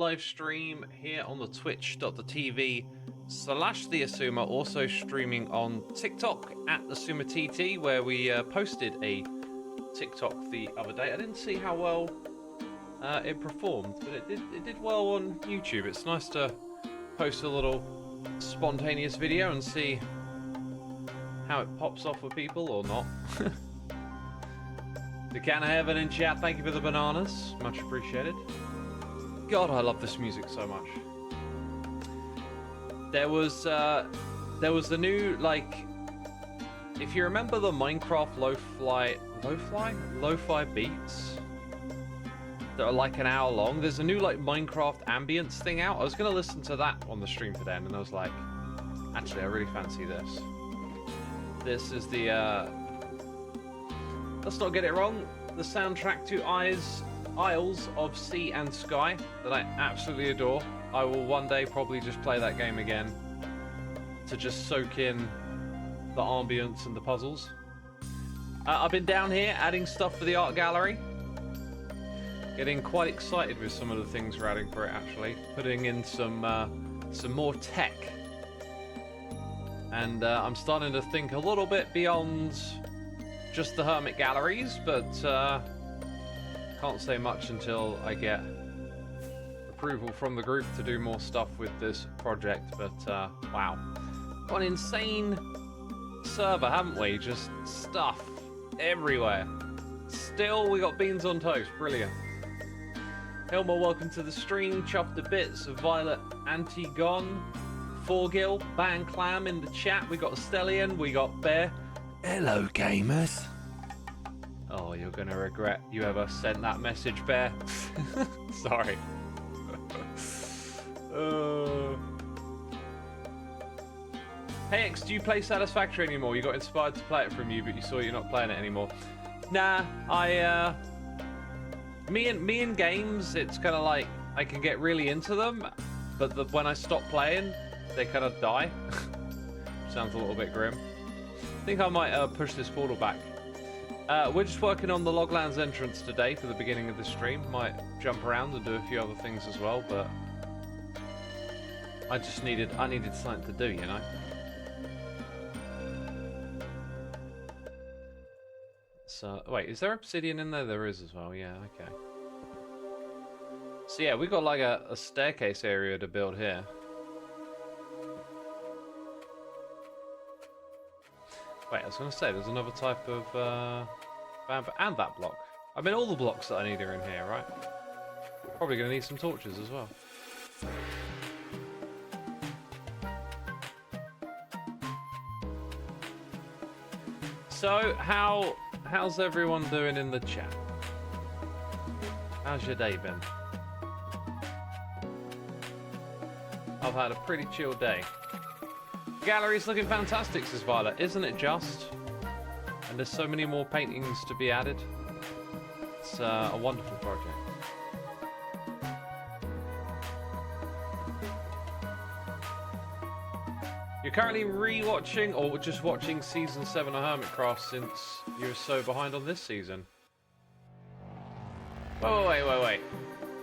live stream here on the twitch.tv/Xisuma, also streaming on TikTok at XisumaTT, where we posted a TikTok the other day. I didn't see how well it performed, but it did well on YouTube. It's nice to post a little spontaneous video and see how it pops off for people or not. The can of heaven in chat, thank you for the bananas, much appreciated. God, I love this music so much. There was the new, like, if you remember the Minecraft lo-fi beats that are like an hour long, there's a new like Minecraft ambience thing out. I was gonna listen to that on the stream today, and I was like, actually, I really fancy this. This is the let's not get it wrong, the soundtrack to Isles of Sea and Sky that I absolutely adore. I will one day probably just play that game again to just soak in the ambience and the puzzles. I've been down here adding stuff for the art gallery. Getting quite excited with some of the things we're adding for it, actually. Putting in some more tech. And I'm starting to think a little bit beyond just the hermit galleries, but can't say much until I get approval from the group to do more stuff with this project. But wow, what an insane server, haven't we? Just stuff everywhere. Still, we got beans on toast. Brilliant. Hilmer, welcome to the stream. Chuffed to bits. Violet Antigone, Forgil, Ban Clam in the chat. We got Stellian. We got Bear. Hello, gamers. Oh, you're gonna regret you ever sent that message, Bear. Sorry. Hey X, do you play Satisfactory anymore? You got inspired to play it from you, but you saw you're not playing it anymore. Nah, me and games, it's kind of like I can get really into them, but when I stop playing, they kind of die. Sounds a little bit grim. I think I might push this portal back. We're just working on the Loglands entrance today for the beginning of the stream. Might jump around and do a few other things as well, but I needed something to do, you know. So wait, is there obsidian in there? There is as well. Yeah, okay. So yeah, we got like a staircase area to build here. Wait, I was going to say, there's another type of bamboo, and that block. I mean, all the blocks that I need are in here, right? Probably going to need some torches as well. So, how's everyone doing in the chat? How's your day been? I've had a pretty chill day. Gallery's looking fantastic, says Violet. Isn't it just? And there's so many more paintings to be added. It's a wonderful project. You're currently re-watching or just watching Season 7 of Hermitcraft since you were so behind on this season. Wait.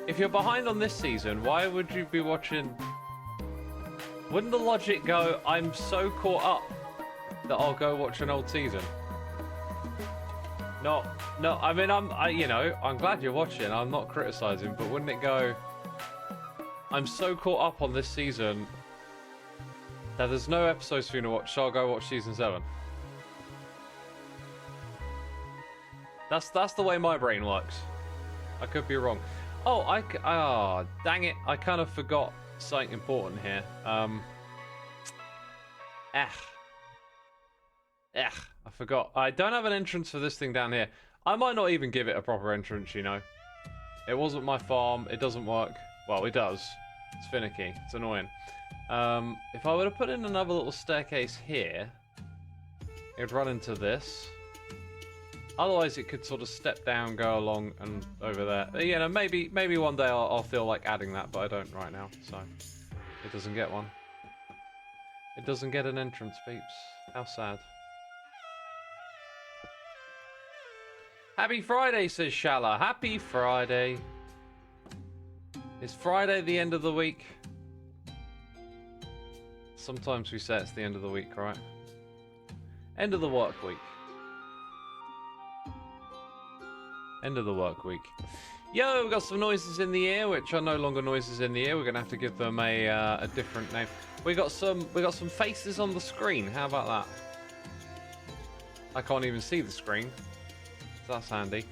If you're behind on this season, why would you be watching... Wouldn't the logic go, I'm so caught up that I'll go watch an old season? No, I mean, I'm glad you're watching, I'm not criticizing, but wouldn't it go, I'm so caught up on this season that there's no episodes for you to watch, so I'll go watch Season 7. That's the way my brain works. I could be wrong. Oh, dang it, I kind of forgot something important here. I forgot. I don't have an entrance for this thing down here. I might not even give it a proper entrance, you know. It wasn't my farm. It doesn't work. Well, it does. It's finicky. It's annoying. If I were to put in another little staircase here, it'd run into this. Otherwise, it could sort of step down, go along, and over there. You know, maybe one day I'll feel like adding that, but I don't right now. So it doesn't get one. It doesn't get an entrance, peeps. How sad. Happy Friday, says Shala. Happy Friday. Is Friday the end of the week? Sometimes we say it's the end of the week, right? End of the work week. End of the work week. Yo, we've got some noises in the air, which are no longer noises in the air. We're gonna have to give them a different name. We got some faces on the screen. How about that? I can't even see the screen. So that's handy.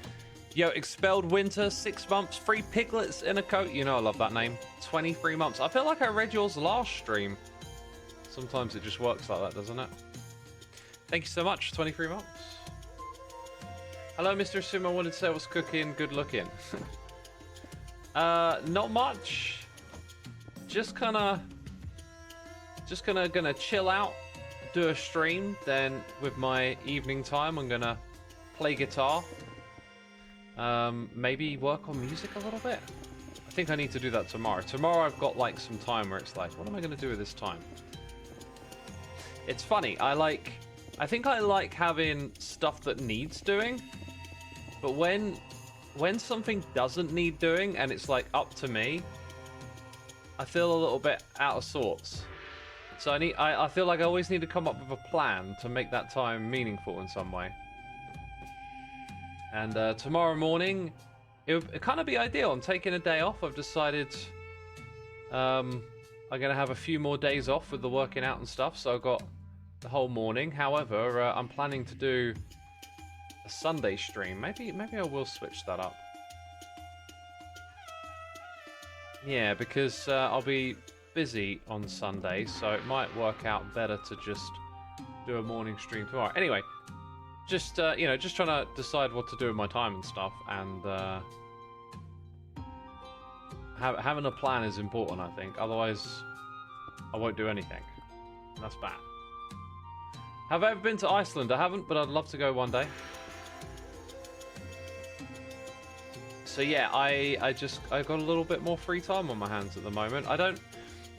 Yo, Expelled Winter, 6 months, 3 piglets in a coat. You know I love that name. 23 months. I feel like I read yours last stream. Sometimes it just works like that, doesn't it? Thank you so much, 23 months. Hello, Mr. Xisuma. I wanted to say what's cooking, good looking. Not much. Just gonna chill out, do a stream. Then with my evening time, I'm gonna play guitar. Maybe work on music a little bit. I think I need to do that tomorrow. Tomorrow I've got like some time where it's like, what am I gonna do with this time? It's funny. I think I like having stuff that needs doing. But when something doesn't need doing and it's like up to me, I feel a little bit out of sorts. So I feel like I always need to come up with a plan to make that time meaningful in some way. And tomorrow morning, it would kind of be ideal. I'm taking a day off. I've decided I'm going to have a few more days off with the working out and stuff. So I've got the whole morning. However, I'm planning to do a Sunday stream. Maybe I will switch that up. Yeah, because I'll be busy on Sunday, so it might work out better to just do a morning stream tomorrow. Anyway, just you know, just trying to decide what to do with my time and stuff, and having a plan is important, I think. Otherwise, I won't do anything. That's bad. Have I ever been to Iceland? I haven't, but I'd love to go one day. So yeah, I got a little bit more free time on my hands at the moment. I don't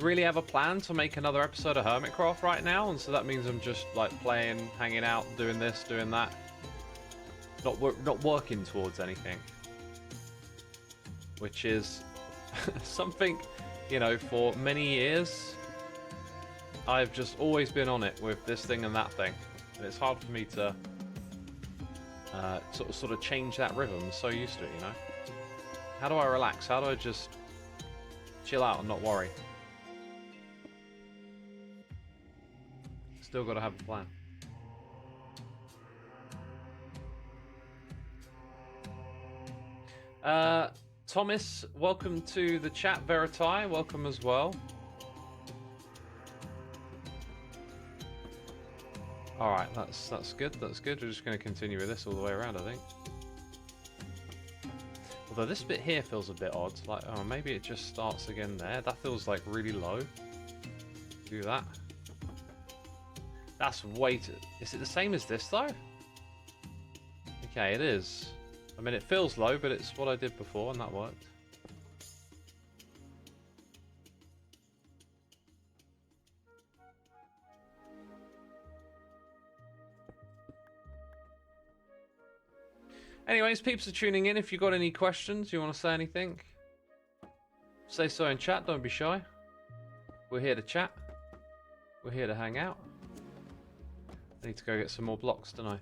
really have a plan to make another episode of Hermitcraft right now, and so that means I'm just like playing, hanging out, doing this, doing that. Not working towards anything. Which is something, you know, for many years I've just always been on it with this thing and that thing. And it's hard for me to sort of change that rhythm. I'm so used to it, you know. How do I relax? How do I just chill out and not worry? Still got to have a plan. Thomas, welcome to the chat. Verity, welcome as well. Alright, that's good, that's good. We're just going to continue with this all the way around, I think. Although this bit here feels a bit odd. Like, oh, maybe it just starts again there. That feels like really low. Do that. That's way too... Is it the same as this, though? Okay, it is. I mean, it feels low, but it's what I did before, and that worked. Anyways, peeps are tuning in. If you've got any questions, you want to say anything, say so in chat. Don't be shy. We're here to chat. We're here to hang out. I need to go get some more blocks, don't I?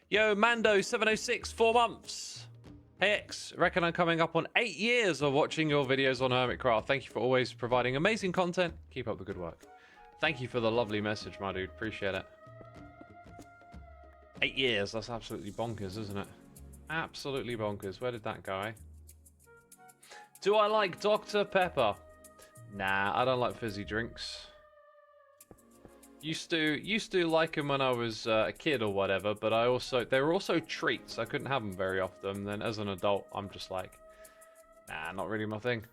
Yo, Mando706, 4 months. Hey X, reckon I'm coming up on 8 years of watching your videos on Hermitcraft. Thank you for always providing amazing content. Keep up the good work. Thank you for the lovely message, my dude. Appreciate it. 8 years, that's absolutely bonkers, isn't it? Absolutely bonkers. Where did that go, eh? Do I like Dr. Pepper? Nah, I don't like fizzy drinks. Used to like them when I was a kid or whatever, but they were also treats. I couldn't have them very often. Then as an adult, I'm just like, nah, not really my thing.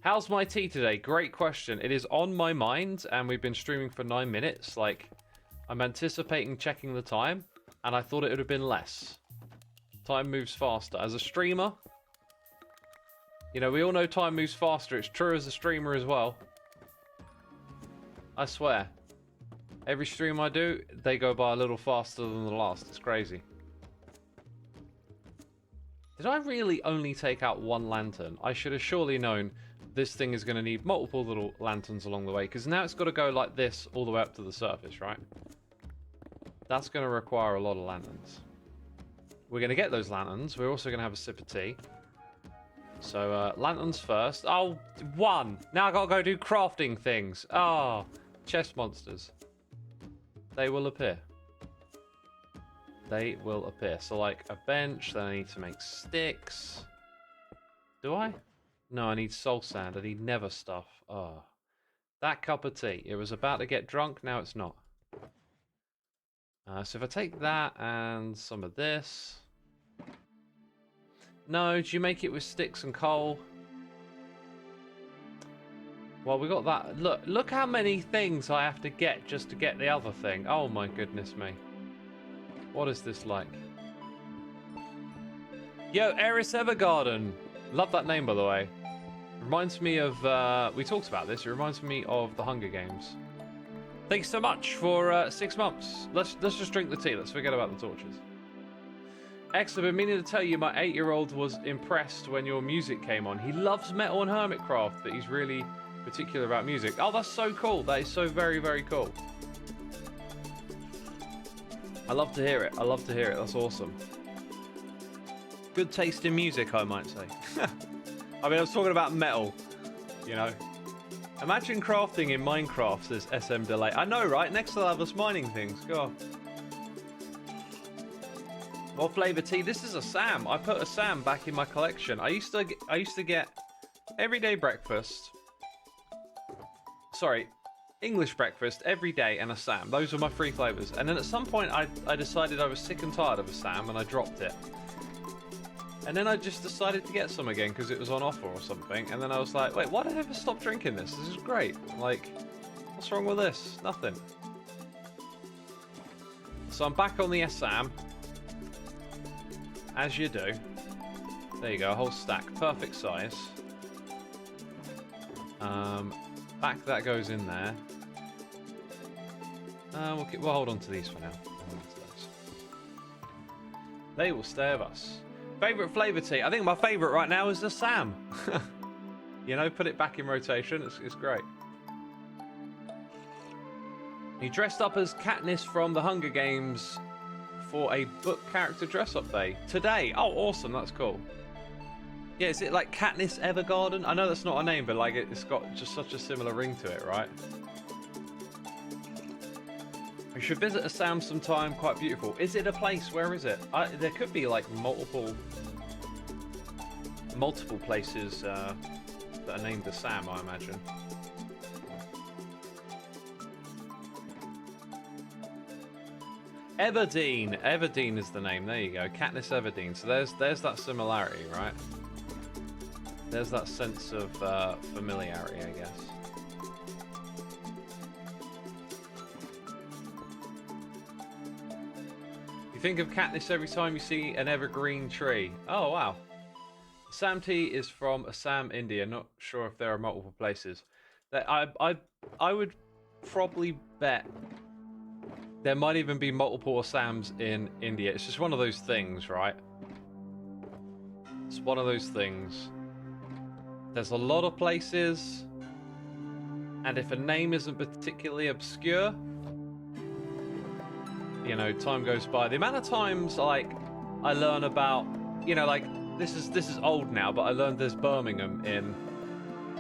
How's my tea today? Great question. It is on my mind, and we've been streaming for 9 minutes. Like, I'm anticipating checking the time, and I thought it would have been less. Time moves faster. As a streamer, you know, we all know time moves faster. It's true as a streamer as well. I swear. Every stream I do, they go by a little faster than the last. It's crazy. Did I really only take out one lantern? I should have surely known this thing is going to need multiple little lanterns along the way, because now it's got to go like this all the way up to the surface, right? That's going to require a lot of lanterns. We're going to get those lanterns. We're also going to have a sip of tea. So, lanterns first. Oh, one! Now I've got to go do crafting things. Oh, chest monsters. They will appear. They will appear. So, like, a bench, then I need to make sticks. Do I? No, I need soul sand. I need nether stuff. Oh. That cup of tea. It was about to get drunk, now it's not. So if I take that and some of this... No, do you make it with sticks and coal? Well, we got that. Look how many things I have to get just to get the other thing. Oh my goodness me. What is this like? Yo, Eris Evergarden. Love that name, by the way. Reminds me of, we talked about this. It reminds me of the Hunger Games. Thanks so much for 6 months. Let's just drink the tea. Let's forget about the torches. X, I've been meaning to tell you my 8-year-old was impressed when your music came on. He loves metal and Hermitcraft, but he's really particular about music. Oh, that's so cool. That is so very, very cool. I love to hear it. I love to hear it. That's awesome. Good taste in music, I might say. I mean, I was talking about metal, you know. Imagine crafting in Minecraft, says SM Delay. I know, right? Next I'll have us mining things. Go on. More flavor tea. This is a Sam. I put a Sam back in my collection. I used to get everyday breakfast. Sorry, English breakfast every day and a Sam. Those were my 3 flavors. And then at some point I decided I was sick and tired of a Sam and I dropped it. And then I just decided to get some again because it was on offer or something. And then I was like, wait, why did I ever stop drinking this? This is great. Like, what's wrong with this? Nothing. So I'm back on the Sam. As you do. There you go, a whole stack. Perfect size. Back that goes in there. We'll hold on to these for now. They will stay with us. Favourite flavour tea? I think my favourite right now is the Sam. You know, put it back in rotation. It's great. He dressed up as Katniss from the Hunger Games for a book character dress-up day today. Oh, awesome! That's cool. Yeah, is it like Katniss Evergarden? I know that's not a name, but like it's got just such a similar ring to it, right? We should visit a Sam sometime. Quite beautiful. Is it a place? Where is it? There could be like multiple places that are named the Sam, I imagine. Everdeen. Everdeen is the name. There you go. Katniss Everdeen. So there's that similarity, right? There's that sense of familiarity, I guess. You think of Katniss every time you see an evergreen tree. Oh, wow. Sam tea is from Assam, India. Not sure if there are multiple places. I would probably bet there might even be multiple Assams in India. It's just one of those things, right? It's one of those things. There's a lot of places, and if a name isn't particularly obscure, you know, time goes by. The amount of times, like, I learn about, you know, like, this is old now, but I learned there's Birmingham in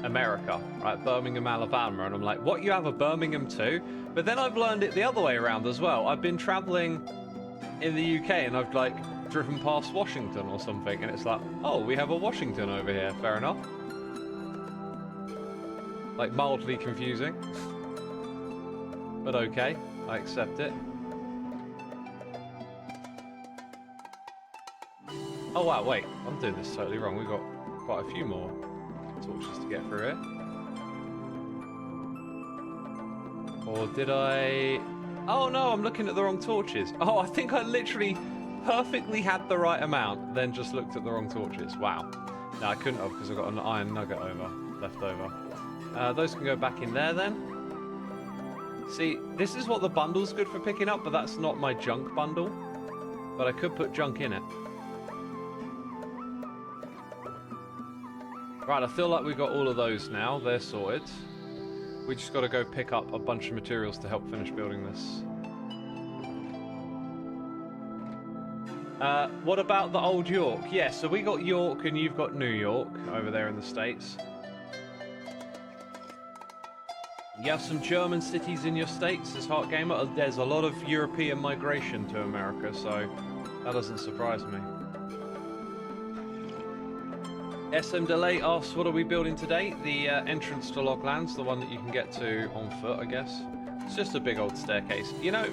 America, right? Birmingham, Alabama, and I'm like, what, you have a Birmingham too? But then I've learned it the other way around as well. I've been traveling in the UK and I've like driven past Washington or something, and it's like, oh, we have a Washington over here. Fair enough. Like mildly confusing, but okay, I accept it. Oh wow, wait, I'm doing this totally wrong. We've got quite a few more torches to get through here. Or did I... Oh no, I'm looking at the wrong torches. Oh, I think I literally perfectly had the right amount, then just looked at the wrong torches. Wow. No, I couldn't have because I've got an iron nugget left over. Those can go back in there then. See, this is what the bundle's good for picking up, but that's not my junk bundle. But I could put junk in it. Right, I feel like we got all of those now. They're sorted. We just got to go pick up a bunch of materials to help finish building this. What about the old York? Yeah, so we got York and you've got New York over there in the States. You have some German cities in your states, this Heart Gamer. There's a lot of European migration to America, so that doesn't surprise me. SM Delay asks, what are we building today? The entrance to Loglands, the one that you can get to on foot, I guess. It's just a big old staircase. You know,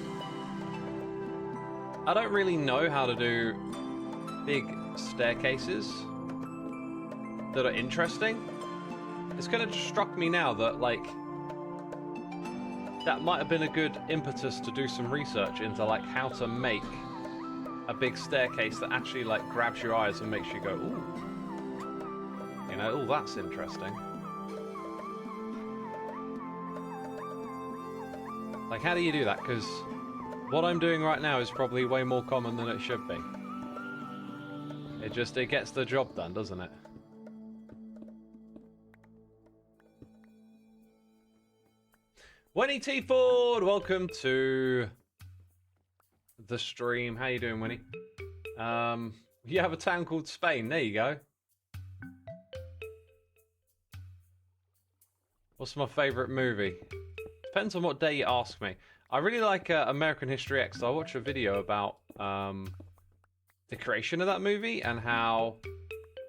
I don't really know how to do big staircases that are interesting. It's kind of just struck me now that, like, that might have been a good impetus to do some research into, like, how to make a big staircase that actually, like, grabs your eyes and makes you go, ooh. You know, oh, that's interesting. Like, how do you do that? Because what I'm doing right now is probably way more common than it should be. It gets the job done, doesn't it? Winnie T. Ford, welcome to the stream. How you doing, Winnie? You have a town called Spain. There you go. What's my favourite movie? Depends on what day you ask me. I really like American History X. I watched a video about the creation of that movie and how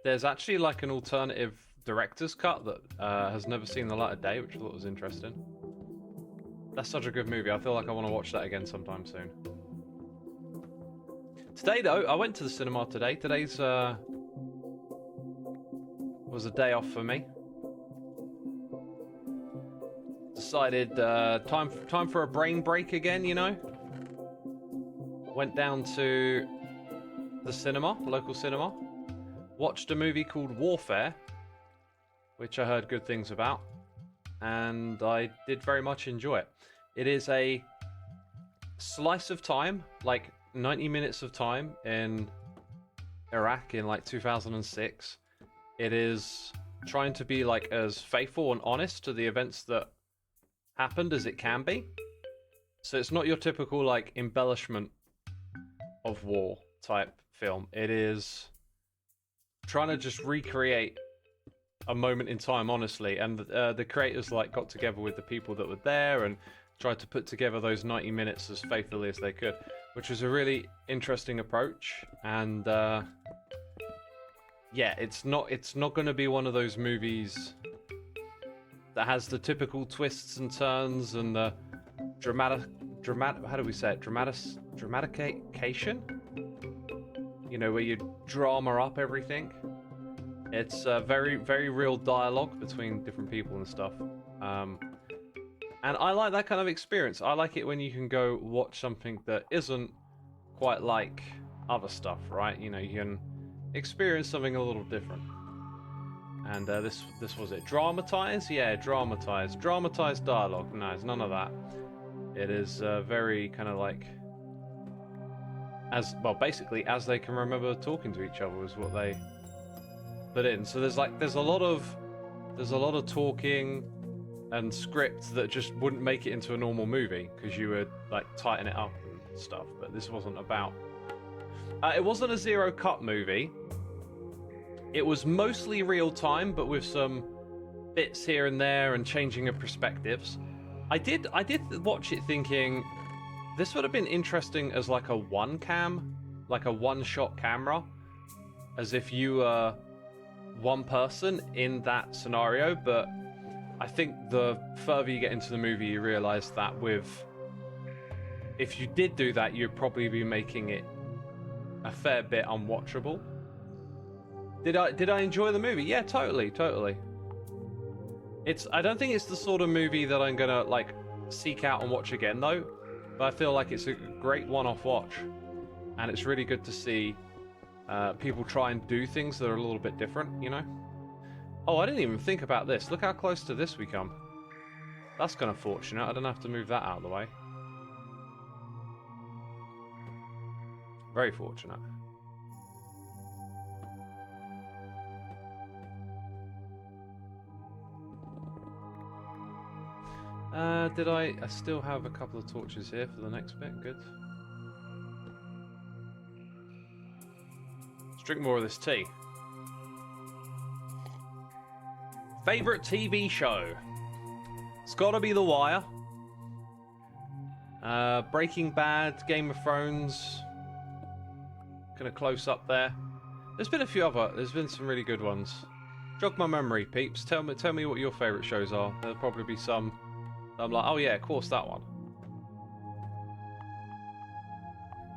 there's actually like an alternative director's cut that has never seen the light of day, which I thought was interesting. That's such a good movie. I feel like I want to watch that again sometime soon. Today, though, I went to the cinema today. Today's was a day off for me. Decided time for a brain break again, you know. Went down to the cinema, local cinema. Watched a movie called Warfare, which I heard good things about, and I did very much enjoy it. It is a slice of time, like 90 minutes of time in Iraq in like 2006. It is trying to be like as faithful and honest to the events that happened as it can be. So it's not your typical like embellishment of war type film. It is trying to just recreate a moment in time honestly, and the creators like got together with the people that were there and tried to put together those 90 minutes as faithfully as they could, which was a really interesting approach. And yeah, it's not going to be one of those movies that has the typical twists and turns and the dramatic how do we say it, dramatication, you know, where you drama up everything. It's very, very real dialogue between different people and stuff, and I like that kind of experience. I like it when you can go watch something that isn't quite like other stuff, right? You know, you can experience something a little different. And this was it. Dramatized? Yeah, dramatized. Dramatized dialogue. No, it's none of that. It is very kind of like, as well, basically as they can remember talking to each other is what they put in. So there's a lot of talking and script that just wouldn't make it into a normal movie because you would like tighten it up and stuff. But this wasn't about. It wasn't a zero cut movie. It was mostly real time, but with some bits here and there and changing of perspectives. I did watch it thinking this would have been interesting as like a one shot camera, as if you were one person in that scenario. But I think the further you get into the movie, you realize that if you did do that, you'd probably be making it a fair bit unwatchable. Did I enjoy the movie? Yeah, totally. I don't think it's the sort of movie that I'm gonna like seek out and watch again though, but I feel like it's a great one-off watch, and it's really good to see people try and do things that are a little bit different, you know? Oh, I didn't even think about this. Look how close to this we come. That's kind of fortunate. I don't have to move that out of the way. Very fortunate. Did I still have a couple of torches here for the next bit. Good. Let's drink more of this tea. Favorite TV show? It's gotta be The Wire. Breaking Bad, Game of Thrones. Kind of close up there. There's been a few other. There's been some really good ones. Jog my memory, peeps. Tell me what your favourite shows are. There'll probably be some. I'm like, oh yeah, of course that one.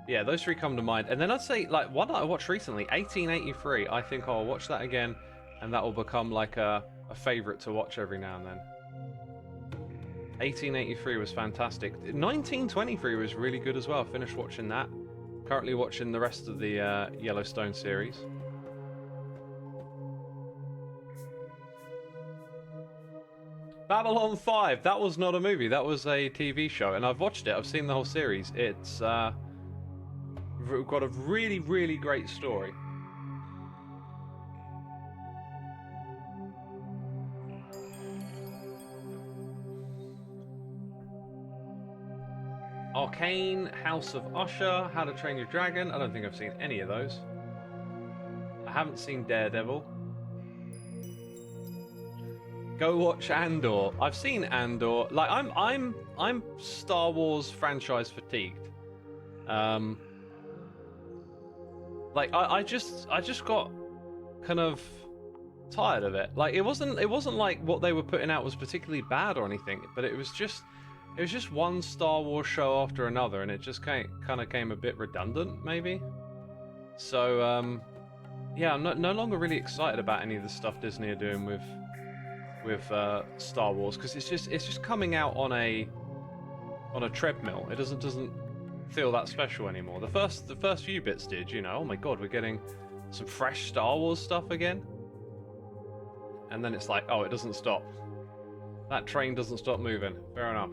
Yeah, those three come to mind. And then I'd say, like, one that I watched recently, 1883. I think I'll watch that again, and that will become like a favourite to watch every now and then. 1883 was fantastic. 1923 was really good as well. I finished watching that. Currently watching the rest of the Yellowstone series. Babylon 5, that was not a movie, that was a TV show, and I've watched it, I've seen the whole series. It's got a really, really great story. Arcane, House of Usher, How to Train Your Dragon. I don't think I've seen any of those. I haven't seen Daredevil. Go watch Andor. I've seen Andor. Like I'm Star Wars franchise fatigued. Like I just got kind of tired of it. Like it wasn't like what they were putting out was particularly bad or anything, but it was just one Star Wars show after another, and it just kind of came a bit redundant, maybe. So yeah, I'm no longer really excited about any of the stuff Disney are doing with Star Wars, because it's just coming out on a treadmill. It doesn't feel that special anymore. The first few bits did, you know. Oh my god, we're getting some fresh Star Wars stuff again. And then it's like, oh, it doesn't stop. That train doesn't stop moving. Fair enough.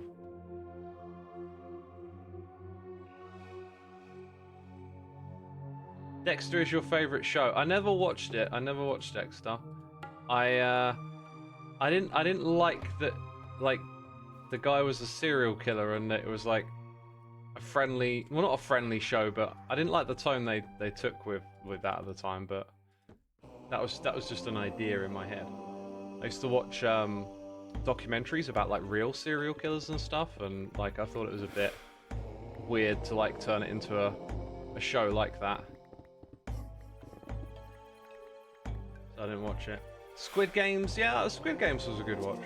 Dexter is your favorite show. I never watched it. I never watched Dexter. I didn't like that, like, the guy was a serial killer and it was like a friendly, well, not a friendly show, but I didn't like the tone they took with that at the time, but that was just an idea in my head. I used to watch documentaries about like real serial killers and stuff, and like I thought it was a bit weird to like turn it into a show like that. So I didn't watch it. Squid Games, yeah, Squid Games was a good watch.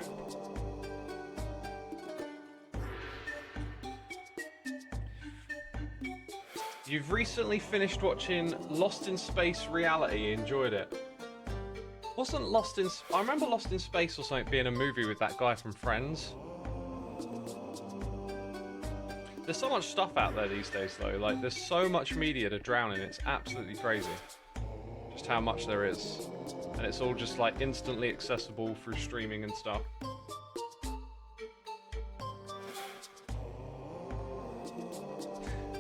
You've recently finished watching Lost in Space Reality. Enjoyed it. Wasn't Lost in... I remember Lost in Space or something being a movie with that guy from Friends. There's so much stuff out there these days, though. Like, there's so much media to drown in. It's absolutely crazy. Just how much there is. And it's all just, like, instantly accessible through streaming and stuff.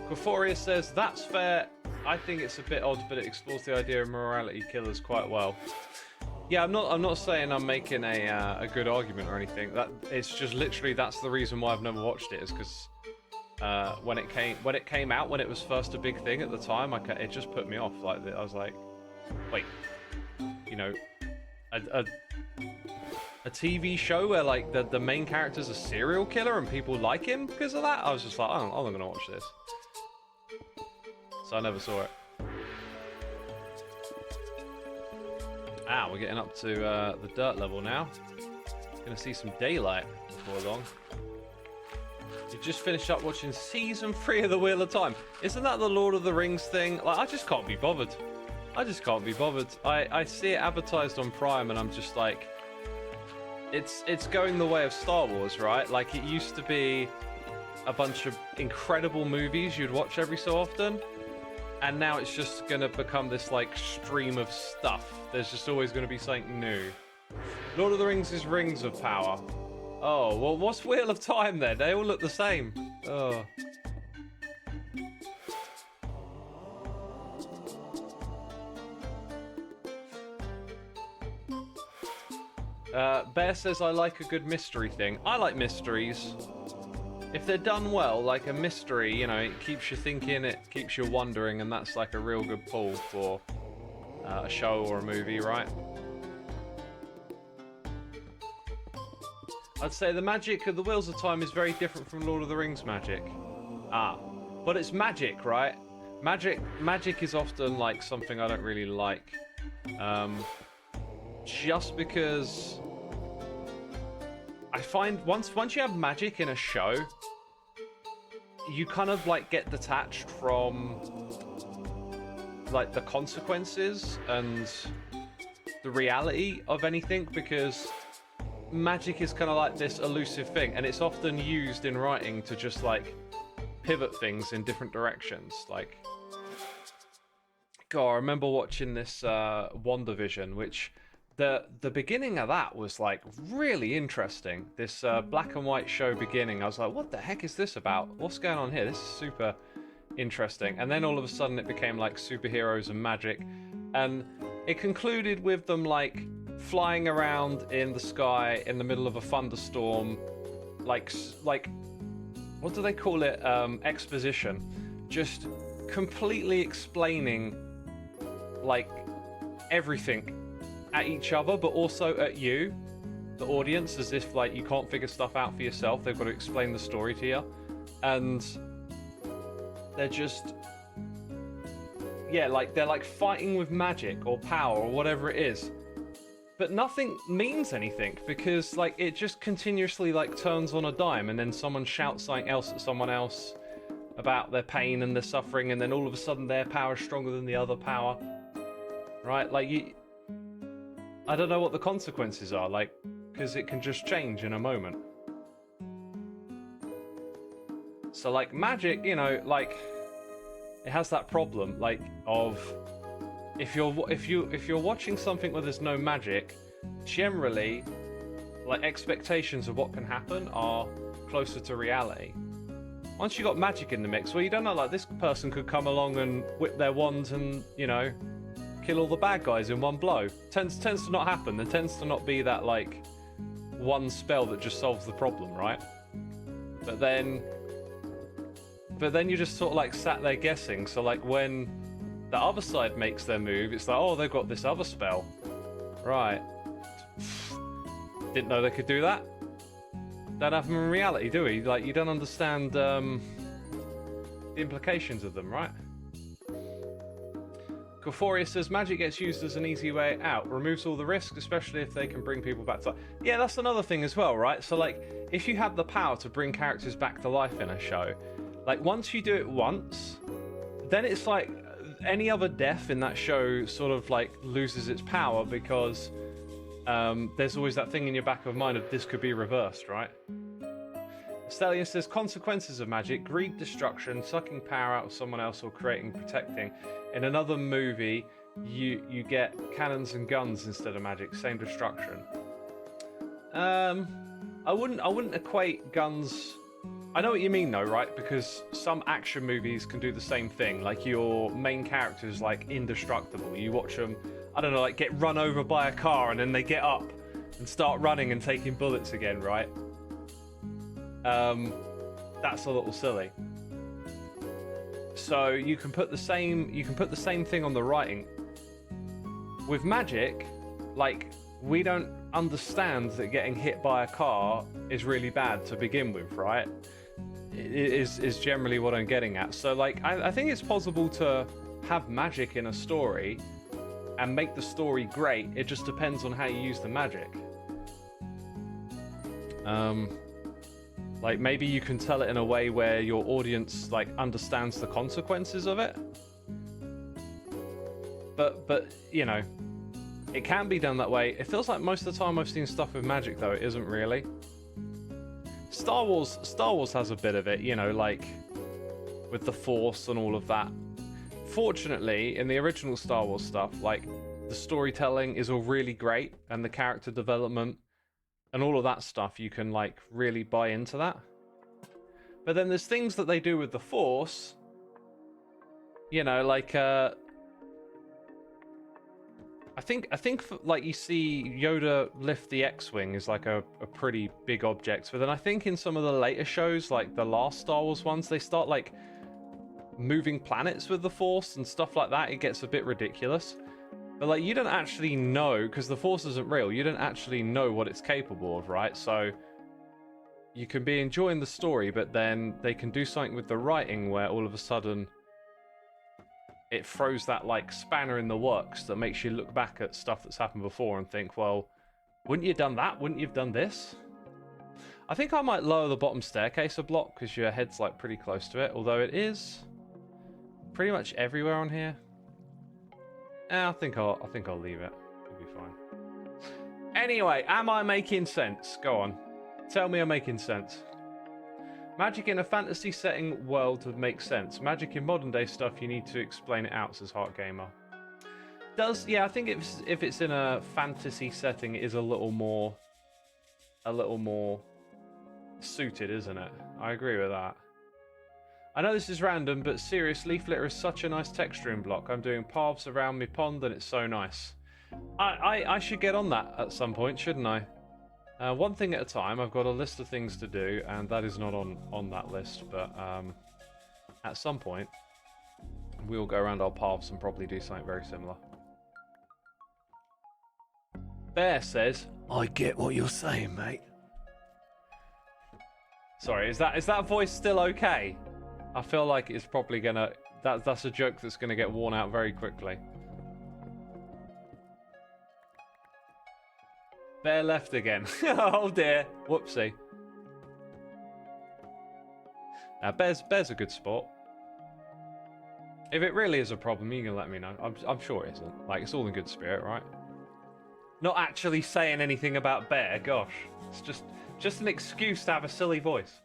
Quaforia says, that's fair. I think it's a bit odd, but it explores the idea of morality killers quite well. Yeah, I'm not saying I'm making a good argument or anything. That it's just literally that's the reason why I've never watched it, is because when it came out, when it was first a big thing at the time, it just put me off. Like I was like, wait, you know, a TV show where like the main character's a serial killer and people like him because of that? I was just like, I'm not gonna watch this. So I never saw it. Ah, we're getting up to the dirt level now. Gonna see some daylight before long. You just finished up watching season 3 of The Wheel of Time. Isn't that the Lord of the Rings thing? Like, I just can't be bothered. I just can't be bothered. I see it advertised on Prime and I'm just like, it's going the way of Star Wars, right? Like, it used to be a bunch of incredible movies you'd watch every so often. And now it's just going to become this, like, stream of stuff. There's just always going to be something new. Lord of the Rings is Rings of Power. Oh, well, what's Wheel of Time then? They all look the same. Oh. Bear says, I like a good mystery thing. I like mysteries. If they're done well, like a mystery, you know, it keeps you thinking, it keeps you wondering, and that's like a real good pull for a show or a movie, right? I'd say the magic of the Wheels of Time is very different from Lord of the Rings magic. Ah, but it's magic, right? Magic is often like something I don't really like. Just because I find once you have magic in a show, you kind of like get detached from like the consequences and the reality of anything, because magic is kind of like this elusive thing, and it's often used in writing to just like pivot things in different directions. Like, God, I remember watching this WandaVision, which the beginning of that was like really interesting. This black and white show beginning, I was like, what the heck is this about? What's going on here? This is super interesting. And then all of a sudden it became like superheroes and magic, and it concluded with them like flying around in the sky in the middle of a thunderstorm, like what do they call it? Exposition, just completely explaining like everything at each other, but also at you, the audience, as if like you can't figure stuff out for yourself. They've got to explain the story to you, and they're just, yeah, like they're like fighting with magic or power or whatever it is, but nothing means anything, because like it just continuously like turns on a dime, and then someone shouts something else at someone else about their pain and their suffering, and then all of a sudden their power is stronger than the other power, right? Like I don't know what the consequences are, like, because it can just change in a moment. So like magic, you know, like it has that problem, like, of if you're watching something where there's no magic, generally like expectations of what can happen are closer to reality. Once you got magic in the mix, well, you don't know, like this person could come along and whip their wands and, you know, kill all the bad guys in one blow. Tends to not happen. There tends to not be that like one spell that just solves the problem, right? But then you just sort of like sat there guessing. So like when the other side makes their move, it's like, oh, they've got this other spell, right? Didn't know they could do that. Don't have them in reality, do we? Like, you don't understand the implications of them, right? Corporia says, magic gets used as an easy way out. Removes all the risk, especially if they can bring people back to life. Yeah, that's another thing as well, right? So, like, if you have the power to bring characters back to life in a show, like, once you do it once, then it's like any other death in that show sort of, like, loses its power, because there's always that thing in your back of mind of this could be reversed, right? Stallion says, consequences of magic: greed, destruction, sucking power out of someone else, or creating, protecting. In another movie, you get cannons and guns instead of magic. Same destruction. I wouldn't equate guns. I know what you mean though, right? Because some action movies can do the same thing. Like, your main character is like indestructible. You watch them, I don't know, like get run over by a car, and then they get up and start running and taking bullets again, right? That's a little silly. So you can put the same thing on the writing. With magic, like, we don't understand that getting hit by a car is really bad to begin with, right? It is generally what I'm getting at. So like, I think it's possible to have magic in a story and make the story great. It just depends on how you use the magic. Like, maybe you can tell it in a way where your audience like understands the consequences of it. But you know, it can be done that way. It feels like most of the time I've seen stuff with magic though, it isn't really. Star Wars has a bit of it, you know, like with the Force and all of that. Fortunately, in the original Star Wars stuff, like, the storytelling is all really great, and the character development and all of that stuff, you can like really buy into that. But then there's things that they do with the Force, you know, like like you see Yoda lift the X-wing is like a pretty big object, but then I think in some of the later shows, like the last Star Wars ones, they start like moving planets with the Force and stuff like that. It gets a bit ridiculous. But like you don't actually know, because the Force isn't real, you don't actually know what it's capable of, right? So you can be enjoying the story, but then they can do something with the writing where all of a sudden it throws that like spanner in the works that makes you look back at stuff that's happened before and think, well, wouldn't you have done that? Wouldn't you have done this? I think I might lower the bottom staircase a block because your head's like pretty close to it, although it is pretty much everywhere on here. I think I'll leave it. It'll be fine. Anyway, am I making sense? Go on. Tell me I'm making sense. Magic in a fantasy setting world would make sense. Magic in modern day stuff, you need to explain it out, says Heart Gamer. Yeah, I think if it's in a fantasy setting, it is a little more suited, isn't it? I agree with that. I know this is random, but seriously, Leaf Litter is such a nice texturing block. I'm doing paths around my pond and it's so nice. I should get on that at some point, shouldn't I? One thing at a time. I've got a list of things to do, and that is not on that list, but at some point, we'll go around our paths and probably do something very similar. Bear says, I get what you're saying, mate. Sorry, is that voice still okay? I feel like it's probably gonna... That's a joke that's gonna get worn out very quickly. Bear left again. Oh dear. Whoopsie. Bear's a good sport. If it really is a problem, you can let me know. I'm sure it isn't. Like, it's all in good spirit, right? Not actually saying anything about Bear, gosh. It's just an excuse to have a silly voice.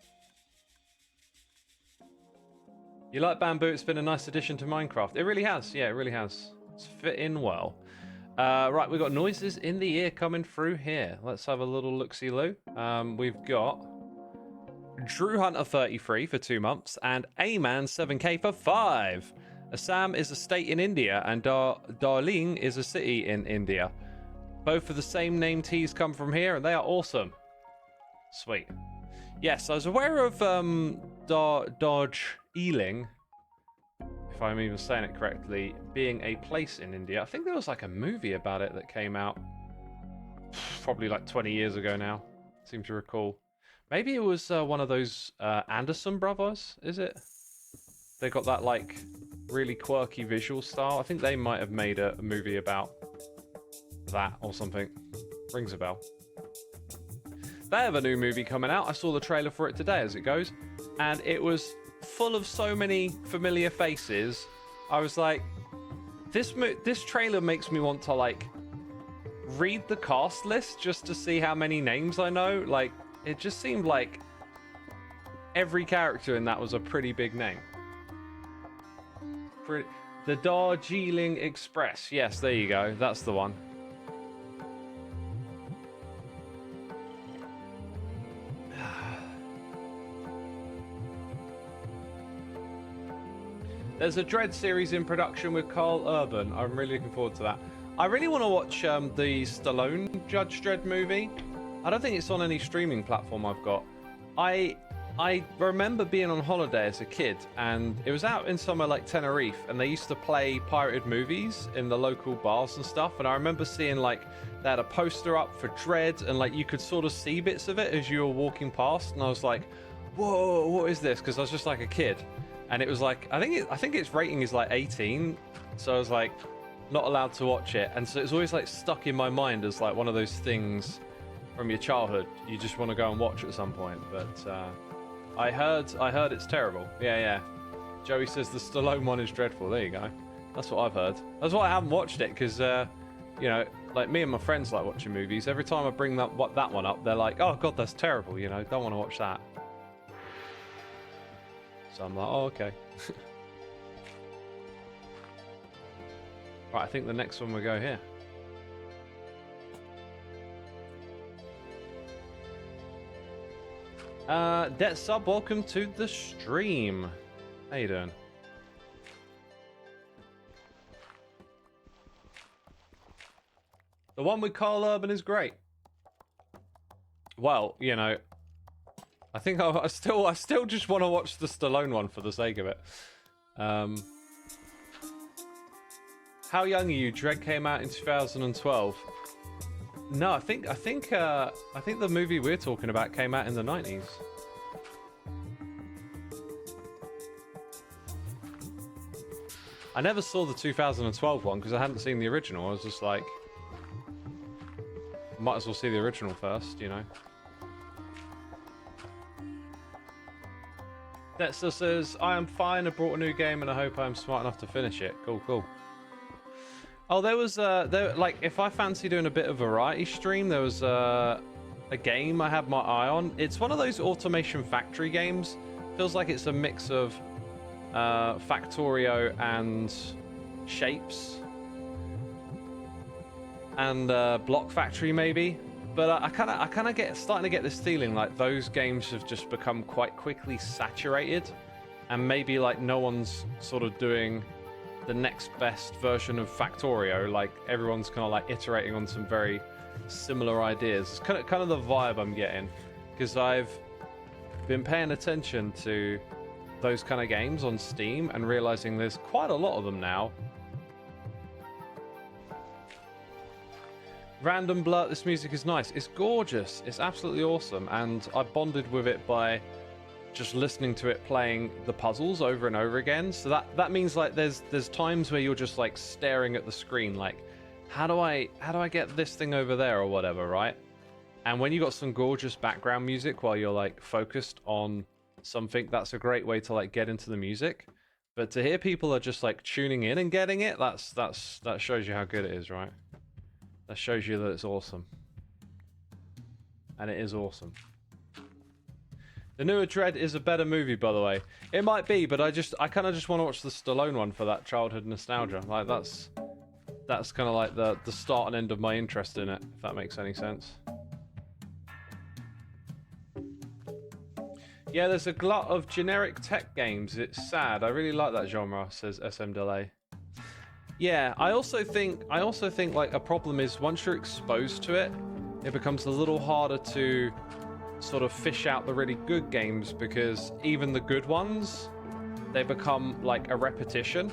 You like bamboo? It's been a nice addition to Minecraft. It really has. Yeah, it really has. It's fit in well. Right, we've got noises in the ear coming through here. Let's have a little look-see-loo. We've got Drew Hunter 33 for 2 months and A-Man 7K for 5. Assam is a state in India and Darjeeling is a city in India. Both of the same name teas come from here and they are awesome. Sweet. Yes, I was aware of Darjeeling, if I'm even saying it correctly, being a place in India. I think there was like a movie about it that came out probably like 20 years ago now. I seem to recall. Maybe it was one of those Anderson brothers, is it? They got that like really quirky visual style. I think they might have made a movie about that or something. Rings a bell. They have a new movie coming out. I saw the trailer for it today as it goes, and it was full of so many familiar faces. I was like, this trailer makes me want to like read the cast list just to see how many names I know. Like, it just seemed like every character in that was a pretty big name. The Darjeeling Express. Yes, there you go. That's the one. There's a Dread series in production with Carl Urban. I'm really looking forward to that. I really want to watch the Stallone Judge Dredd movie. I don't think it's on any streaming platform I've got. I remember being on holiday as a kid, and it was out in somewhere like Tenerife, and they used to play pirated movies in the local bars and stuff, and I remember seeing like they had a poster up for Dredd, and like you could sort of see bits of it as you were walking past, and I was like, whoa, what is this? Because I was just like a kid. And it was like, I think its rating is like 18, so I was like, not allowed to watch it. And so it's always like stuck in my mind as like one of those things from your childhood you just want to go and watch at some point. But I heard it's terrible. Yeah. Joey says the Stallone one is dreadful. There you go. That's what I've heard. That's why I haven't watched it, because you know, like me and my friends like watching movies. Every time I bring that one up, they're like, oh god, that's terrible. You know, don't want to watch that. So I'm like, oh, okay. Right, I think the next one will go here. Det Sub, welcome to the stream. How you doing? one with Carl Urban is great. Well, you know, I think I still just want to watch the Stallone one for the sake of it. How young are you? Dread came out in 2012. No, I think the movie we're talking about came out in the 90s. I never saw the 2012 one because I hadn't seen the original. I was just like, might as well see the original first, you know. Dexter says, I am fine, I brought a new game and I hope I'm smart enough to finish it. Cool, cool. Oh, there was, like, if I fancy doing a bit of variety stream, there was a game I had my eye on. It's one of those Automation Factory games. Feels like it's a mix of Factorio and Shapes and Block Factory maybe, but I kind of starting to get this feeling like those games have just become quite quickly saturated, and maybe like no one's sort of doing the next best version of Factorio. Like everyone's kind of like iterating on some very similar ideas. It's kind of the vibe I'm getting, because I've been paying attention to those kind of games on Steam and realizing there's quite a lot of them now. Random Blurt, this music is nice. It's gorgeous. It's absolutely awesome. And I bonded with it by just listening to it playing the puzzles over and over again. So that means like there's times where you're just like staring at the screen like, how do I get this thing over there or whatever, right? And when you got some gorgeous background music while you're like focused on something, that's a great way to like get into the music. But to hear people are just like tuning in and getting it, that shows you how good it is, right? That shows you that it's awesome. And it is awesome. The newer Dread is a better movie, by the way. It might be, but I kind of just want to watch the Stallone one for that childhood nostalgia. Like that's kind of like the start and end of my interest in it, if that makes any sense. Yeah, there's a glut of generic tech games. It's sad. I really like that genre, says SM Delay. Yeah, I also think like a problem is once you're exposed to it, it becomes a little harder to sort of fish out the really good games, because even the good ones, they become like a repetition.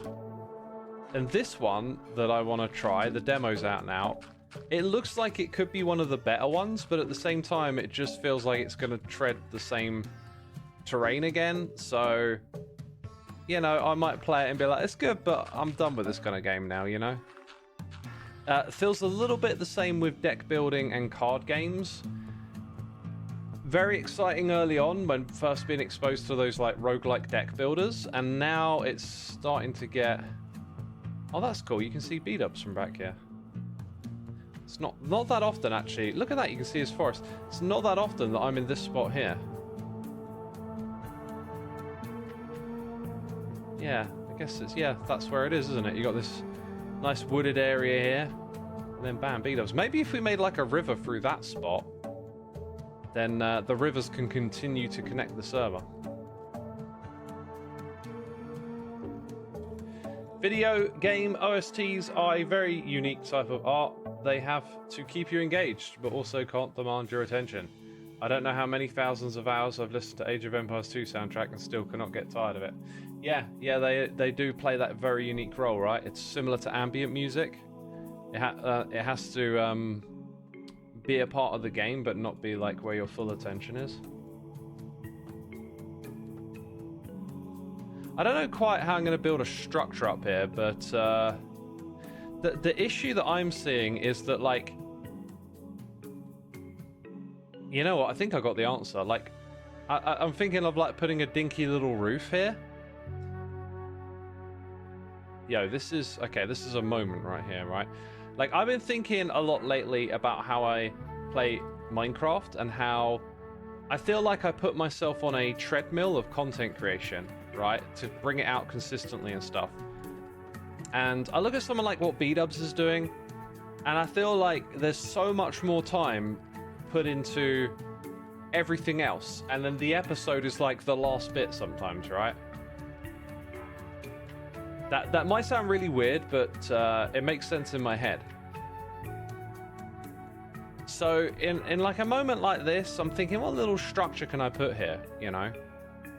And this one that I want to try, the demo's out now, it looks like it could be one of the better ones, but at the same time, it just feels like it's going to tread the same terrain again. So, you know, I might play it and be like, it's good, but I'm done with this kind of game now, you know? Feels a little bit the same with deck building and card games. Very exciting early on when first being exposed to those like roguelike deck builders, and now it's starting to get... Oh, that's cool. You can see beat-ups from back here. It's not that often, actually. Look at that. You can see his forest. It's not that often that I'm in this spot here. Yeah, I guess it's... Yeah, that's where it is, isn't it? You got this nice wooded area here. And then bam, beat-ups. Maybe if we made like a river through that spot, then the rivers can continue to connect the server. Video game OSTs are a very unique type of art. They have to keep you engaged, but also can't demand your attention. I don't know how many thousands of hours I've listened to Age of Empires 2 soundtrack and still cannot get tired of it. Yeah, they do play that very unique role, right? It's similar to ambient music. It has to be a part of the game, but not be like where your full attention is. I don't know quite how I'm going to build a structure up here, but the issue that I'm seeing is that, like, you know what? I think I got the answer. Like, I'm thinking of like putting a dinky little roof here. Yo, this is a moment right here, right? Like, I've been thinking a lot lately about how I play Minecraft and how I feel like I put myself on a treadmill of content creation, right? To bring it out consistently and stuff. And I look at someone like what B-Dubs is doing, and I feel like there's so much more time put into everything else. And then the episode is like the last bit sometimes, right? That might sound really weird, but it makes sense in my head. So in like a moment like this, I'm thinking, what little structure can I put here, you know,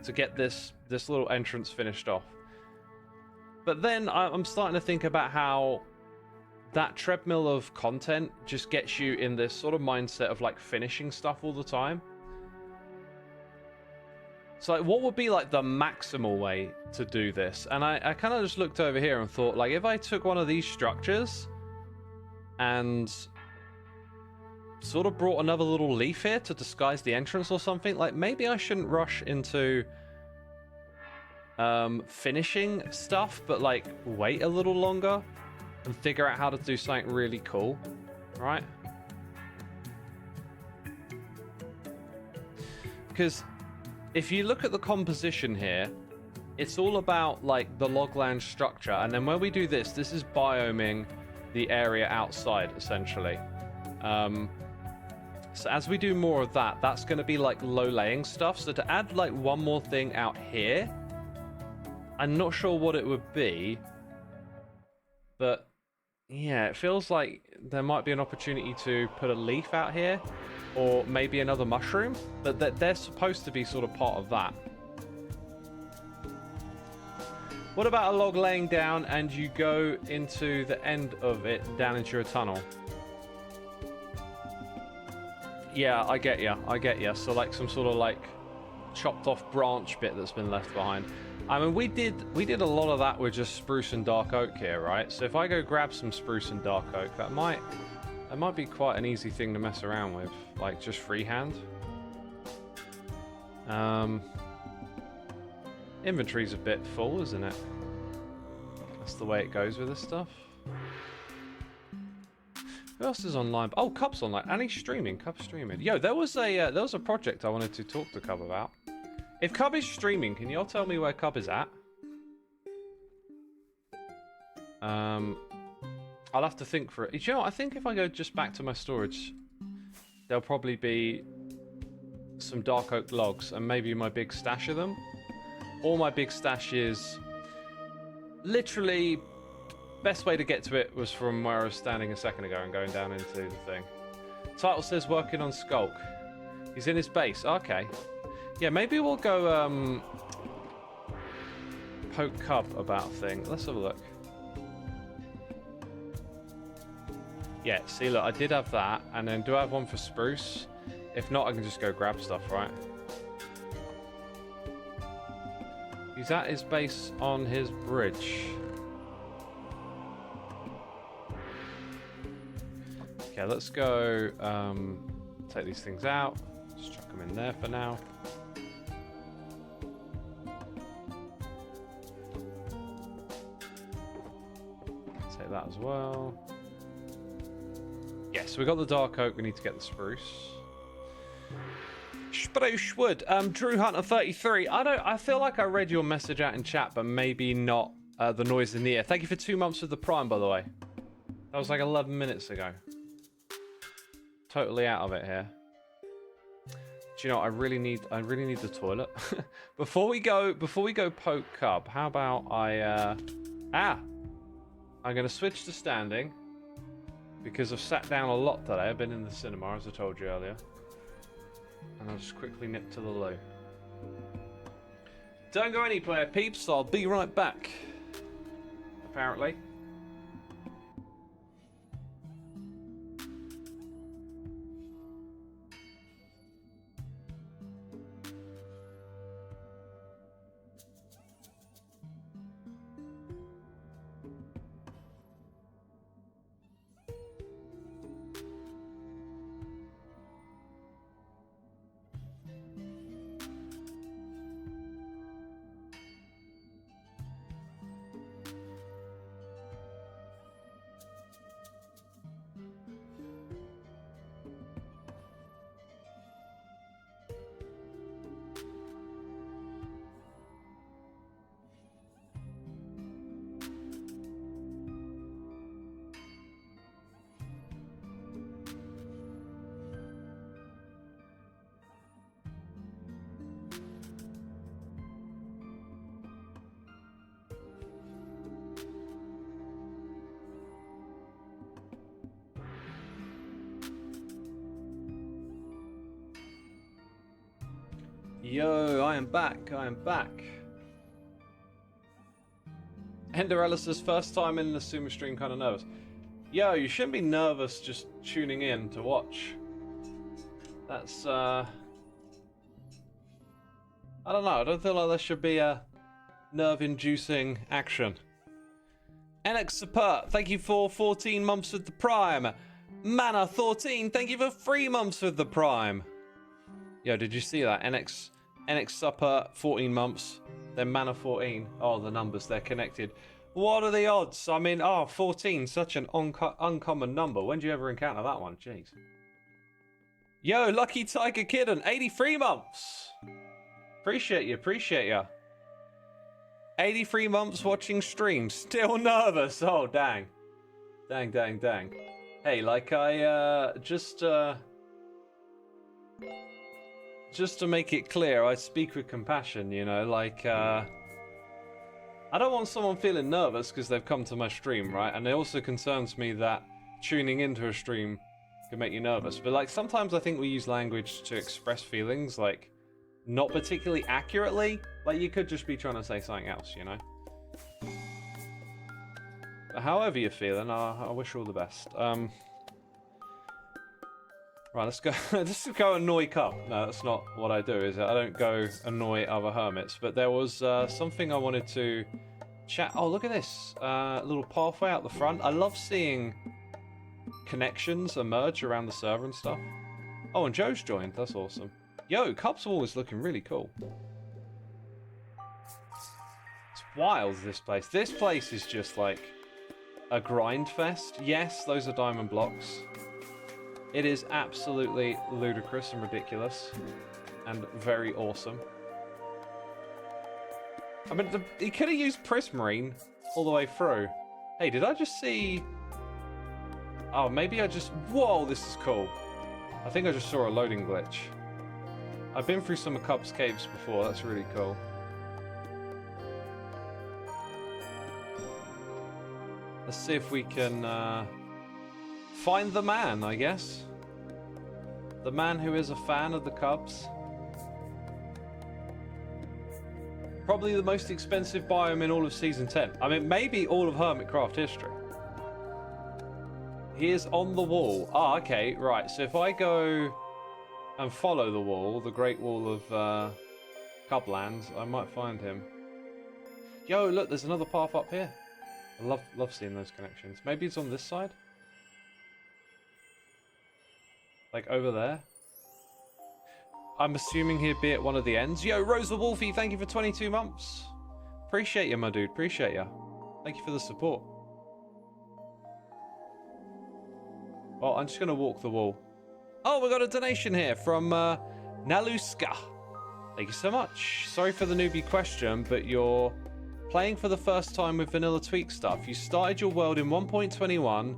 to get this little entrance finished off. But then I'm starting to think about how that treadmill of content just gets you in this sort of mindset of like finishing stuff all the time. So like, what would be like the maximal way to do this? And I kind of just looked over here and thought, like, if I took one of these structures and sort of brought another little leaf here to disguise the entrance or something, like maybe I shouldn't rush into finishing stuff, but like wait a little longer and figure out how to do something really cool, right? Because if you look at the composition here, it's all about like the logland structure, and then when we do this, this is bioming the area outside essentially. So as we do more of that, that's going to be like low laying stuff. So to add like one more thing out here, I'm not sure what it would be, but yeah, it feels like there might be an opportunity to put a leaf out here, or maybe another mushroom, but they're supposed to be sort of part of that. What about a log laying down and you go into the end of it, down into a tunnel? Yeah, I get ya. So like some sort of like chopped off branch bit that's been left behind. I mean, we did a lot of that with just spruce and dark oak here, right? So if I go grab some spruce and dark oak, that might be quite an easy thing to mess around with, like just freehand. Inventory's a bit full, isn't it? That's the way it goes with this stuff. Who else is online? Oh, Cub's online, and he's streaming. Cub's streaming. Yo, there was a project I wanted to talk to Cub about. If Cub is streaming, can y'all tell me where Cub is at? I'll have to think for it. You know what? I think if I go just back to my storage, there'll probably be some dark oak logs and maybe my big stash of them. All my big stash is literally best way to get to it was from where I was standing a second ago and going down into the thing. Title says working on Skulk. He's in his base. Okay. Yeah, maybe we'll go poke Cub about a thing. Let's have a look. Yeah, see, look, I did have that. And then do I have one for spruce? If not, I can just go grab stuff, right? He's at his base on his bridge. Okay, let's go take these things out. Just chuck them in there for now. Take that as well. Yes, so we got the dark oak. We need to get the spruce. Spruce wood. Drew Hunter 33. I feel like I read your message out in chat, but maybe not the noise in the air. Thank you for 2 months with the Prime, by the way. That was like 11 minutes ago. Totally out of it here. Do you know what? I really need the toilet. before we go poke Cub, how about I'm gonna switch to standing because I've sat down a lot today. I've been in the cinema, as I told you earlier. And I'll just quickly nip to the loo. Don't go anywhere, peeps. I'll be right back. Apparently. Yo, I am back. I am back. Enderellis' first time in the Xisuma stream, kind of nervous. Yo, you shouldn't be nervous just tuning in to watch. That's, I don't know. I don't feel like there should be a nerve-inducing action. NX Support, thank you for 14 months with the Prime. Mana 14, thank you for 3 months with the Prime. Yo, did you see that? NX Support, 14 months. Then Mana 14. Oh, the numbers, they're connected. What are the odds? I mean, 14, such an uncommon number. When do you ever encounter that one? Jeez. Yo, Lucky Tiger Kidden, 83 months. Appreciate you, appreciate you. 83 months watching streams. Still nervous. Oh, dang. Dang, dang, dang. Hey, like just to make it clear, I speak with compassion, you know, like, I don't want someone feeling nervous because they've come to my stream, right? And it also concerns me that tuning into a stream can make you nervous. But, like, sometimes I think we use language to express feelings, like, not particularly accurately. Like, you could just be trying to say something else, you know? But however you're feeling, I wish you all the best. Right, let's go. Let's go annoy Cub. No, that's not what I do, is it? I don't go annoy other hermits. But there was something I wanted to chat. Oh, look at this little pathway out the front. I love seeing connections emerge around the server and stuff. Oh, and Joe's joined. That's awesome. Yo, Cub's wall is looking really cool. It's wild, this place. This place is just like a grind fest. Yes, those are diamond blocks. It is absolutely ludicrous and ridiculous and very awesome. I mean, he could have used Prismarine all the way through. Hey, did I just see... Oh, maybe I just... Whoa, this is cool. I think I just saw a loading glitch. I've been through some of Cub's caves before. That's really cool. Let's see if we can find the man, I guess. The man who is a fan of the Cubs. Probably the most expensive biome in all of Season 10. I mean, maybe all of Hermitcraft history. He is on the wall. Ah, okay, right. So if I go and follow the wall, the Great Wall of Cublands, I might find him. Yo, look, there's another path up here. I love seeing those connections. Maybe it's on this side? Like over there? I'm assuming he'd be at one of the ends. Yo, Rosa Wolfie, thank you for 22 months. Appreciate you, my dude. Appreciate you. Thank you for the support. Well, I'm just going to walk the wall. Oh, we got a donation here from Naluska. Thank you so much. Sorry for the newbie question, but you're playing for the first time with vanilla tweak stuff. You started your world in 1.21,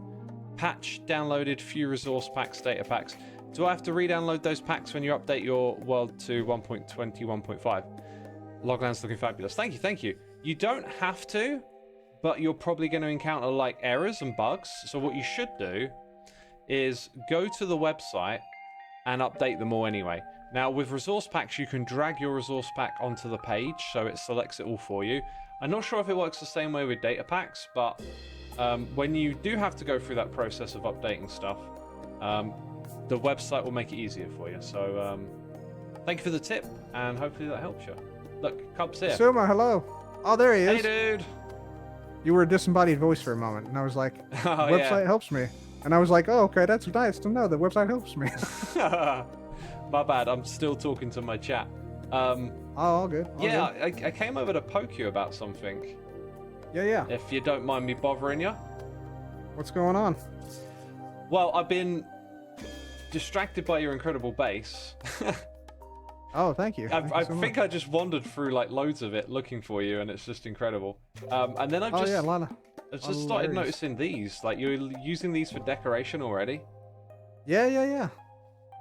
patch downloaded few resource packs, data packs. Do I have to re-download those packs when you update your world to 1.20, 1.5? Loglands looking fabulous. Thank you, thank you. You don't have to, but you're probably going to encounter like errors and bugs. So what you should do is go to the website and update them all anyway. Now with resource packs, you can drag your resource pack onto the page, so it selects it all for you. I'm not sure if it works the same way with data packs, but when you do have to go through that process of updating stuff, the website will make it easier for you. So thank you for the tip, and hopefully that helps you. Look, Cub's here. Xisuma, hello. Oh, there he is. Hey, dude. You were a disembodied voice for a moment, and I was like, the website helps me. And I was like, oh, okay, that's nice to know. The website helps me. My bad. I'm still talking to my chat. Oh, all good. All yeah, good. I came over to poke you about something. Yeah. If you don't mind me bothering you. What's going on? Well, I've been distracted by your incredible base. Oh, thank you. I think I just wandered through like loads of it looking for you, and it's just incredible. And then I've just started noticing these. Like, you're using these for decoration already. Yeah.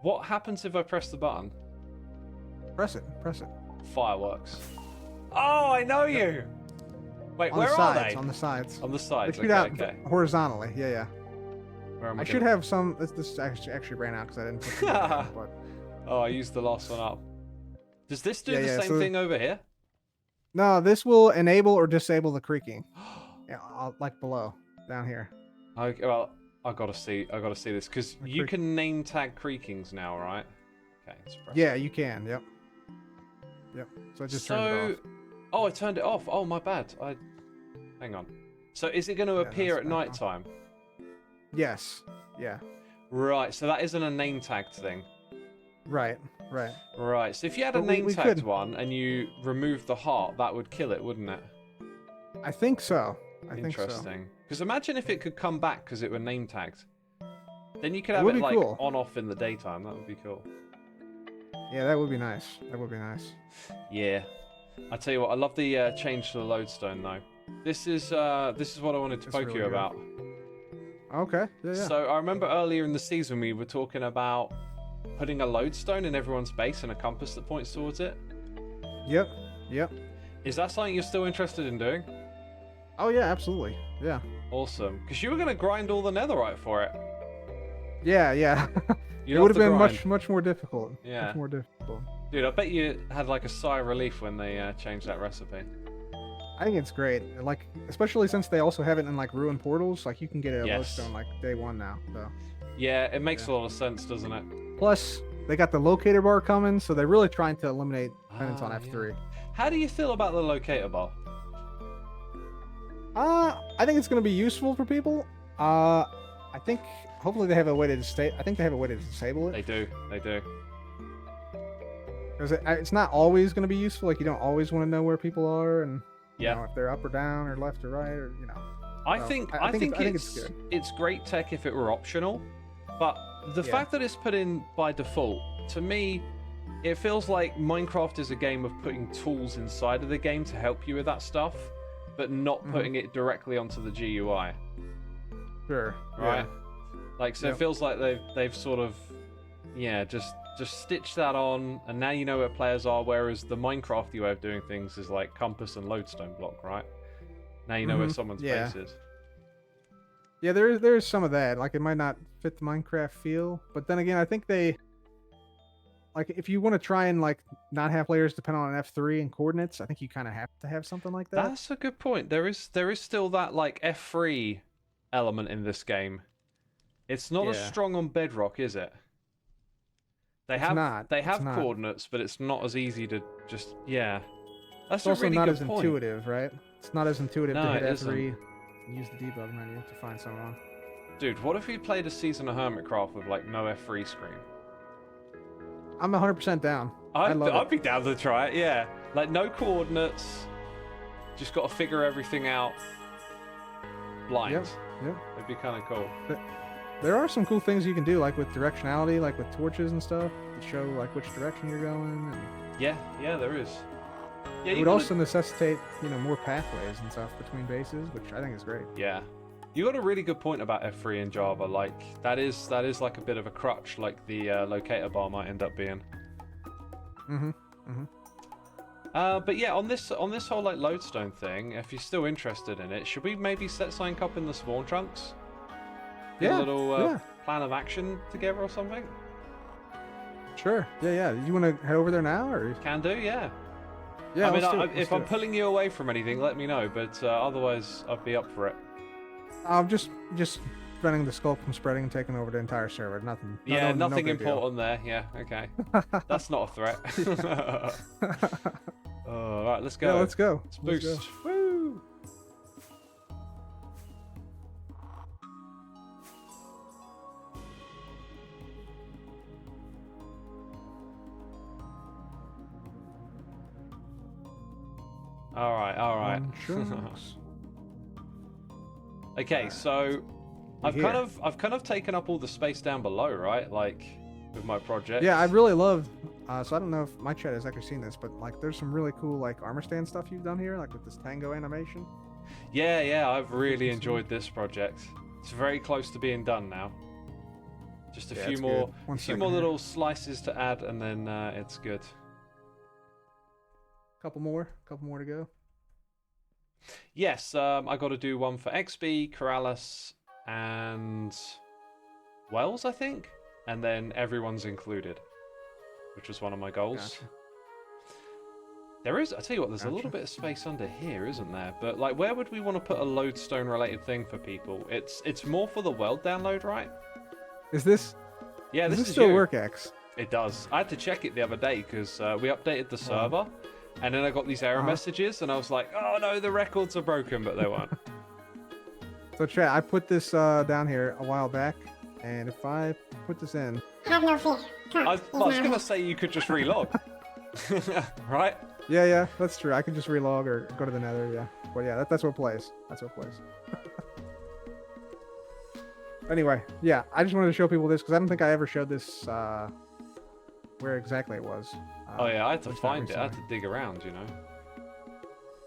What happens if I press the button? Press it. Fireworks. Oh, I know you. Wait, on where the are sides, they? On the sides. On the sides. Okay, Okay. Horizontally. Yeah. Where am I should have some. This actually ran out because I didn't put them in, but... Oh, I used the last one up. Does this do the same thing over here? No, this will enable or disable the creaking. Yeah, like below, down here. Okay, well, I gotta see this because you can name tag creakings now, right? Okay, let's press yeah, it. you can. Yep. So I just turned it off. Oh, I turned it off. Oh, my bad. Hang on. So is it going to appear at night time? Yes. Yeah. Right. So that isn't a name tagged thing. Right. Right. So if you had a name tagged one and you removed the heart, that would kill it, wouldn't it? I think so. Interesting. Because imagine if it could come back because it were name tagged. Then you could have it like on off in the daytime. That would be cool. Yeah, that would be nice. Yeah. I tell you what, I love the change to the lodestone though. This is what I wanted to poke you about. Okay. Yeah. So I remember earlier in the season we were talking about putting a lodestone in everyone's base and a compass that points towards it. Yep. Is that something you're still interested in doing? Oh yeah, absolutely. Yeah. Awesome. Because you were going to grind all the netherite for it. Yeah. It would have been much more difficult. Yeah. Much more difficult. Dude, I bet you had like a sigh of relief when they changed that recipe. I think it's great. Like, especially since they also have it in like ruined portals. Like, you can get it at lodestone like day one now. So. Yeah, it makes a lot of sense, doesn't it? Plus, they got the locator bar coming, so they're really trying to eliminate dependence on F3. Yeah. How do you feel about the locator bar? I think it's going to be useful for people. I think hopefully they have a way to disable it. They do. Because it's not always going to be useful. Like, you don't always want to know where people are and you know, if they're up or down or left or right or I think it's good. It's great tech if it were optional, but the fact that it's put in by default, to me, it feels like Minecraft is a game of putting tools inside of the game to help you with that stuff, but not putting it directly onto the GUI. Sure. Right. Yeah. Like, so it feels like they've sort of, just stitched that on, and now you know where players are. Whereas the Minecraft way of doing things is like compass and lodestone block, right? Now you know where someone's base is. Yeah, there's some of that. Like, it might not fit the Minecraft feel, but then again, I think they, like, if you want to try and like not have players depend on F3 and coordinates, I think you kind of have to have something like that. That's a good point. There is still that like F3 element in this game. It's not as strong on Bedrock, is it? They have coordinates, but it's not as easy to just That's it's also really not good as point. Intuitive, right? It's not as intuitive to hit F3 isn't. and use the debug menu to find someone. Dude, what if we played a season of Hermitcraft with like no F3 screen? I'm 100% down. I'd be down to try it. Yeah, like no coordinates. Just got to figure everything out. Blind. Yep. It'd be kind of cool. There are some cool things you can do, like with directionality, like with torches and stuff, to show like which direction you're going. And yeah, there is. Yeah, it would also necessitate, more pathways and stuff between bases, which I think is great. Yeah, you got a really good point about F3 in Java. Like that is like a bit of a crutch, like the locator bar might end up being. But yeah, on this whole like lodestone thing, if you're still interested in it, should we maybe set something up in the spawn chunks? Get a little plan of action together or something? Sure. Yeah. You want to head over there now, or? Can do, yeah. Yeah, I mean, if I'm pulling you away from anything, let me know, but otherwise I'd be up for it. I'm just running the sculpt and spreading and taking over the entire server. Nothing. Nothing important there. Yeah, okay. That's not a threat. Alright, let's go. Yeah, let's go. Let's boost. Woo! Alright. Okay, so I've kind of taken up all the space down below, right? Like with my project. Yeah, I really love. So I don't know if my chat has actually seen this, but like, there's some really cool like armor stand stuff you've done here, like with this tango animation. Yeah, I've really enjoyed this project. It's very close to being done now. Just a few more little slices to add, and then it's good. Couple more to go. Yes, I got to do one for XB, Corrales, and Wells, I think, and then everyone's included, which was one of my goals. There is. I tell you what, there's a Gotcha. little bit of space under here, isn't there? But like, where would we want to put a lodestone related thing for people? It's more for the world download, right? Is this? Yeah, Does this this is still you. work, X? It does. I had to check it the other day because we updated the server, and then I got these error messages, and I was like, "Oh no, the records are broken," but they weren't. So chat, I put this down here a while back, and if I put this in, Have no fear. I was gonna say you could just relog, right? yeah, that's true. I can just relog or go to the Nether. Yeah, but yeah, that's what plays. That's what plays. Anyway, yeah, I just wanted to show people this because I don't think I ever showed this where exactly it was. Oh yeah, I had to at least not find it. I had recently. to dig around, you know.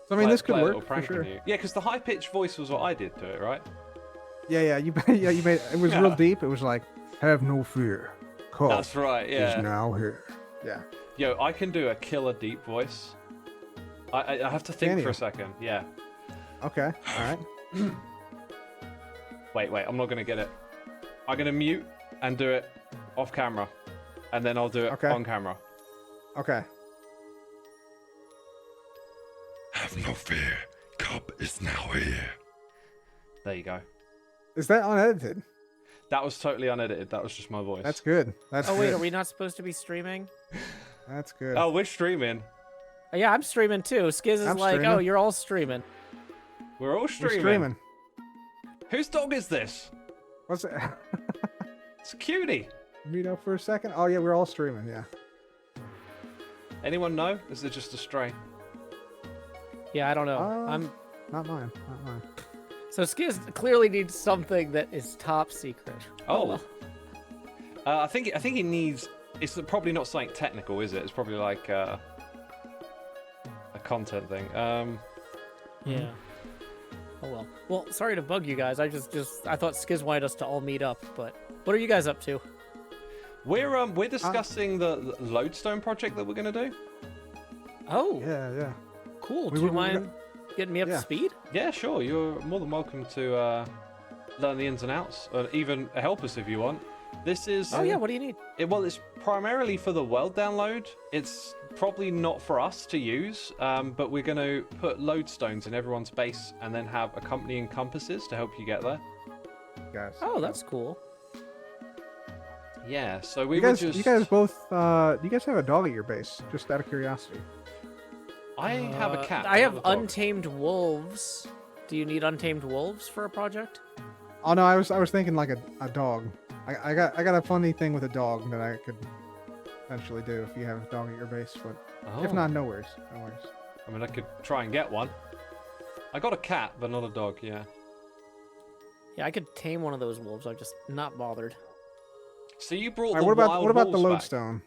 So I mean, this could Play a work little for prank on sure. you. Yeah, because the high pitched voice was what I did to it, right? Yeah, you made it was real deep. It was like, have no fear. Cub That's right. Yeah. is now here. Yeah. Yo, I can do a killer deep voice. I have to think Can for you? a second. Yeah. Okay. All right. Wait, I'm not gonna get it. I'm gonna mute and do it off camera, and then I'll do it Okay. on camera. Okay. Have no fear. Cub is now here. There you go. Is that unedited? That was totally unedited. That was just my voice. That's good. That's Oh wait, good. are we not supposed to be streaming? That's good. Oh, we're streaming. Oh, yeah, I'm streaming too. Skiz is I'm like, streaming. oh, you're all streaming. We're all We're streaming. streaming. Whose dog is this? What's it? It's a cutie. Meet up for a second. Oh yeah, we're all streaming. Yeah. Anyone know? Is it just a stray? Yeah, I don't know. I'm not mine. Not mine. So Skiz clearly needs something that is top secret. Oh. well. I think he needs. It's probably not something technical, is it? It's probably like a content thing. Yeah. Oh well. Well, sorry to bug you guys. I thought Skiz wanted us to all meet up, but what are you guys up to? We're discussing the lodestone project that we're gonna do. Oh, Yeah. cool. We Do you were- mind getting me up yeah. to speed? Yeah, sure. You're more than welcome to learn the ins and outs, or even help us if you want. This is. Oh yeah. What do you need? Well, it's primarily for the world download. It's probably not for us to use, but we're going to put lodestones in everyone's base and then have accompanying compasses to help you get there. Guys. Oh, that's cool. Yeah, so we You were guys. just. You guys both. You guys have a dog at your base? Just out of curiosity. I have a cat. I not have a dog. untamed wolves. Do you need untamed wolves for a project? Oh no, I was thinking like a dog. I got a funny thing with a dog that I could potentially do if you have a dog at your base, but if Oh. not, no worries. No worries. I mean, I could try and get one. I got a cat, but not a dog. Yeah. Yeah, I could tame one of those wolves. I'm just not bothered. So you brought All right, the what about the wolves back. lodestone?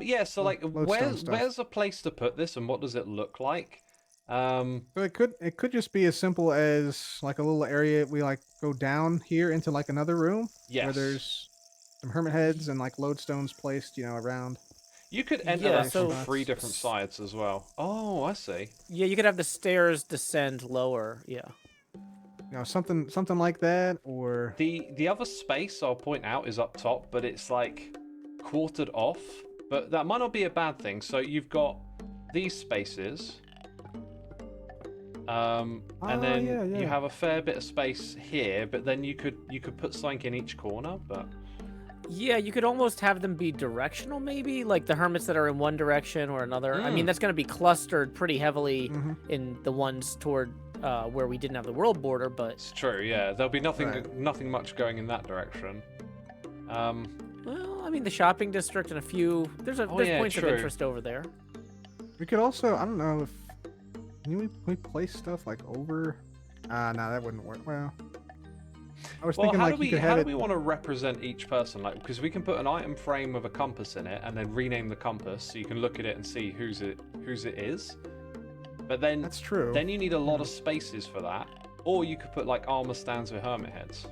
Yeah. So like, Lodestone stuff. where's a place to put this, and what does it look like? So it could just be as simple as like a little area we like go down here into like another room Yes. where there's some hermit heads and like lodestones placed, around. You could enter Yeah, that so- from 3 different sides as well. Oh, I see. Yeah, you could have the stairs descend lower. Yeah. Something like that, or The other space I'll point out is up top, but it's like quartered off. But that might not be a bad thing. So you've got these spaces. And then yeah. you have a fair bit of space here, but then you could put something in each corner, but Yeah, you could almost have them be directional, maybe like the hermits that are in one direction or another. I mean, that's going to be clustered pretty heavily in the ones toward where we didn't have the world border, but it's true, yeah. There'll be nothing Right. nothing much going in that direction. well, I mean, the shopping district and a few there's Oh, there's yeah, points true. of interest over there. we could also, I don't know if can we place stuff like over. No, that wouldn't work. Well, I was Well, thinking how like do we you could how have do it. we want to represent each person? Like, because we can put an item frame with a compass in it, and then rename the compass so you can look at it and see whose it is. But then That's true. then you need a lot of spaces for that, or you could put like armor stands with hermit heads.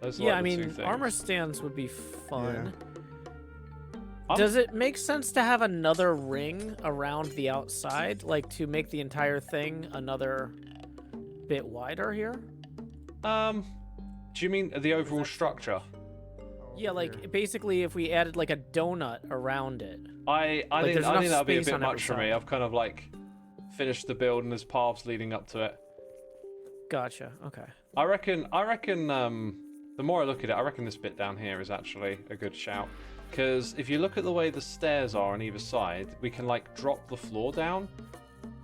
Those are Yeah, like I the two mean, things. armor stands would be fun. I'm- Does it make sense to have another ring around the outside, like to make the entire thing another bit wider here? Do you mean the overall structure? Yeah, like basically if we added like a donut around it. I Like, think there's enough that'd be a space bit on every much for me. side. I've kind of like finished the build and there's paths leading up to it. Gotcha. Okay. I reckon the more I look at it, I reckon this bit down here is actually a good shout. Because if you look at the way the stairs are on either side, we can like drop the floor down,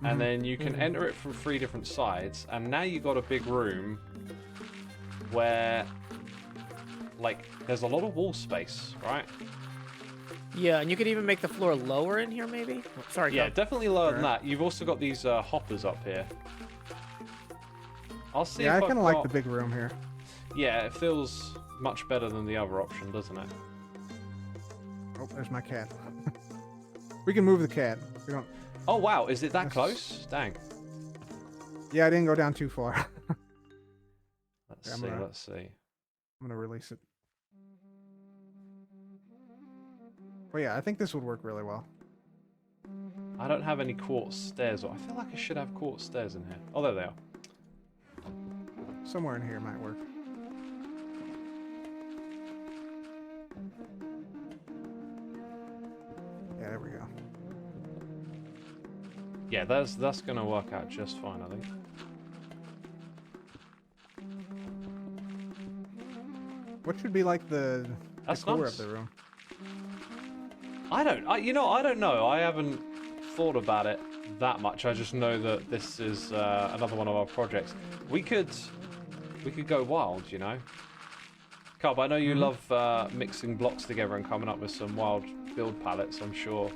and then you can enter it from 3 different sides, and now you've got a big room where like there's a lot of wall space, right? Yeah, and you could even make the floor lower in here, maybe? Oh, sorry, Yeah, Cub. definitely lower than that. You've also got these hoppers up here. I'll see Yeah, if I I've kind of like got- the big room here. Yeah, it feels much better than the other option, doesn't it? Oh, there's my cat. We can move the cat. We don't. Oh wow, is it that Yes. close? Dang. Yeah, I didn't go down too far. Let's Yeah, I'm see, gonna- let's see. I'm gonna release it. But yeah, I think this would work really well. I don't have any quartz stairs. I feel like I should have quartz stairs in here. Oh, there they are. Somewhere in here might work. Yeah, there we go. Yeah, that's gonna work out just fine, I think. What should be like the That's core nice. of the room? I don't know. I haven't thought about it that much. I just know that this is another one of our projects. We could go wild, you know. Cub, I know you love mixing blocks together and coming up with some wild build palettes. I'm sure.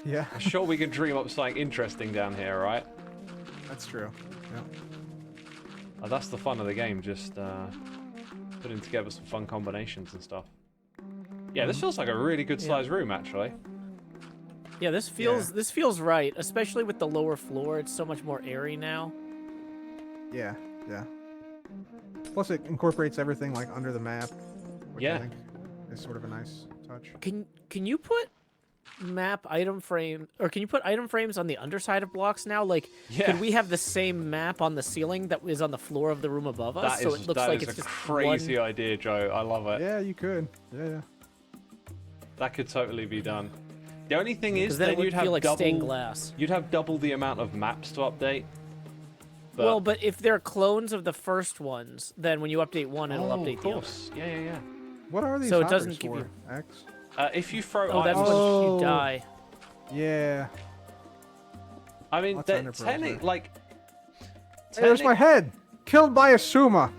Yeah, I'm sure we can dream up something interesting down here, right? that's true. Yeah. That's the fun of the game, just putting together some fun combinations and stuff. Yeah, this feels like a really good sized room, actually. Yeah, this feels right, especially with the lower floor. It's so much more airy now. Yeah, yeah. Plus, it incorporates everything like under the map, which Yeah. I think is sort of a nice touch. Can you put map item frame, or can you put item frames on the underside of blocks now? Like, Yeah. could we have the same map on the ceiling that is on the floor of the room above us? That so is it looks like it's a just crazy one... idea, Joe. I love it. Yeah, you could. Yeah. That could totally be done. The only thing is, Because then it then would you'd have feel like double. stained glass. You'd have double the amount of maps to update. But... Well, but if they're clones of the first ones, then when you update one, it'll oh, update of the other. course. Yeah. What are these So it hoppers doesn't give for? you- X? If you throw Oh, that's items, when Oh. you die. Yeah. I mean, Lots of they're Ender pearls technically there. like. Hey, there's my head! Killed by a Xisuma!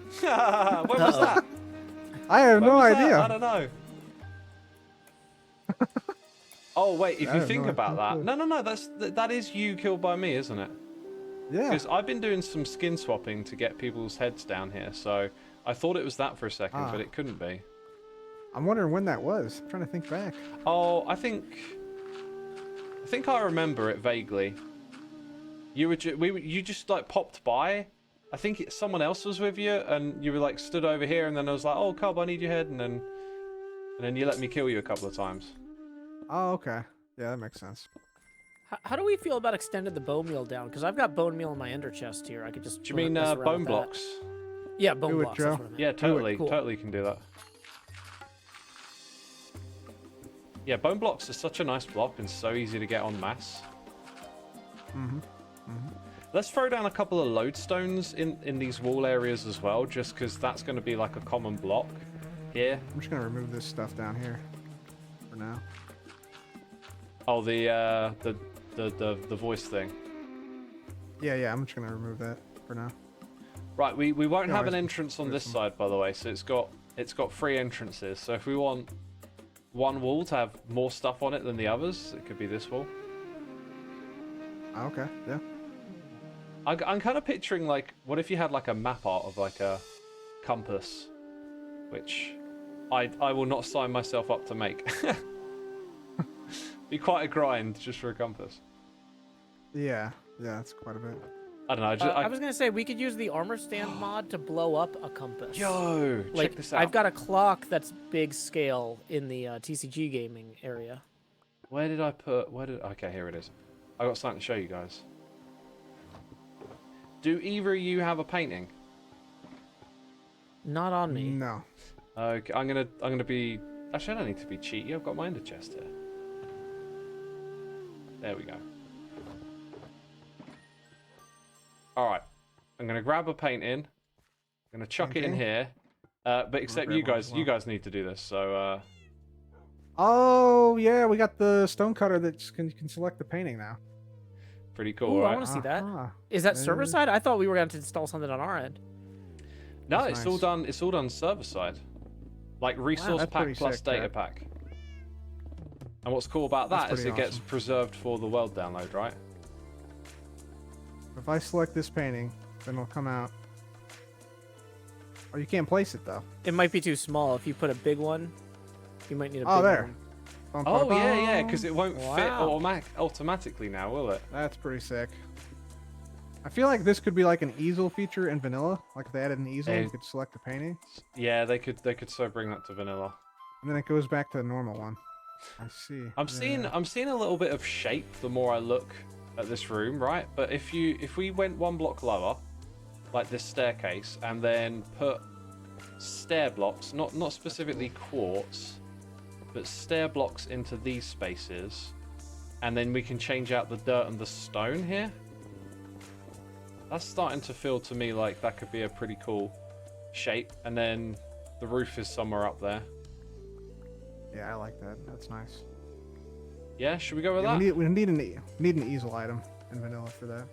When was that? I have When no was that? idea. I don't know. Oh wait, if I you have think no about that, idea. no, that is you killed by me, isn't it? Yeah. Because I've been doing some skin swapping to get people's heads down here, so I thought it was that for a second, Ah. but it couldn't be. I'm wondering when that was. I'm trying to think back. Oh, I think I remember it vaguely. You you just like popped by. I think someone else was with you, and you were like stood over here, and then I was like, "Oh, Cub, I need your head," and then you let me kill you a couple of times. Oh, okay. Yeah, that makes sense. How do we feel about extending the bone meal down? Because I've got bone meal in my ender chest here. I could just. Do you mean mess around bone with that. blocks? Yeah, bone Do it, blocks. Joe. That's what I meant. Yeah, totally, Cool. totally can do that. Yeah, bone blocks are such a nice block and so easy to get en masse. Let's throw down a couple of lodestones in these wall areas as well, just because that's going to be like a common block here. I'm just gonna remove this stuff down here for now. Oh, the voice thing. Yeah, I'm just gonna remove that for now. Right, we won't No have an worries. entrance on There's this some- side, by the way. So it's got 3 entrances. So if we want one wall to have more stuff on it than the others, it could be this wall. Ah, okay, yeah. I'm kind of picturing like, what if you had like a map art of like a compass, which I will not sign myself up to make. Be quite a grind just for a compass. Yeah, that's quite a bit. I don't know. I was gonna say we could use the armor stand mod to blow up a compass. Yo, like check this out. I've got a clock that's big scale in the TCG gaming area. Where did I put? Okay, here it is. I got something to show you guys. Do either of you have a painting? Not on me. No. Okay, I'm gonna be. Actually, I don't need to be cheeky. I've got my ender chest here. There we go. All right, I'm gonna grab a painting. I'm gonna chuck it in here. But except you guys need to do this. So. Oh yeah, we got the stone cutter that you can select the painting now. Pretty cool, Ooh, I right? want to see that. Uh-huh. Is that server side? I thought we were going to install something on our end. No, That's it's nice. all done. It's all done server side, like resource that's pack pretty plus sick, data Jack. pack. And what's cool about That's that is it pretty gets awesome. preserved for the world download, right? If I select this painting, then it'll come out. Oh, you can't place it though. It might be too small. If you put a big one, you might need a big Oh, there. one. Bum, Oh bum, yeah, bum. because it won't fit Wow. automatically now, will it? That's pretty sick. I feel like this could be like an easel feature in vanilla. Like if they added an easel, Hey. you could select the painting, Yeah, they could so bring that to vanilla. and then it goes back to the normal one. I see. I'm seeing a little bit of shape the more I look at this room, right? But if we went one block lower, like this staircase, and then put stair blocks, not specifically quartz, but stair blocks into these spaces, and then we can change out the dirt and the stone here. That's starting to feel to me like that could be a pretty cool shape, and then the roof is somewhere up there. Yeah, I like that. That's nice. Yeah, should we go with Yeah, that? we need an easel item in vanilla for that.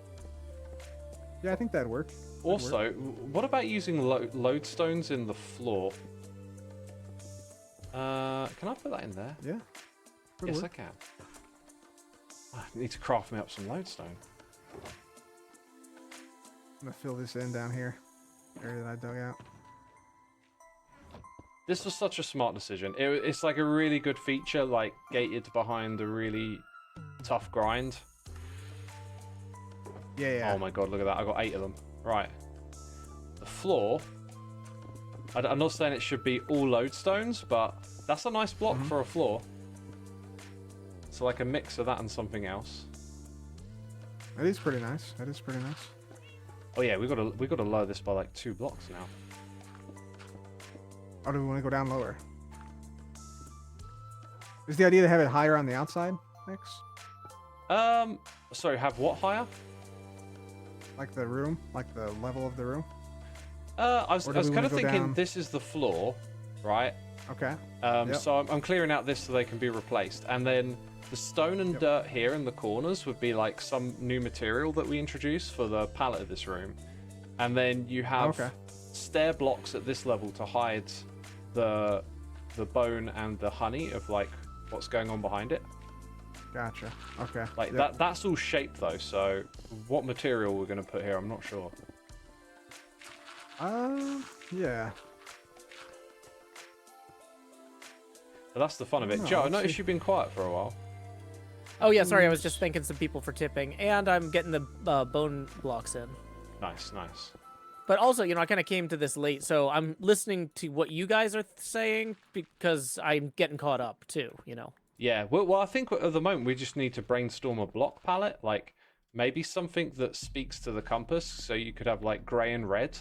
Yeah, I think that'd work. Also, what about using lodestones in the floor? Can I put that in there? Yeah. Could Yes, work. I can. I need to craft me up some lodestone. I'm gonna fill this in down here. Area that I dug out. This was such a smart decision. It's like a really good feature, like gated behind a really tough grind. Yeah. Oh my god, look at that. I got 8 of them. Right. The floor. I'm not saying it should be all lodestones, but that's a nice block for a floor. So like a mix of that and something else. That is pretty nice. That is pretty nice. Oh yeah, we gotta lower this by like 2 blocks now. Or do we want to go down lower? Is the idea to have it higher on the outside next? Sorry, have what higher? Like the room? Like the level of the room? I was Or do we kind wanna of go thinking down- this is the floor, right? Okay. Yep. So I'm clearing out this so they can be replaced. And then the stone and dirt here in the corners would be like some new material that we introduce for the palette of this room. And then you have stair blocks at this level to hide the bone and the honey of like what's going on behind it. Gotcha. Okay. Like that's all shaped though, so what material we're gonna put here, I'm not sure. Yeah. But that's the fun of it. No, Joe, I let's noticed see. you've been quiet for a while. Oh yeah, sorry. I was just thanking some people for tipping, and I'm getting the bone blocks in. Nice, nice. But also, you know, I kind of came to this late, so I'm listening to what you guys are saying because I'm getting caught up too. You know. Yeah, well, I think at the moment we just need to brainstorm a block palette, like maybe something that speaks to the compass, so you could have like grey and red,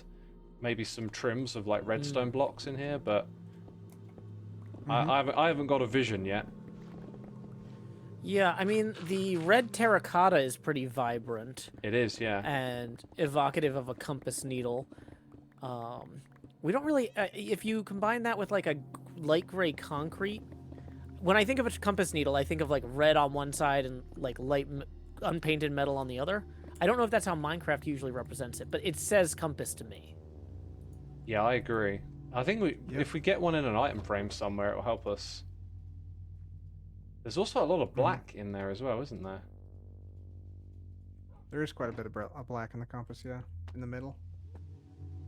maybe some trims of like redstone blocks in here, but I haven't got a vision yet. Yeah, I mean the red terracotta is pretty vibrant It is, yeah. and evocative of a compass needle. We don't really, if you combine that with like a light gray concrete. When I think of a compass needle, I think of like red on one side and like light unpainted metal on the other. I don't know if that's how Minecraft usually represents it, but it says compass to me. Yeah, I agree. I think if we get one in an item frame somewhere, it'll help us. There's also a lot of black in there as well, isn't there? There is quite a bit of black in the compass, yeah. In the middle.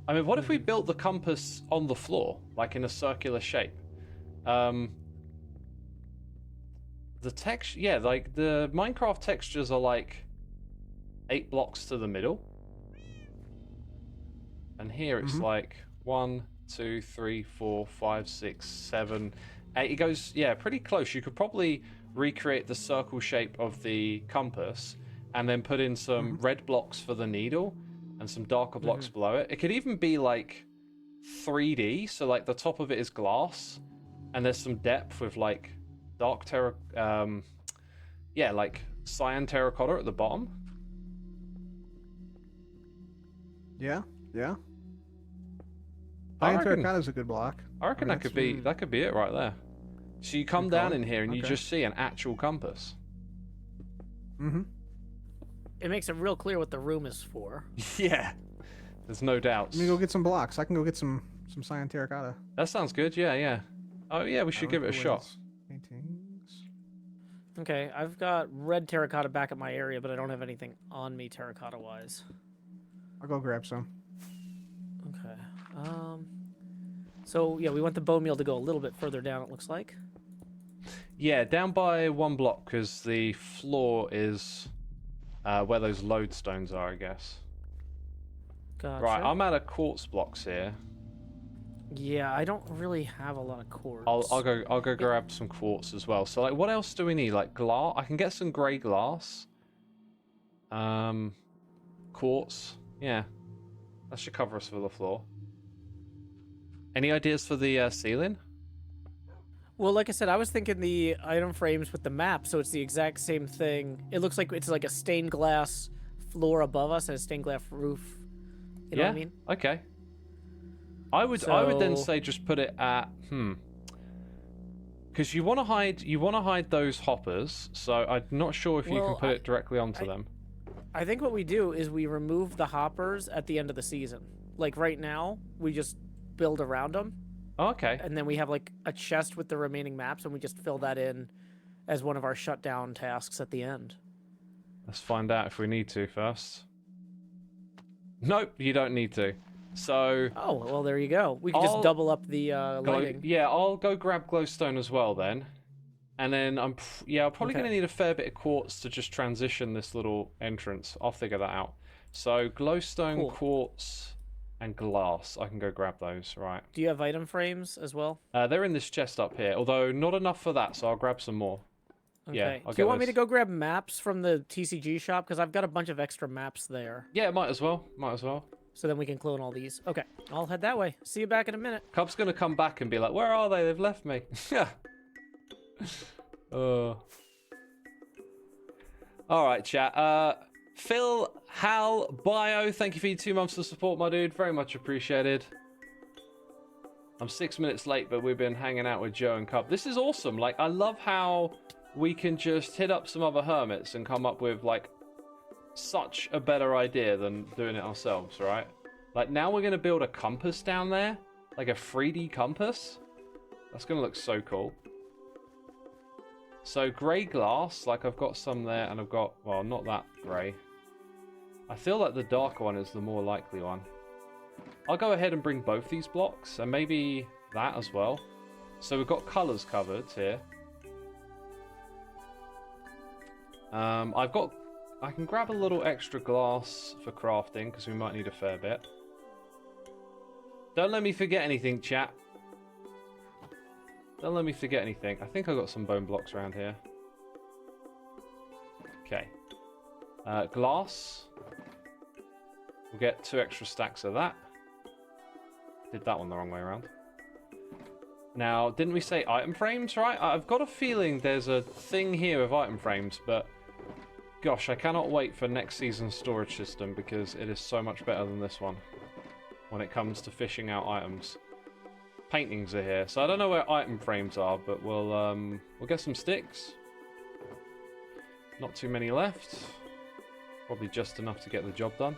I mean, what if we built the compass on the floor, like in a circular shape? The texture, yeah, like the Minecraft textures are like 8 blocks to the middle. And here it's like 1, 2, 3, 4, 5, 6, 7, 8. It goes, yeah, pretty close. You could probably recreate the circle shape of the compass and then put in some red blocks for the needle and some darker blocks below it. It could even be like 3D, so like the top of it is glass, and there's some depth with like dark yeah, like cyan terracotta at the bottom. Yeah, yeah. I Cyan reckon- terracotta is a good block. I reckon that could be it right there. So you come Good down call. in here and you Okay. just see an actual compass. Mm-hmm. It makes it real clear what the room is for. Yeah, there's no doubts. Let me go get some blocks. I can go get some cyan terracotta. That sounds good. Yeah, yeah. Oh yeah, we should give it a shot. Paintings. Okay, I've got red terracotta back at my area, but I don't have anything on me terracotta-wise. I'll go grab some. Okay. So yeah, we want the bone meal to go a little bit further down. It looks like. Yeah, down by 1 block because the floor is where those lodestones are, I guess. Gotcha. Right, I'm out of quartz blocks here. Yeah, I don't really have a lot of quartz. I'll go grab some quartz as well. So like, what else do we need? Like glass. I can get some grey glass. Quartz. Yeah, that should cover us for the floor. Any ideas for the ceiling? Well, like I said, I was thinking the item frames with the map, so it's the exact same thing. It looks like it's like a stained glass floor above us and a stained glass roof. You know what I mean? Okay. I would then say just put it at because you want to hide those hoppers. So I'm not sure if you can put it directly onto them. I think what we do is we remove the hoppers at the end of the season. Like right now, we just build around them. Oh, okay. And then we have like a chest with the remaining maps, and we just fill that in as one of our shutdown tasks at the end. Let's find out if we need to first. Nope, you don't need to. So. Oh well, there you go. We can just double up the lighting. Yeah, I'll go grab glowstone as well then, and then I'm probably gonna need a fair bit of quartz to just transition this little entrance. I'll figure that out. So glowstone, quartz, and glass. I can go grab those. Right. Do you have item frames as well? They're in this chest up here, although not enough for that. So I'll grab some more. Okay. Yeah, I'll Do you want me those. to go grab maps from the TCG shop? Because I've got a bunch of extra maps there. Yeah, might as well. Might as well. So then we can clone all these. Okay, I'll head that way. See you back in a minute. Cub's gonna come back and be like, "Where are they? They've left me." Yeah. All right, chat. Phil, Hal, Bio, thank you for your 2 months of support, my dude. Very much appreciated. I'm 6 minutes late, but we've been hanging out with Joe and Cub. This is awesome. Like, I love how we can just hit up some other hermits and come up with like such a better idea than doing it ourselves, right? Like now we're gonna build a compass down there, like a 3D compass. That's gonna look so cool. So grey glass, like I've got some there, and I've got, well, not that grey. I feel like the darker one is the more likely one. I'll go ahead and bring both these blocks, and maybe that as well. So we've got colours covered here. I can grab a little extra glass for crafting, because we might need a fair bit. Don't let me forget anything, chat. Don't let me forget anything. I think I got some bone blocks around here. Okay. Glass. We'll get 2 extra stacks of that. Did that one the wrong way around. Now, didn't we say item frames, right? I've got a feeling there's a thing here with item frames, but gosh, I cannot wait for next season's storage system because it is so much better than this one when it comes to fishing out items. Paintings are here, so I don't know where item frames are, but we'll get some sticks. Not too many left. Probably just enough to get the job done.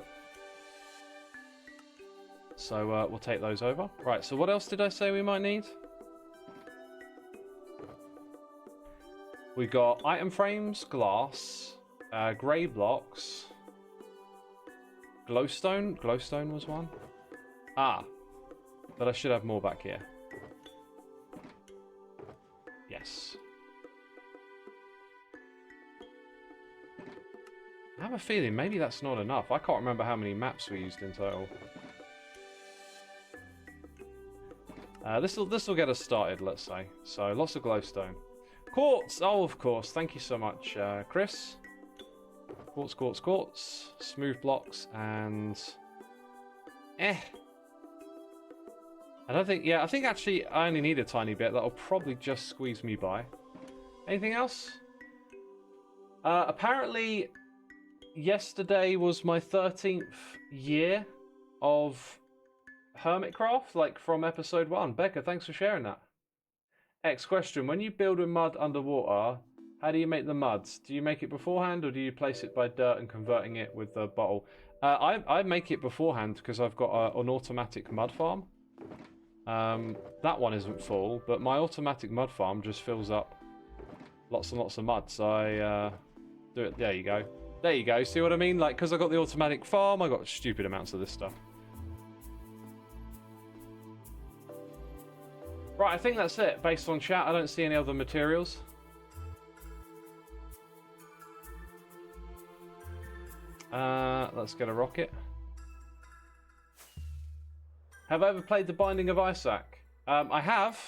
So we'll take those over. Right, so what else did I say we might need? We got item frames, glass, grey blocks, glowstone. Glowstone was one. Ah, but I should have more back here. Yes. I have a feeling maybe that's not enough. I can't remember how many maps we used in total. This will get us started, let's say. So lots of glowstone. Quartz! Oh, of course. Thank you so much, Chris. Quartz, quartz, quartz. Smooth blocks and... I don't think... Yeah, I think actually I only need a tiny bit. That'll probably just squeeze me by. Anything else? Apparently, yesterday was my 13th year of Hermitcraft, like from episode 1. Becca, thanks for sharing that. X question, when you build with mud underwater, how do you make the muds? Do you make it beforehand, or do you place it by dirt and converting it with the bottle? I make it beforehand because I've got an automatic mud farm. That one isn't full, but my automatic mud farm just fills up lots and lots of mud, so I do it. There you go. There you go. See what I mean? Like, because I got the automatic farm, I got stupid amounts of this stuff. Right, I think that's it. Based on chat, I don't see any other materials. Let's get a rocket. Have I ever played The Binding of Isaac? I have.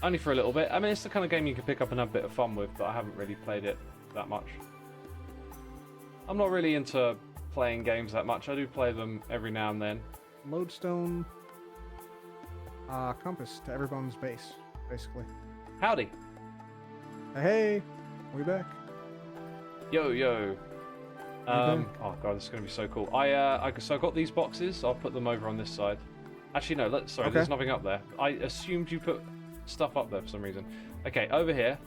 Only for a little bit. I mean, it's the kind of game you can pick up and have a bit of fun with, but I haven't really played it that much. I'm not really into playing games that much. I do play them every now and then. Lodestone. Compass to everyone's base, basically. Howdy. Hey, we back. Yo, yo. Oh god, this is gonna be so cool. So I got these boxes. I'll put them over on this side. Actually, no. Sorry, there's nothing up there. I assumed you put stuff up there for some reason. Okay, over here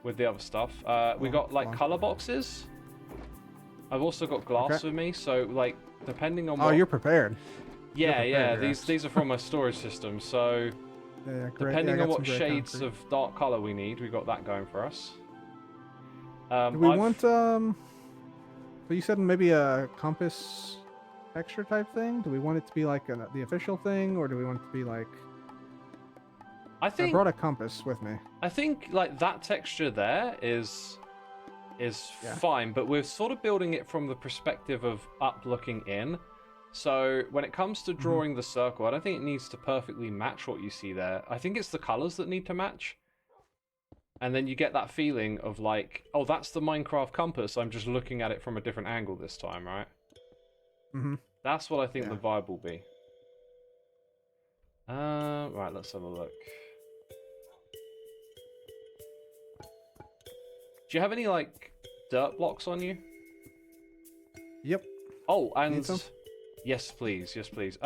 with the other stuff. We got like color boxes. I've also got glass with me, so like depending on. Oh, you're prepared. Yeah, yeah. Prepared, These are from my storage system. So depending on what shades concrete. of dark color we need, we got that going for us. Do we want So you said maybe a compass texture type thing? Do we want it to be like the official thing, or do we want it to be like... I brought a compass with me. I think like that texture there is fine, but we're sort of building it from the perspective of up looking in. So when it comes to drawing the circle, I don't think it needs to perfectly match what you see there. I think it's the colors that need to match. And then you get that feeling of like, oh, that's the Minecraft compass. I'm just looking at it from a different angle this time, right? Mm-hmm. That's what I think the vibe will be. Right, let's have a look. Do you have any like dirt blocks on you? Yep. Oh, and Need some? yes, please, yes, please.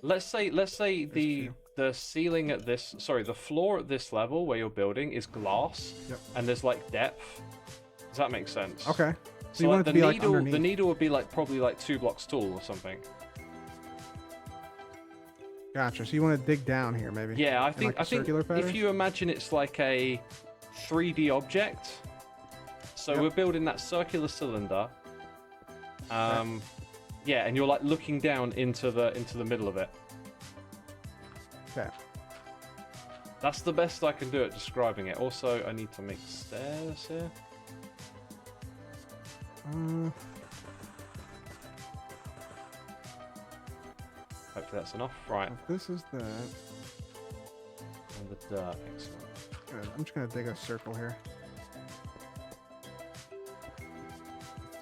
Let's say the ceiling at this, the floor at this level where you're building is glass, and there's like depth. Does that make sense? Okay. So you like, want it to be like underneath. The needle would be like probably like 2 blocks tall or something. Gotcha. So you want to dig down here, maybe? Yeah, I think pattern? if you imagine it's like a 3D object, so we're building that circular cylinder. Yeah, and you're like looking down into the middle of it. Okay. That's the best I can do at describing it. Also, I need to make stairs here. Hopefully that's enough. Right. If this is that. And the dirt. Excellent. Good. I'm just gonna dig a circle here.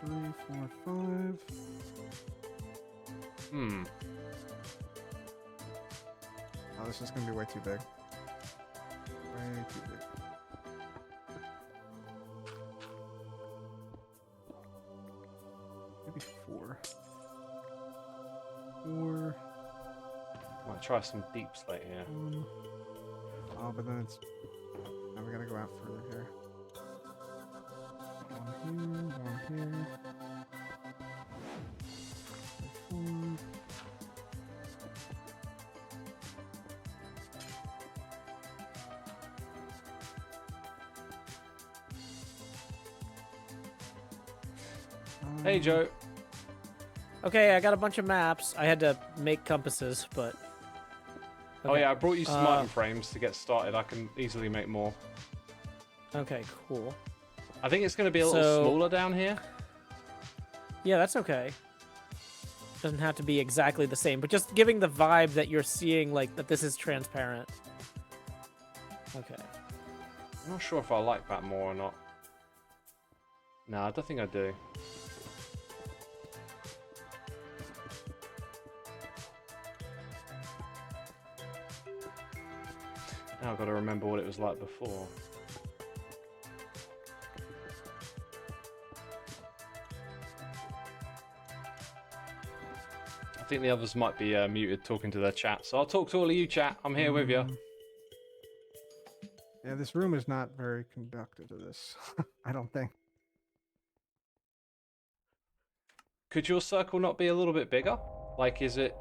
3, 4, 5. Oh, this is gonna be way too big. Way too big. Maybe 4. 4. Might try some deep slate here. Oh, but then it's... Now we gotta go out further here. One here. 4. Hey, Joe. Okay, I got a bunch of maps. I had to make compasses, but... Okay. Oh yeah, I brought you some item frames to get started. I can easily make more. Okay, cool. I think it's going to be a little smaller down here. Yeah, that's okay. Doesn't have to be exactly the same, but just giving the vibe that you're seeing, like, that this is transparent. Okay. I'm not sure if I like that more or not. No, I don't think I do. Now I've got to remember what it was like before. I think the others might be muted talking to their chat, so I'll talk to all of you, chat. I'm here with you. Yeah, this room is not very conducive to this. I don't think. Could your circle not be a little bit bigger? Like, is it?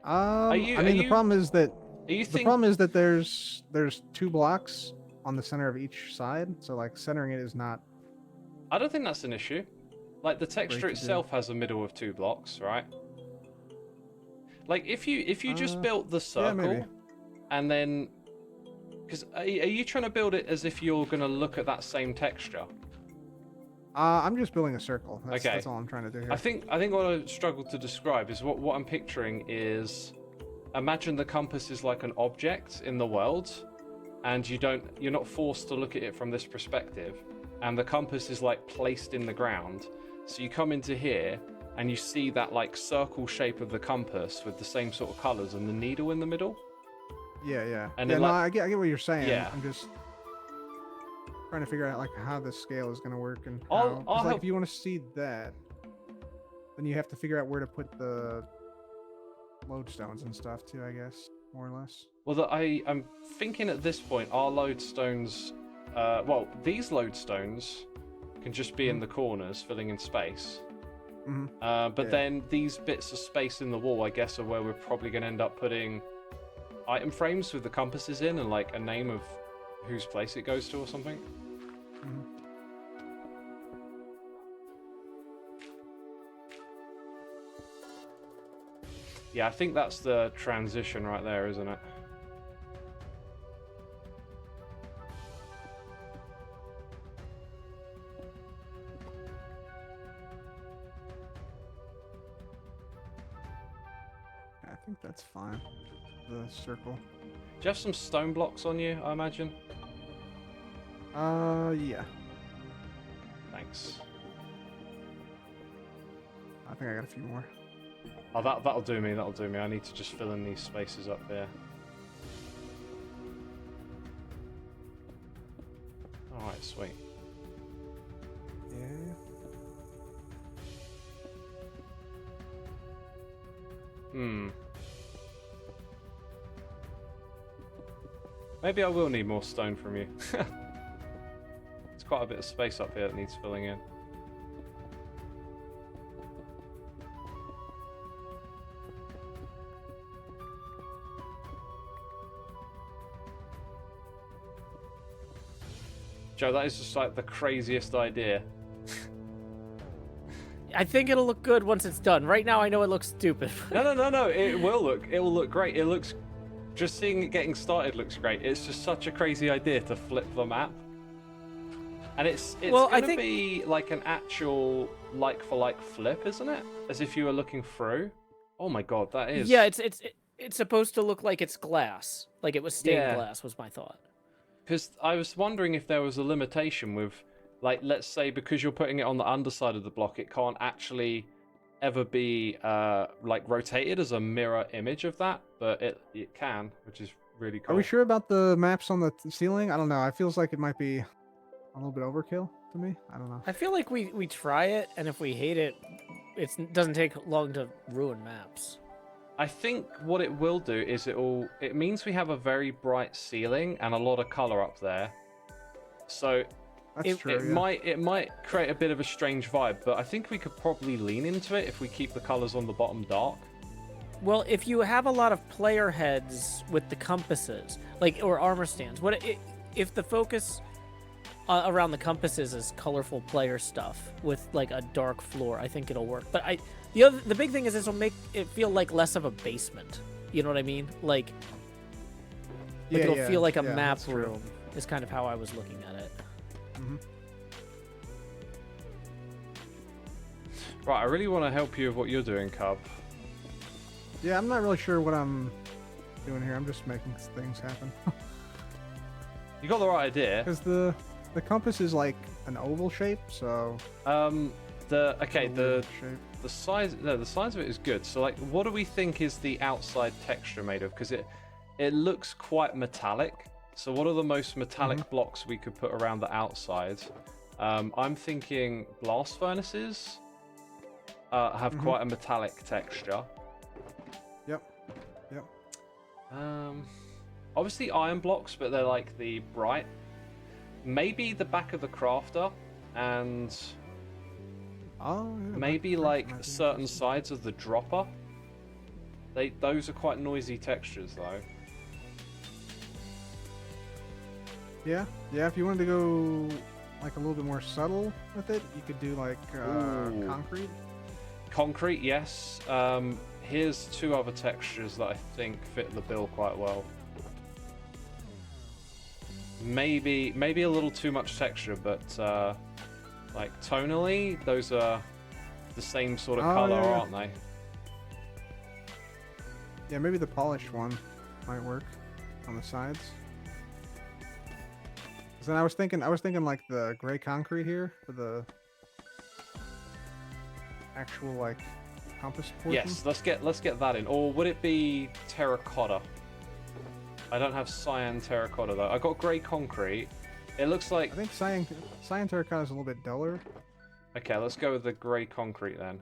The problem is that The problem is that there's 2 blocks on the center of each side, so like centering it is not. I don't think that's an issue. Like the texture itself has a middle of 2 blocks, right? Like if you just built the circle, and then, because are you trying to build it as if you're gonna look at that same texture? I'm just building a circle. Okay. That's all I'm trying to do here. I think what I struggled to describe is what I'm picturing is, imagine the compass is like an object in the world, and you're not forced to look at it from this perspective, and the compass is like placed in the ground. So you come into here and you see that like circle shape of the compass with the same sort of colors and the needle in the middle. Yeah. And yeah, then, no, like, I get what you're saying. Yeah. I'm just trying to figure out like how the scale is going to work and I'll like help. if you want to see that, then you have to figure out where to put the lodestones and stuff too, I guess, more or less. Well, I'm thinking at this point, our lodestones, these lodestones can just be in the corners, filling in space. But then these bits of space in the wall, I guess, are where we're probably going to end up putting item frames with the compasses in and like a name of whose place it goes to or something. Yeah, I think that's the transition right there, isn't it? I think that's fine. The circle. Do you have some stone blocks on you, I imagine? Yeah. Thanks. I think I got a few more. Oh, that'll do me, that'll do me. I need to just fill in these spaces up here. Alright, sweet. Yeah. Maybe I will need more stone from you. There's quite a bit of space up here that needs filling in. Joe, that is just like the craziest idea. I think it'll look good once it's done. Right now, I know it looks stupid. No. It will look great. It looks, just seeing it getting started looks great. It's just such a crazy idea to flip the map. And it's Well, I gonna think- be like an actual like for like flip, isn't it? As if you were looking through. Oh my god, that is. Yeah, it's supposed to look like it's glass, like it was stained Yeah. glass. Was my thought. Because I was wondering if there was a limitation with, like, let's say because you're putting it on the underside of the block, it can't actually ever be like rotated as a mirror image of that, but it can, which is really cool. Are we sure about the maps on the ceiling? I don't know. It feels like it might be a little bit overkill to me. I don't know. I feel like we try it, and if we hate it, it doesn't take long to ruin maps. I think what it will do is it means we have a very bright ceiling and a lot of color up there. So That's true. it might create a bit of a strange vibe, but I think we could probably lean into it if we keep the colors on the bottom dark. Well, if you have a lot of player heads with the compasses, like, or armor stands, if the focus around the compasses is colorful player stuff with like a dark floor, I think it'll work. But the big thing is this will make it feel like less of a basement. You know what I mean? Like it'll feel like a map that's true. room is kind of how I was looking at it. Right, I really want to help you with what you're doing, Cub. Yeah, I'm not really sure what I'm doing here. I'm just making things happen. You got the right idea. Because the compass is like an oval shape, so The size of it is good. So like, what do we think is the outside texture made of? Because it looks quite metallic. So what are the most metallic blocks we could put around the outside? I'm thinking blast furnaces have quite a metallic texture. Yep. Obviously iron blocks, but they're like the bright. Maybe the back of the crafter and maybe like certain sides of the dropper. Those are quite noisy textures though. Yeah. If you wanted to go like a little bit more subtle with it, you could do like concrete. Concrete, yes. Here's two other textures that I think fit the bill quite well. Maybe a little too much texture, but like tonally, those are the same sort of color, aren't they? Yeah, maybe the polished one might work on the sides. 'Cause then I was thinking like the gray concrete here for the actual like compass portion. Yes, let's get that in. Or would it be terracotta? I don't have cyan terracotta though. I got grey concrete. It looks like. I think cyan terracotta is a little bit duller. Okay, let's go with the grey concrete then.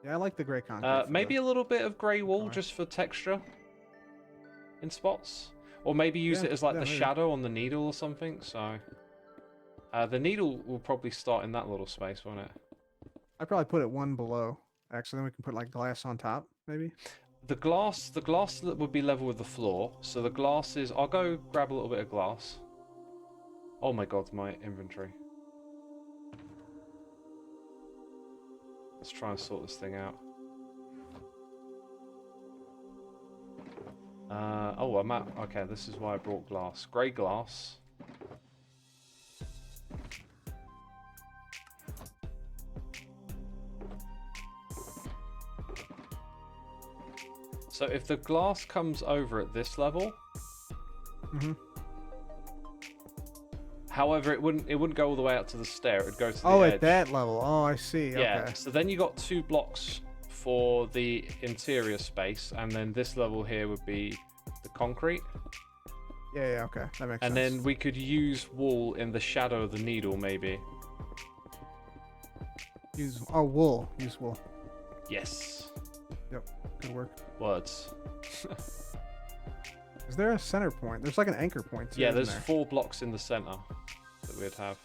Yeah, I like the gray concrete. Maybe a little bit of grey wool color. just for texture in spots, or maybe use it as like the maybe. shadow on the needle or something. So the needle will probably start in that little space, won't it? I'd probably put it one below. Actually, then we can put like glass on top, maybe. The glass that would be level with the floor. So the glass is. I'll go grab a little bit of glass. Oh my god, my inventory. Let's try and sort this thing out. Oh, I'm at. Okay, this is why I brought glass. Grey glass. So if the glass comes over at this level, however, it wouldn't go all the way out to the stair. It would go to the edge. At that level. Oh, I see. Yeah. Okay. So then you got 2 blocks for the interior space, and then this level here would be the concrete. Yeah. Okay, that makes sense. And then we could use wool in the shadow of the needle, maybe. Use wool. Use wool. Yes. Yep. Good work. Words. Is there a center point? There's like an anchor point too. Yeah, isn't there's there? 4 blocks in the center that we'd have.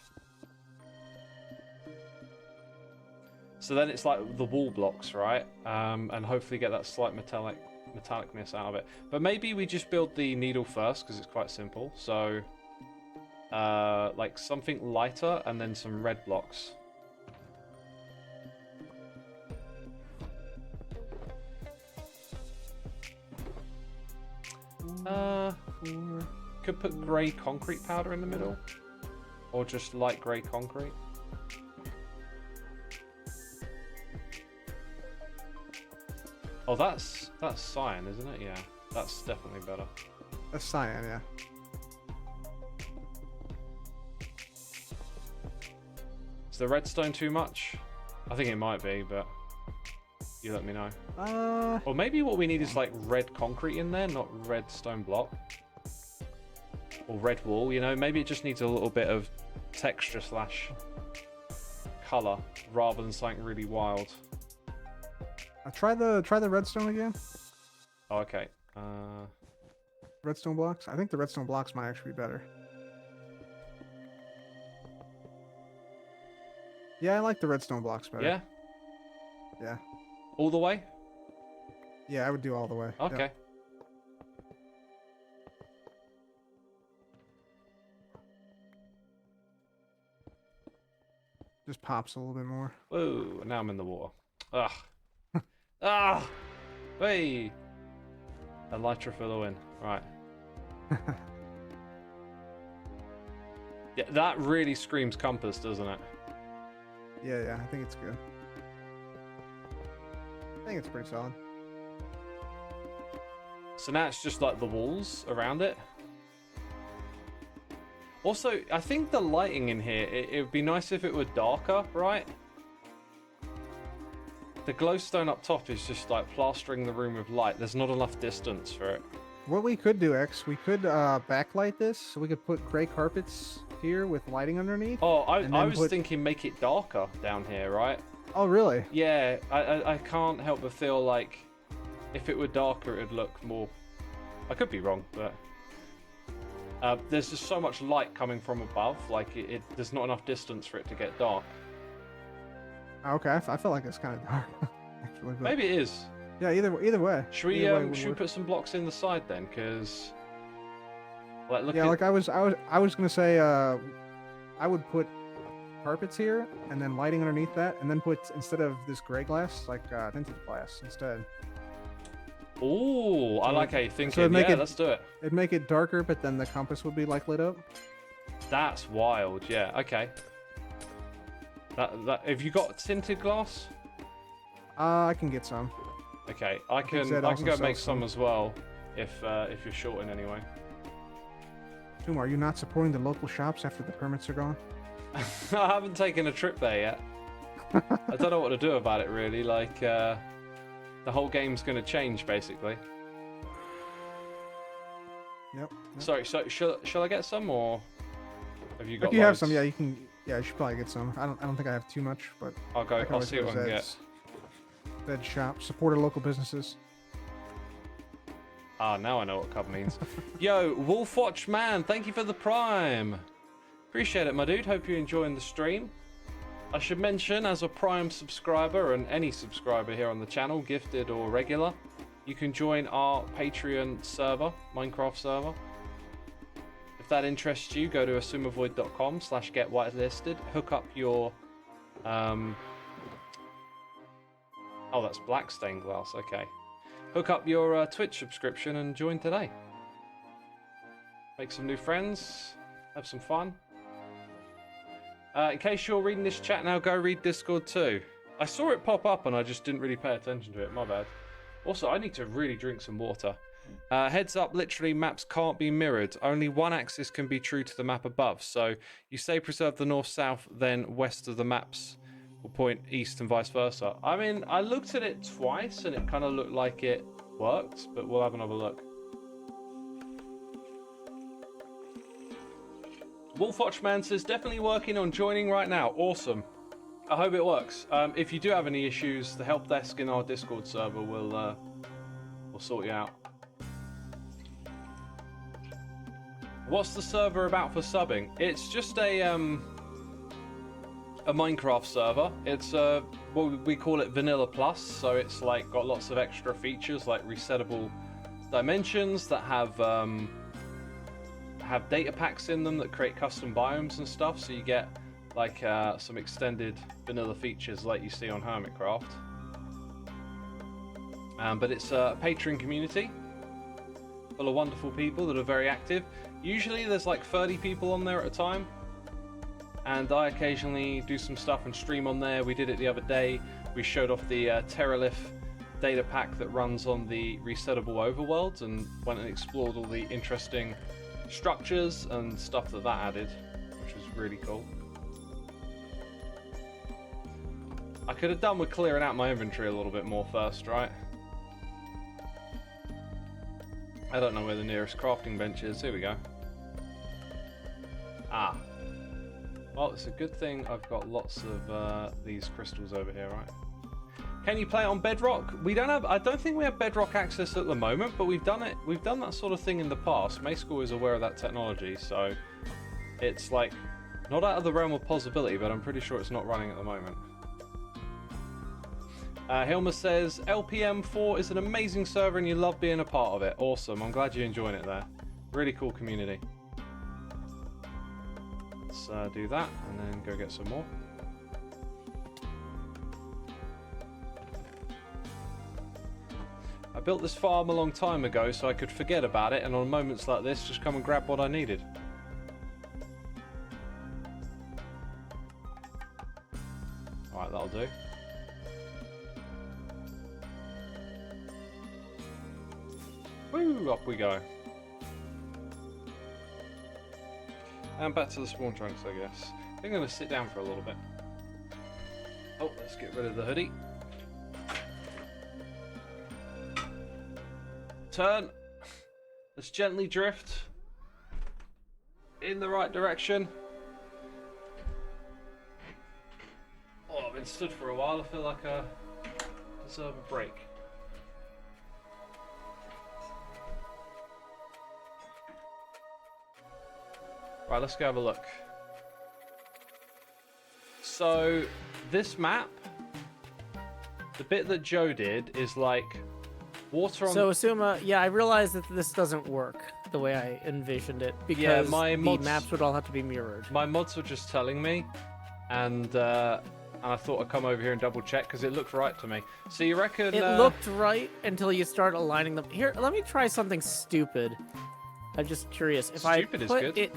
So then it's like the wall blocks, right? And hopefully get that slight metallicness out of it. But maybe we just build the needle first because it's quite simple. So, like something lighter and then some red blocks. Could put grey concrete powder in the middle, or just light grey concrete. Oh, that's cyan, isn't it? Yeah, that's definitely better. That's cyan, yeah. Is the redstone too much? I think it might be, but you let me know. Or maybe what we need is like red concrete in there, not red stone block. Or red wool, you know, maybe it just needs a little bit of texture / color rather than something really wild. Try the redstone again. Oh, okay. Redstone blocks. I think the redstone blocks might actually be better. Yeah, I like the redstone blocks better. Yeah? Yeah. All the way? Yeah, I would do all the way. Okay. Yep. Just pops a little bit more. Whoa, now I'm in the water. Ugh. Ah! Hey! Elytra for the win. Right. Yeah, that really screams compass, doesn't it? Yeah, I think it's good. I think it's pretty solid. So now it's just like the walls around it. Also, I think the lighting in here, it would be nice if it were darker, right? The glowstone up top is just like plastering the room with light. There's not enough distance for it. What we could do, X, we could backlight this, so we could put gray carpets here with lighting underneath. Oh, I was thinking make it darker down here, right? Oh, really? Yeah, I can't help but feel like if it were darker, it'd look more... I could be wrong, but... there's just so much light coming from above, like there's not enough distance for it to get dark. Okay, I feel like it's kind of dark, actually. But... Maybe it is. Yeah, either way. Should we put some blocks in the side then? Because... Like, look like I was gonna say, I would put carpets here, and then lighting underneath that, and then put, instead of this gray glass, like tinted glass instead. Ooh, I like how you're thinking. So Let's do it. It'd make it darker, but then the compass would be like lit up. That's wild. Yeah. Okay. That have you got tinted glass? I can get some. Okay, I can go make some as well if you're short in any way. Zoom, are you not supporting the local shops after the permits are gone? I haven't taken a trip there yet. I don't know what to do about it really. Like the whole game's going to change basically. Yep. Sorry. So shall I get some or have you got? If you loads? have some, yeah, you can. Yeah, you should probably get some. I don't think I have too much, but I'll go. I'll see what I can get. Zed's shop. Support our local businesses. Ah, now I know what Cub means. Yo, Wolfwatch Man, thank you for the Prime. Appreciate it, my dude. Hope you're enjoying the stream. I should mention, as a Prime subscriber, and any subscriber here on the channel, gifted or regular, you can join our Patreon server, Minecraft server. If that interests you, go to asumavoid.com/getwhitelisted. Hook up your... Oh, that's black stained glass. Okay. Hook up your Twitch subscription and join today. Make some new friends. Have some fun. In case you're reading this chat now, go read Discord too. I saw it pop up and I just didn't really pay attention to it. My bad. Also, I need to really drink some water. Heads up, literally, maps can't be mirrored. Only one axis can be true to the map above. So you say preserve the north-south, then west of the maps will point east and vice versa. I mean, I looked at it twice and it kind of looked like it worked, but we'll have another look. Wolfwatchman says, definitely working on joining right now. Awesome. I hope it works. If you do have any issues, the help desk in our Discord server will sort you out. What's the server about for subbing? It's just a Minecraft server. It's what we call it Vanilla Plus, so it's like got lots of extra features like resettable dimensions that have data packs in them that create custom biomes and stuff, so you get like some extended vanilla features like you see on Hermitcraft. But it's a Patreon community full of wonderful people that are very active. Usually there's like 30 people on there at a time, and I occasionally do some stuff and stream on there. We did it the other day. We showed off the Terralith data pack that runs on the resettable overworlds and went and explored all the interesting structures and stuff that added, which was really cool. I could have done with clearing out my inventory a little bit more first, right? I don't know where the nearest crafting bench is. Here we go. Ah. Well, it's a good thing I've got lots of these crystals over here, right? Can you play it on Bedrock? We don't have. I don't think we have Bedrock access at the moment, but we've done it. We've done that sort of thing in the past. Mayschool is aware of that technology, so it's like not out of the realm of possibility, but I'm pretty sure it's not running at the moment. Hilma says LPM4 is an amazing server and you love being a part of it. Awesome. I'm glad you're enjoying it there. Really cool community. Let's do that and then go get some more. I built this farm a long time ago so I could forget about it, and on moments like this just come and grab what I needed. Alright, that'll do. Woo! Up we go. And back to the spawn trunks, I guess. I'm going to sit down for a little bit. Oh, let's get rid of the hoodie. Turn. Let's gently drift in the right direction. Oh, I've been stood for a while. I feel like I deserve a break. Right, let's go have a look. So, this map, the bit that Joe did is like water on... So, Xisuma, yeah, I realized that this doesn't work the way I envisioned it, because my the mods- maps would all have to be mirrored. My mods were just telling me, and I thought I'd come over here and double check because it looked right to me. So you reckon... It looked right until you start aligning them. Here, let me try something stupid. I'm just curious. If Stupid I is put good. it,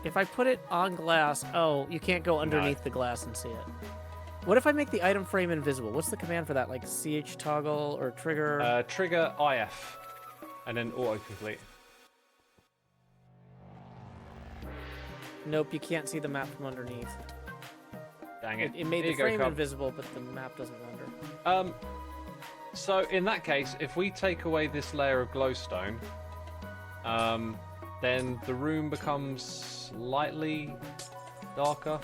if I put it on glass, oh, you can't go underneath the glass and see it. What if I make the item frame invisible? What's the command for that? Like CH toggle or trigger? Trigger IF, and then autocomplete. Nope, you can't see the map from underneath. Dang it. It made Here the you go, frame Cub. invisible, but the map doesn't render. So in that case, if we take away this layer of glowstone, then the room becomes slightly darker.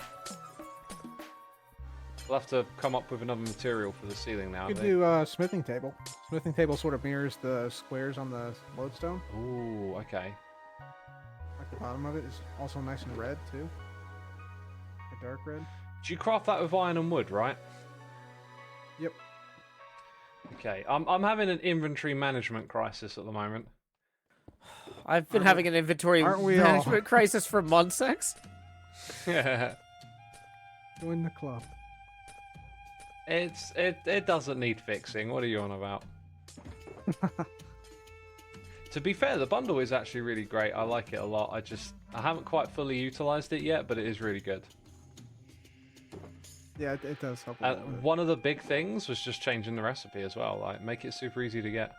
We'll have to come up with another material for the ceiling now. You could do smithing table. Smithing table sort of mirrors the squares on the lodestone. Ooh, okay. Like the bottom of it is also nice and red too. A dark red. Do you craft that with iron and wood, right? Yep. Okay, I'm having an inventory management crisis at the moment. I've been having an inventory aren't we all? management crisis for months, X. Yeah. Join the club. It doesn't need fixing. What are you on about? To be fair, the bundle is actually really great. I like it a lot. I haven't quite fully utilized it yet, but it is really good. Yeah, it does help. A lot with it. One of the big things was just changing the recipe as well. Like, make it super easy to get.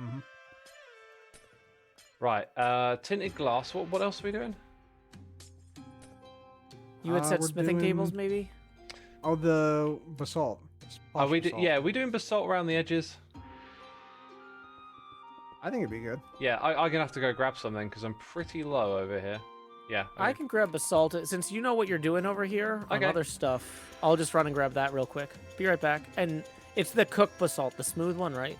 Mm-hmm. Right, tinted glass. What else are we doing? You had said we're smithing tables, doing- maybe? Oh, the basalt. Are we Basalt. yeah, we're doing basalt around the edges. I think it'd be good. Yeah, I'm gonna have to go grab some then because I'm pretty low over here. Yeah. I can grab basalt. Since you know what you're doing over here on Okay. other stuff, I'll just run and grab that real quick. Be right back. And it's the cooked basalt, the smooth one, right?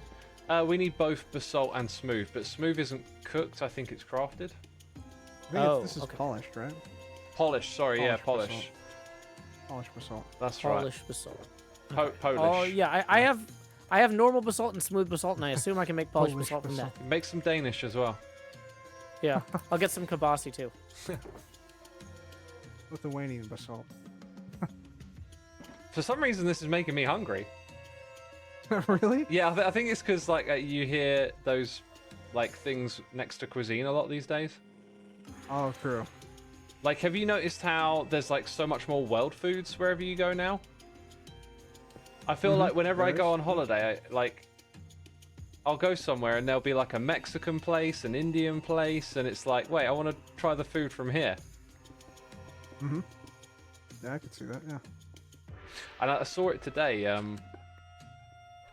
We need both basalt and smooth, but smooth isn't cooked. I think it's crafted. I think this is okay. polished, right? Polish. Sorry, yeah, Polished polish. Polished basalt. That's Polished basalt. right. Polish. Oh yeah, I have normal basalt and smooth basalt, and I assume I can make polished Polish basalt from that. basalt. Make some Danish as well. Yeah, I'll get some kibasi too. Lithuanian basalt. For some reason, this is making me hungry. Really? Yeah, I think it's because like you hear those like things next to cuisine a lot these days. Oh, true. Like, have you noticed how there's like so much more world foods wherever you go now? I feel like whenever I there go is. on holiday, I'll go somewhere and there'll be like a Mexican place, an Indian place, and it's like, wait, I want to try the food from here. Mm-hmm. Yeah, I could see that. Yeah. And I saw it today.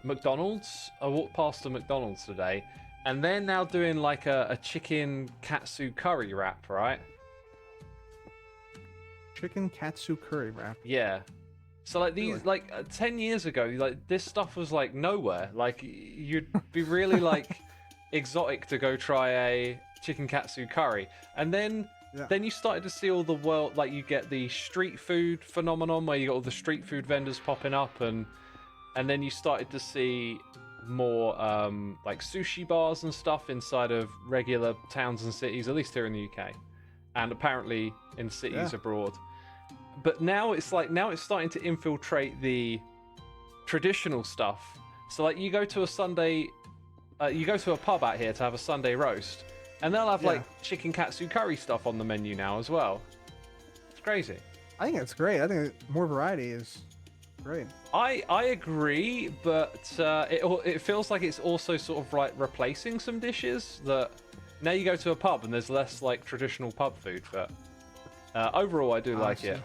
McDonald's. I walked past a McDonald's today, and they're now doing like a chicken katsu curry wrap, right? Chicken katsu curry wrap. Yeah. So like these, Really? like 10 years ago, like this stuff was like nowhere. Like you'd be really like exotic to go try a chicken katsu curry, and then you started to see all the world. Like you get the street food phenomenon where you got all the street food vendors popping up, and then you started to see more like sushi bars and stuff inside of regular towns and cities, at least here in the UK, and apparently in cities abroad. But now it's starting to infiltrate the traditional stuff. So like you go to a Sunday, you go to a pub out here to have a Sunday roast, and they'll have like chicken katsu curry stuff on the menu now as well. It's crazy. I think it's great. I think more variety is great. I agree, but it feels like it's also sort of like replacing some dishes that now you go to a pub and there's less like traditional pub food. But overall, I do like it.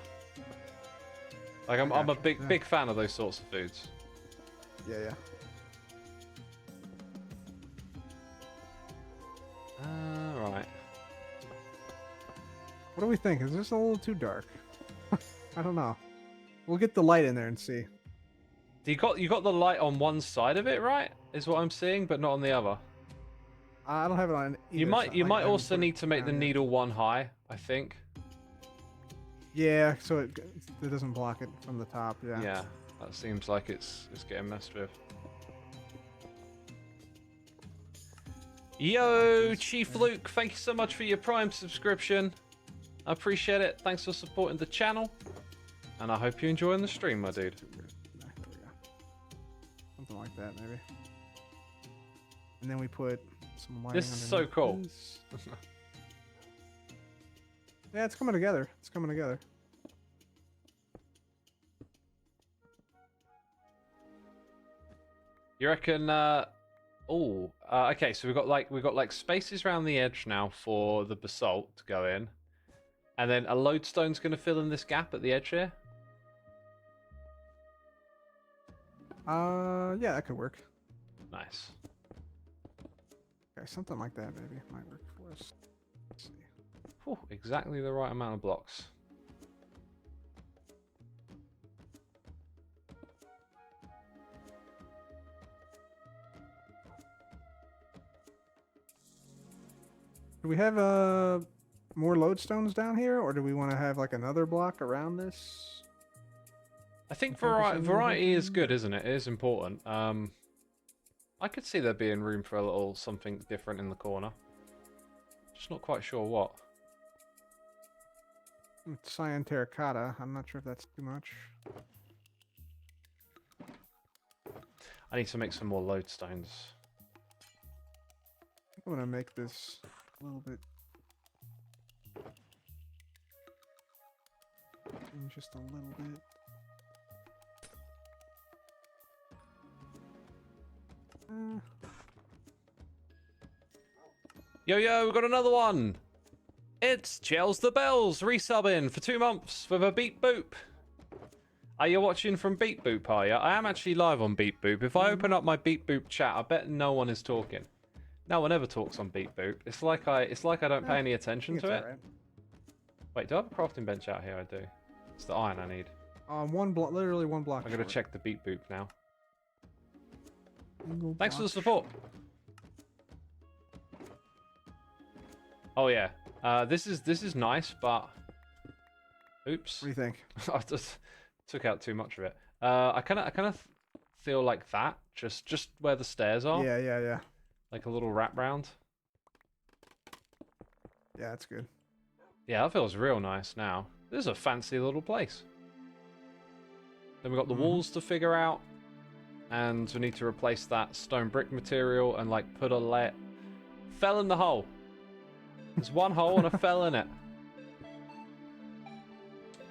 Like I'm a big fan of those sorts of foods. Yeah, yeah. do we think? Is this a little too dark? I don't know. We'll get the light in there and see. You got the light on one side of it, right? Is what I'm seeing, but not on the other. I don't have it on. You might also need to make the needle one high, I think. Yeah, so it doesn't block it from the top. Yeah. Yeah, that seems like it's getting messed with. Yo, Chief Luke, thank you so much for your Prime subscription. I appreciate it. Thanks for supporting the channel. And I hope you're enjoying the stream, my dude. There we go. Something like that, maybe. And then we put some lighting. This is so cool. Yeah, it's coming together. It's coming together. You reckon? Okay. So we've got like spaces around the edge now for the basalt to go in, and then a lodestone's going to fill in this gap at the edge here. Yeah, that could work. Nice. Okay, something like that maybe might work for us. Let's see. Whew, exactly the right amount of blocks. Do we have more lodestones down here, or do we want to have like another block around this? I think Focusing variety is everything? good, isn't it? It is important. I could see there being room for a little something different in the corner. Just not quite sure what. Cyan terracotta. I'm not sure if that's too much. I need to make some more lodestones. I'm gonna make this a little bit. Just a little bit. Yo, we got another one! It's Chels the Bells resubbing for 2 months with a Beat Boop. Are you watching from Beat Boop, are you? I am actually live on Beat Boop. If I open up my Beat Boop chat, I bet no one is talking. No one ever talks on Beat Boop. It's like I don't pay any attention to it. Right. Wait, do I have a crafting bench out here? I do. It's the iron I need. Literally one block. I'm gonna short. check the Beat Boop now. Single Thanks for the block support. Oh yeah, this is nice, but oops, What do you think? I just took out too much of it. I kind of feel like that, just where the stairs are. Yeah. Like a little wrap round. Yeah, that's good. Yeah, that feels real nice now. This is a fancy little place. Then we've got the walls to figure out, and we need to replace that stone brick material and like put a fell in the hole. There's one hole and a fell in it.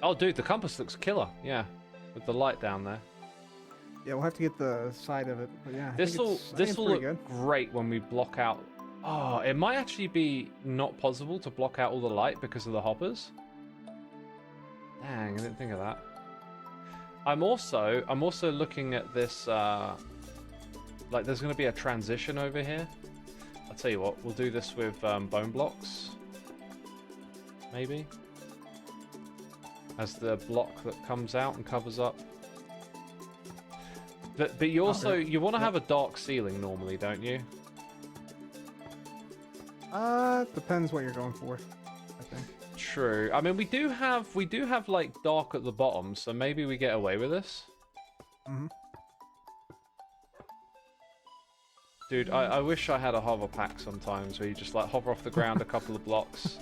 Oh, dude, the compass looks killer. Yeah, with the light down there. Yeah, we'll have to get the side of it. But yeah, This will look good. great when we block out. Oh, it might actually be not possible to block out all the light because of the hoppers. Dang, I didn't think of that. I'm also looking at this. Like, there's going to be a transition over here. I'll tell you what, we'll do this with bone blocks. Maybe. As the block that comes out and covers up. But you also you want to have a dark ceiling normally, don't you? Depends what you're going for, I think. True. I mean, we do have like dark at the bottom, so maybe we get away with this. Mm-hmm. Dude, I wish I had a hover pack sometimes where you just like hover off the ground a couple of blocks.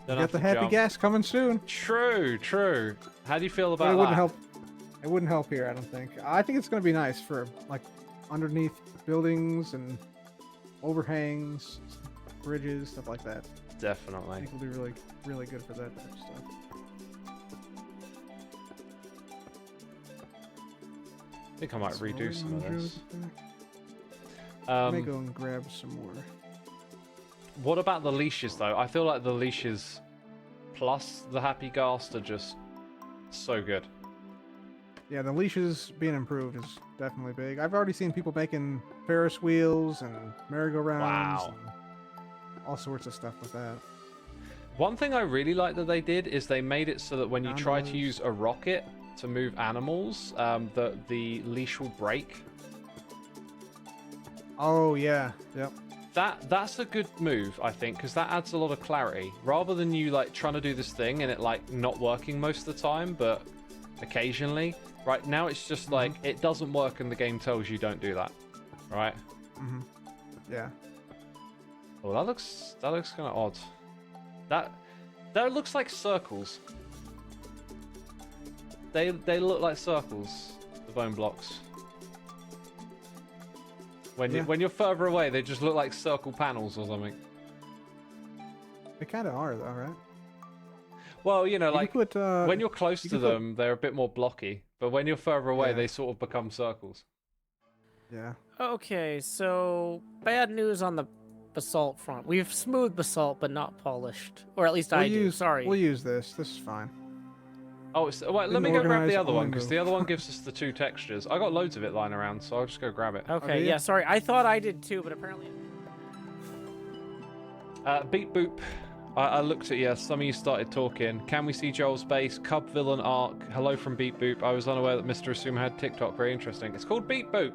You got the happy gas coming soon. True. How do you feel about But it that? wouldn't help. It wouldn't help here, I don't think. I think it's going to be nice for like underneath buildings and overhangs, bridges, stuff like that. I Definitely. think it'll be really good for that type of stuff. I think I might redo some of this. Let me go and grab some more. What about the leashes, though? I feel like the leashes plus the happy ghast are just so good. Yeah, the leashes being improved is definitely big. I've already seen people making Ferris wheels and merry-go-rounds. Wow. And all sorts of stuff with that. One thing I really like that they did is they made it so that when you try to Animals. use a rocket to move animals, the leash will break. Oh yeah. Yep. That's a good move, I think, because that adds a lot of clarity. Rather than you like trying to do this thing and it like not working most of the time, but occasionally. Right now, it's just like it doesn't work, and the game tells you don't do that. Right? Yeah. Oh, that looks kind of odd. That looks like circles. They look like circles. The bone blocks. When you're further away, they just look like circle panels or something. They kind of are though, right? Well, you know, You like could put, when you're close to them, they're a bit more blocky. But when you're further away, Yeah. they sort of become circles. Yeah. Okay, so bad news on the basalt front. We've smooth basalt, but not polished, or at least I do. Sorry. We'll use this. This is fine. Oh, wait, let Didn't me go grab organize, the other only one, because move. the other one gives us the 2 textures. I got loads of it lying around, so I'll just go grab it. Okay, do you? yeah, sorry. I thought I did too, but apparently. Beat Boop. I looked at you. Some of you started talking. Can we see Joel's base? Cub villain arc. Hello from Beat Boop. I was unaware that Mr. Xisuma had TikTok. Very interesting. It's called Beat Boop.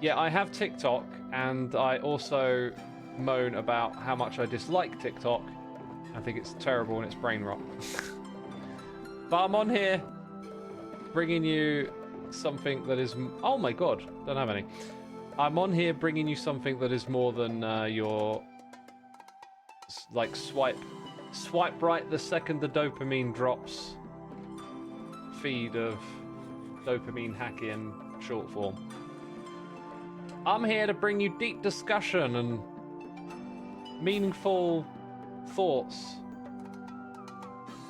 Yeah, I have TikTok, and I also moan about how much I dislike TikTok. I think it's terrible and it's brain rot. But I'm on here bringing you something that is... Oh my god, don't have any. I'm on here bringing you something that is more than your... like swipe right the second the dopamine drops feed of dopamine hacking short form. I'm here to bring you deep discussion and meaningful thoughts,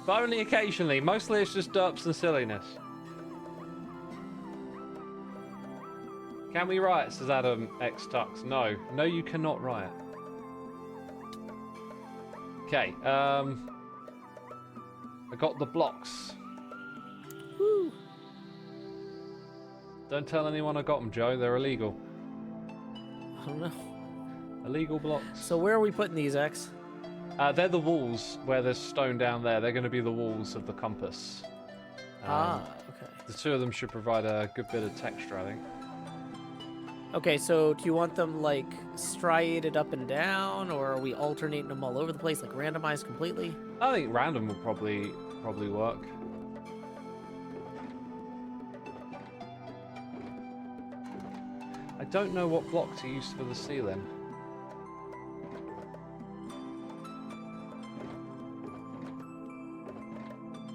but only occasionally. Mostly it's just derps and silliness. Can we riot, says Adam X Tux. No you cannot riot. Okay, I got the blocks. Woo. Don't tell anyone I got them, Joe. They're illegal. I don't know. Illegal blocks. So where are we putting these, X? They're the walls where there's stone down there. They're going to be the walls of the compass. Okay. The 2 of them should provide a good bit of texture, I think. Okay, so do you want them like striated up and down, or are we alternating them all over the place, like randomized completely? I think random will probably work. I don't know what block to use for the ceiling.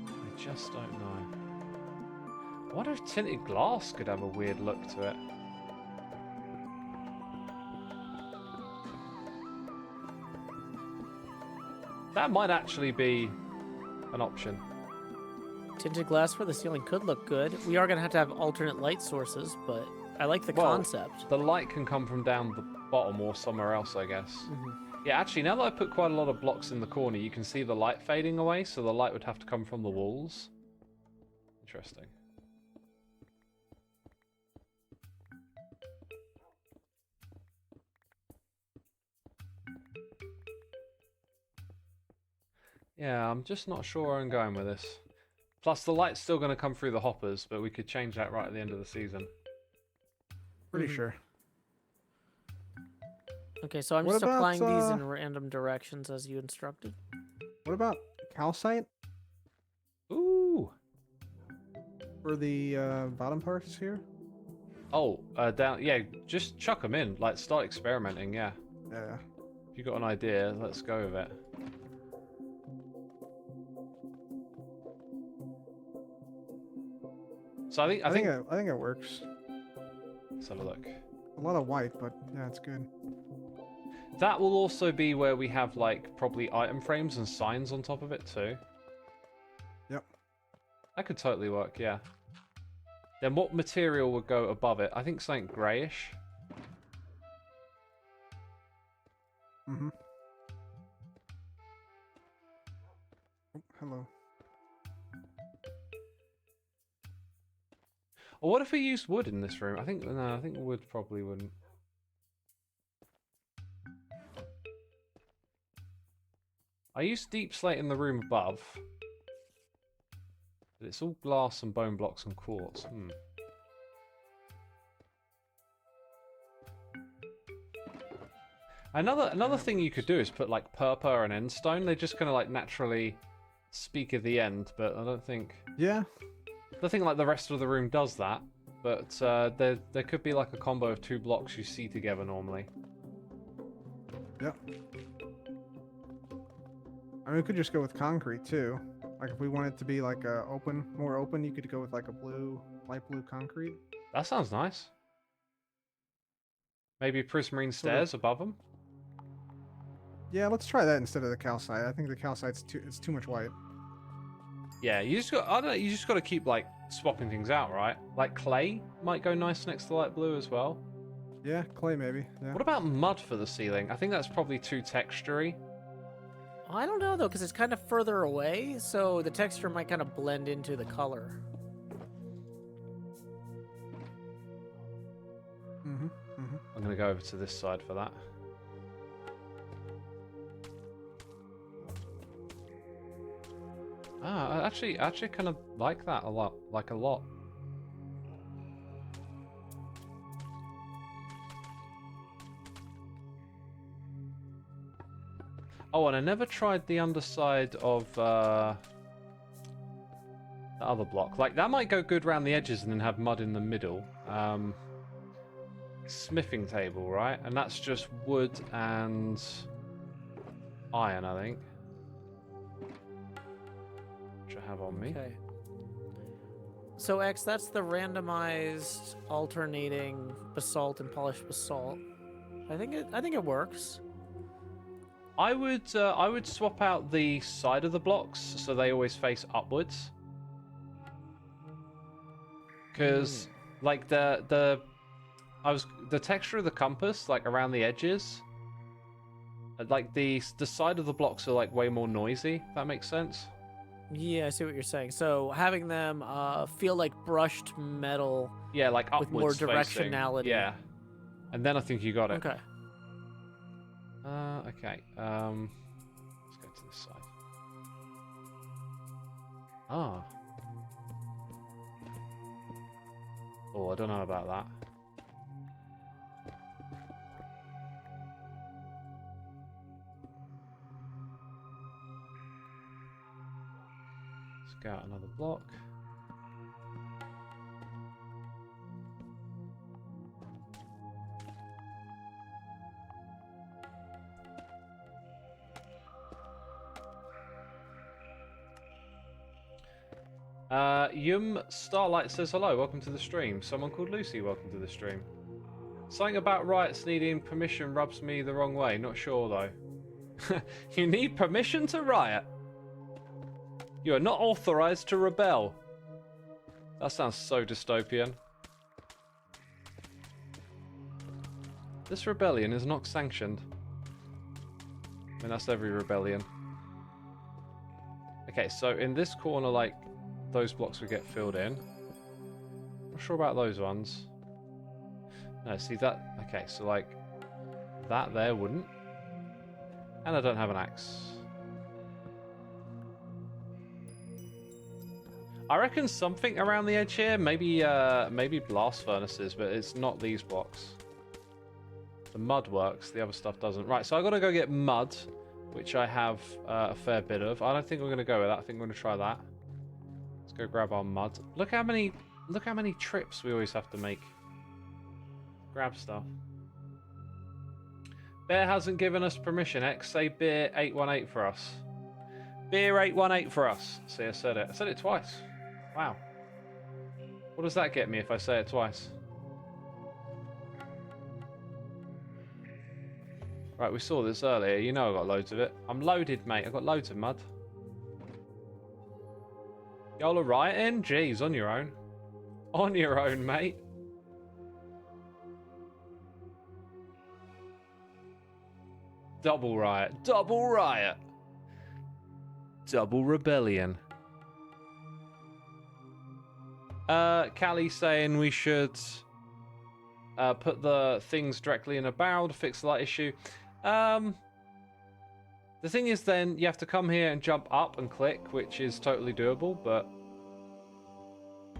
I just don't know. I wonder if tinted glass could have a weird look to it. That might actually be an option. Tinted glass for the ceiling could look good. We are gonna have to have alternate light sources, but I like the Well, concept. The light can come from down the bottom or somewhere else, I guess. Yeah, actually, now that I put quite a lot of blocks in the corner, you can see the light fading away, so the light would have to come from the walls. Interesting. Yeah, I'm just not sure where I'm going with this. Plus, the light's still going to come through the hoppers, but we could change that right at the end of the season. Pretty sure. Okay, so I'm What just about, applying these in random directions as you instructed. What about calcite Ooh! for the bottom parts here? Oh, down. Yeah, just chuck them in. Like, start experimenting, yeah. Yeah. If you got an idea, let's go with it. So I think I think it works. let's have a look. A lot of white, but yeah, it's good. That will also be where we have like probably item frames and signs on top of it too. Yep. That could totally work, yeah. Then what material would go above it? I think something greyish. Mm-hmm. Oh, hello. Or what if we used wood in this room? I think wood probably wouldn't. I used deep slate in the room above. But it's all glass and bone blocks and quartz. Another thing you could do is put like purpur and endstone. They just kind of like naturally speak at the end, but I don't think. Yeah. I don't think like the rest of the room does that. But there could be like a combo of 2 blocks you see together normally. Yep. I mean, we could just go with concrete too. Like if we want it to be like more open, you could go with like a light blue concrete. That sounds nice. Maybe prismarine stairs above them. Yeah, let's try that instead of the calcite. I think the calcite's too much white. Yeah, you just got. I don't know. You just got to keep like swapping things out, right? Like clay might go nice next to light blue as well. Yeah, clay maybe. Yeah. What about mud for the ceiling? I think that's probably too textury. I don't know though, because it's kind of further away, so the texture might kind of blend into the color. I'm gonna go over to this side for that. Ah, I actually kind of like that a lot. Like a lot. Oh, and I never tried the underside of the other block. Like, that might go good around the edges and then have mud in the middle. Smithing table, right? And that's just wood and iron, I think. Which I have on me. Okay. So X, that's the randomized alternating basalt and polished basalt. I think it works. I would swap out the side of the blocks so they always face upwards. Because like the texture of the compass, like around the edges, like the side of the blocks are like way more noisy. If that makes sense. Yeah, I see what you're saying. So having them feel like brushed metal. Yeah, like upwards with more facing. directionality. Yeah, and then I think you got it. Okay. Okay. Let's go to this side. Ah. Oh, I don't know about that. Let's go out another block. Yum Starlight says hello, welcome to the stream. Someone called Lucy, welcome to the stream. Something about riots needing permission rubs me the wrong way, not sure though. You need permission to riot? You are not authorized to rebel. That sounds so dystopian. This rebellion is not sanctioned. I mean, that's every rebellion. Okay, so in this corner, like, those blocks would get filled in. Not sure about those ones. No, see that? Okay, so like that there wouldn't. And I don't have an axe. I reckon something around the edge here. Maybe blast furnaces, but it's not these blocks. The mud works, the other stuff doesn't. Right, so I gotta go get mud, which I have a fair bit of. I don't think we're gonna go with that. I think we're gonna try that. Let's go grab our mud. Look how many trips we always have to make. Grab stuff. Bear hasn't given us permission. X, say beer 818 for us. Beer 818 for us. See, I said it. I said it twice. Wow. What does that get me if I say it twice? Right, we saw this earlier. You know I got loads of it. I'm loaded, mate. I got loads of mud. Y'all are rioting? Jeez, on your own. On your own, mate. Double riot. Double riot. Double rebellion. Callie saying we should put the things directly in a barrel to fix the light issue. The thing is, then you have to come here and jump up and click, which is totally doable, but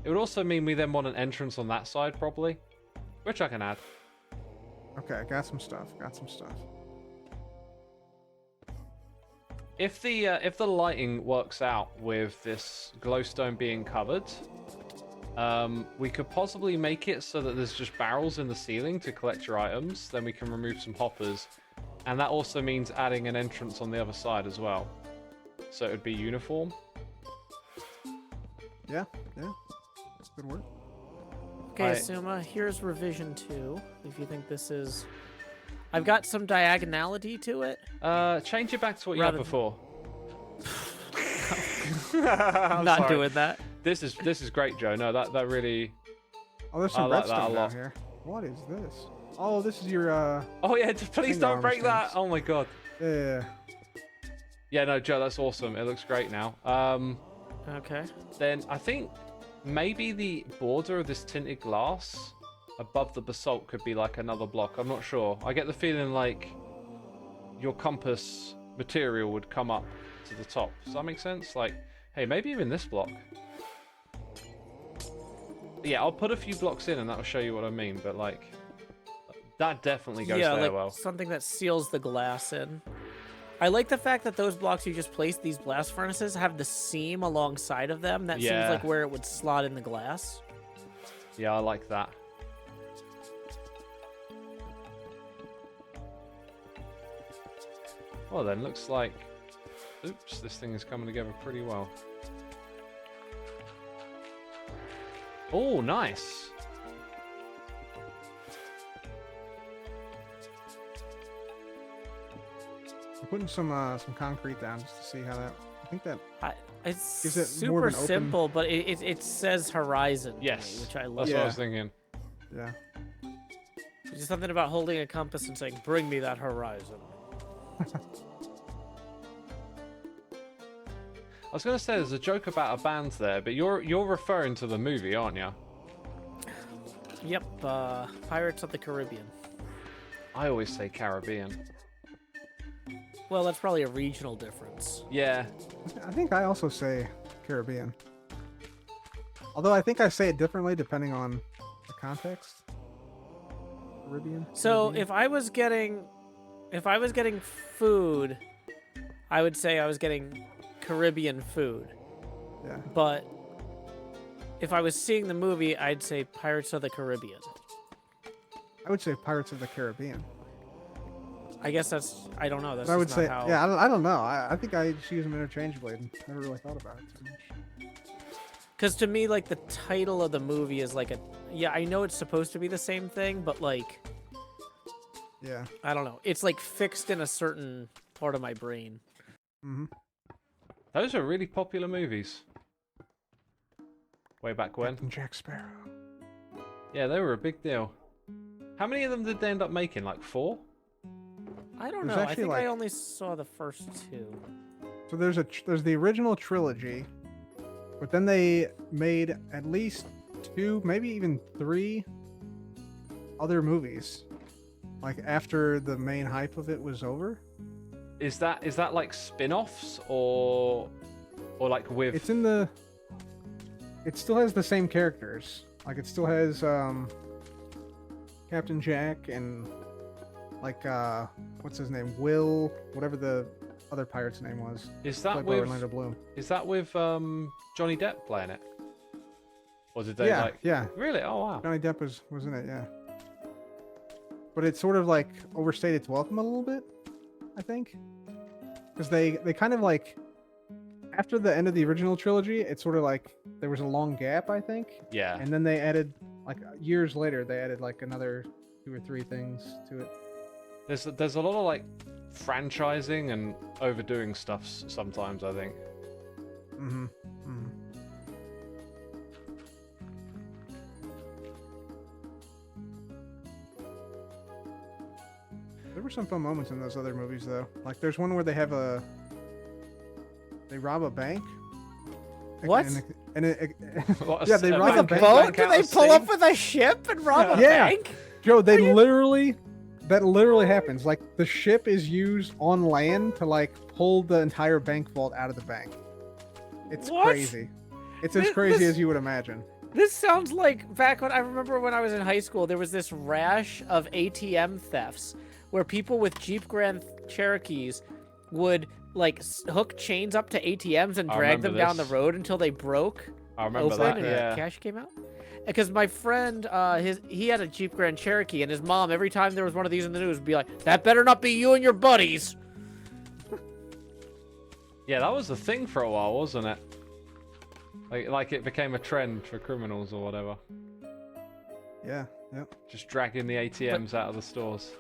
it would also mean we then want an entrance on that side, probably, which I can add. Okay, got some stuff. Got some stuff. If the lighting works out with this glowstone being covered, we could possibly make it so that there's just barrels in the ceiling to collect your items. Then we can remove some hoppers. And that also means adding an entrance on the other side as well. So it would be uniform. Yeah. Good work. Okay, Xisuma, here's revision 2. If you think this is... I've got some diagonality to it. Change it back to what you had before. I'm not doing that. This is great, Joe. No, that really... Oh, there's some I like that a redstone down lot. here. What is this? Oh, this is your, Oh, yeah, please don't break that. Oh, my God. Yeah. Yeah, no, Joe, that's awesome. It looks great now. Okay. Then I think maybe the border of this tinted glass above the basalt could be like another block. I'm not sure. I get the feeling like your compass material would come up to the top. Does that make sense? Like, hey, maybe even this block. Yeah, I'll put a few blocks in and that'll show you what I mean, but like... That definitely goes there like well. Something that seals the glass in. I like the fact that those blocks you just placed, these blast furnaces, have the seam alongside of them. That seems like where it would slot in the glass. Yeah, I like that. Well then, looks like... Oops, this thing is coming together pretty well. Oh, nice! I'm putting some concrete down just to see how that. I think that It's gives it super more of an open- simple, but it says horizon. to me, Yes, which I love. that's what I was thinking. Yeah. There's just something about holding a compass and saying, "Bring me that horizon." I was going to say there's a joke about a band there, but you're referring to the movie, aren't you? Yep. Pirates of the Caribbean. I always say Caribbean. Well, that's probably a regional difference. Yeah. I think I also say Caribbean. Although I think I say it differently depending on the context. Caribbean. So Caribbean. if I was getting food, I would say I was getting Caribbean food. Yeah. But if I was seeing the movie, I'd say Pirates of the Caribbean. I would say Pirates of the Caribbean. I guess that's, I don't know. That's I would just say, not how... yeah, I don't know. I think I just use them interchangeably and never really thought about it too much. Because to me, like, the title of the movie is like a... Yeah, I know it's supposed to be the same thing, but, like... Yeah. I don't know. It's, like, fixed in a certain part of my brain. Mm-hmm. Those are really popular movies. Way back when. Captain Jack Sparrow. Yeah, they were a big deal. How many of them did they end up making? Like 4? I don't There's know. I actually, think I like- only saw the first 2. So there's the original trilogy, but then they made at least 2, maybe even 3 other movies, like after the main hype of it was over. Is that like spin-offs or like with? It's in the. It still has the same characters. Like it still has Captain Jack and like what's his name, Will, whatever the other pirate's name was. Is that Played by with? Orlando Bloom. Is that with Johnny Depp playing it? Or did they Yeah, like? yeah. Really? Oh wow. Johnny Depp was in it, yeah. But it sort of like overstayed its welcome a little bit, I think, because they kind of like after the end of the original trilogy, it's sort of like there was a long gap, I think, Yeah. and then they added like years later they added like another 2 or 3 things to it. There's a lot of like franchising and overdoing stuff sometimes, I think. Mm-hmm. Mm-hmm. There were some fun moments in those other movies, though. Like, there's one where they rob a bank. What? What, Yeah, they a rob With a a bank boat? out Do they of pull sea? up with a ship and rob a Yeah. bank? Joe, they literally that literally happens. Like the ship is used on land to like pull the entire bank vault out of the bank. It's What? crazy. It's as crazy as you would imagine. This sounds like back when I remember when I was in high school, there was this rash of ATM thefts where people with Jeep Grand Cherokees would like hook chains up to ATMs and I drag them remember down the this. road until they broke I remember open that. and Yeah. the cash came out. Because my friend, he had a Jeep Grand Cherokee, and his mom, every time there was one of these in the news, would be like, "That better not be you and your buddies." Yeah, that was the thing for a while, wasn't it? Like it became a trend for criminals or whatever. Yeah. Yep. Just dragging the ATMs out of the stores.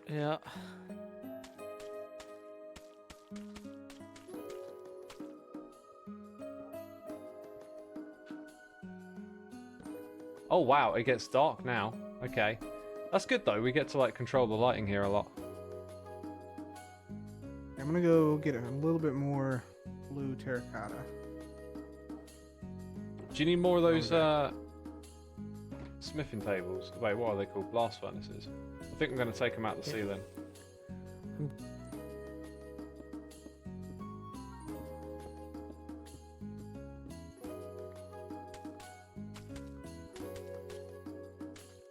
Yeah. Oh wow, it gets dark now. Okay. That's good though, we get to like control the lighting here a lot. I'm gonna go get a little bit more blue terracotta. Do you need more of those smithing tables? Wait, what are they called? Blast furnaces? I think I'm going to take them out the ceiling.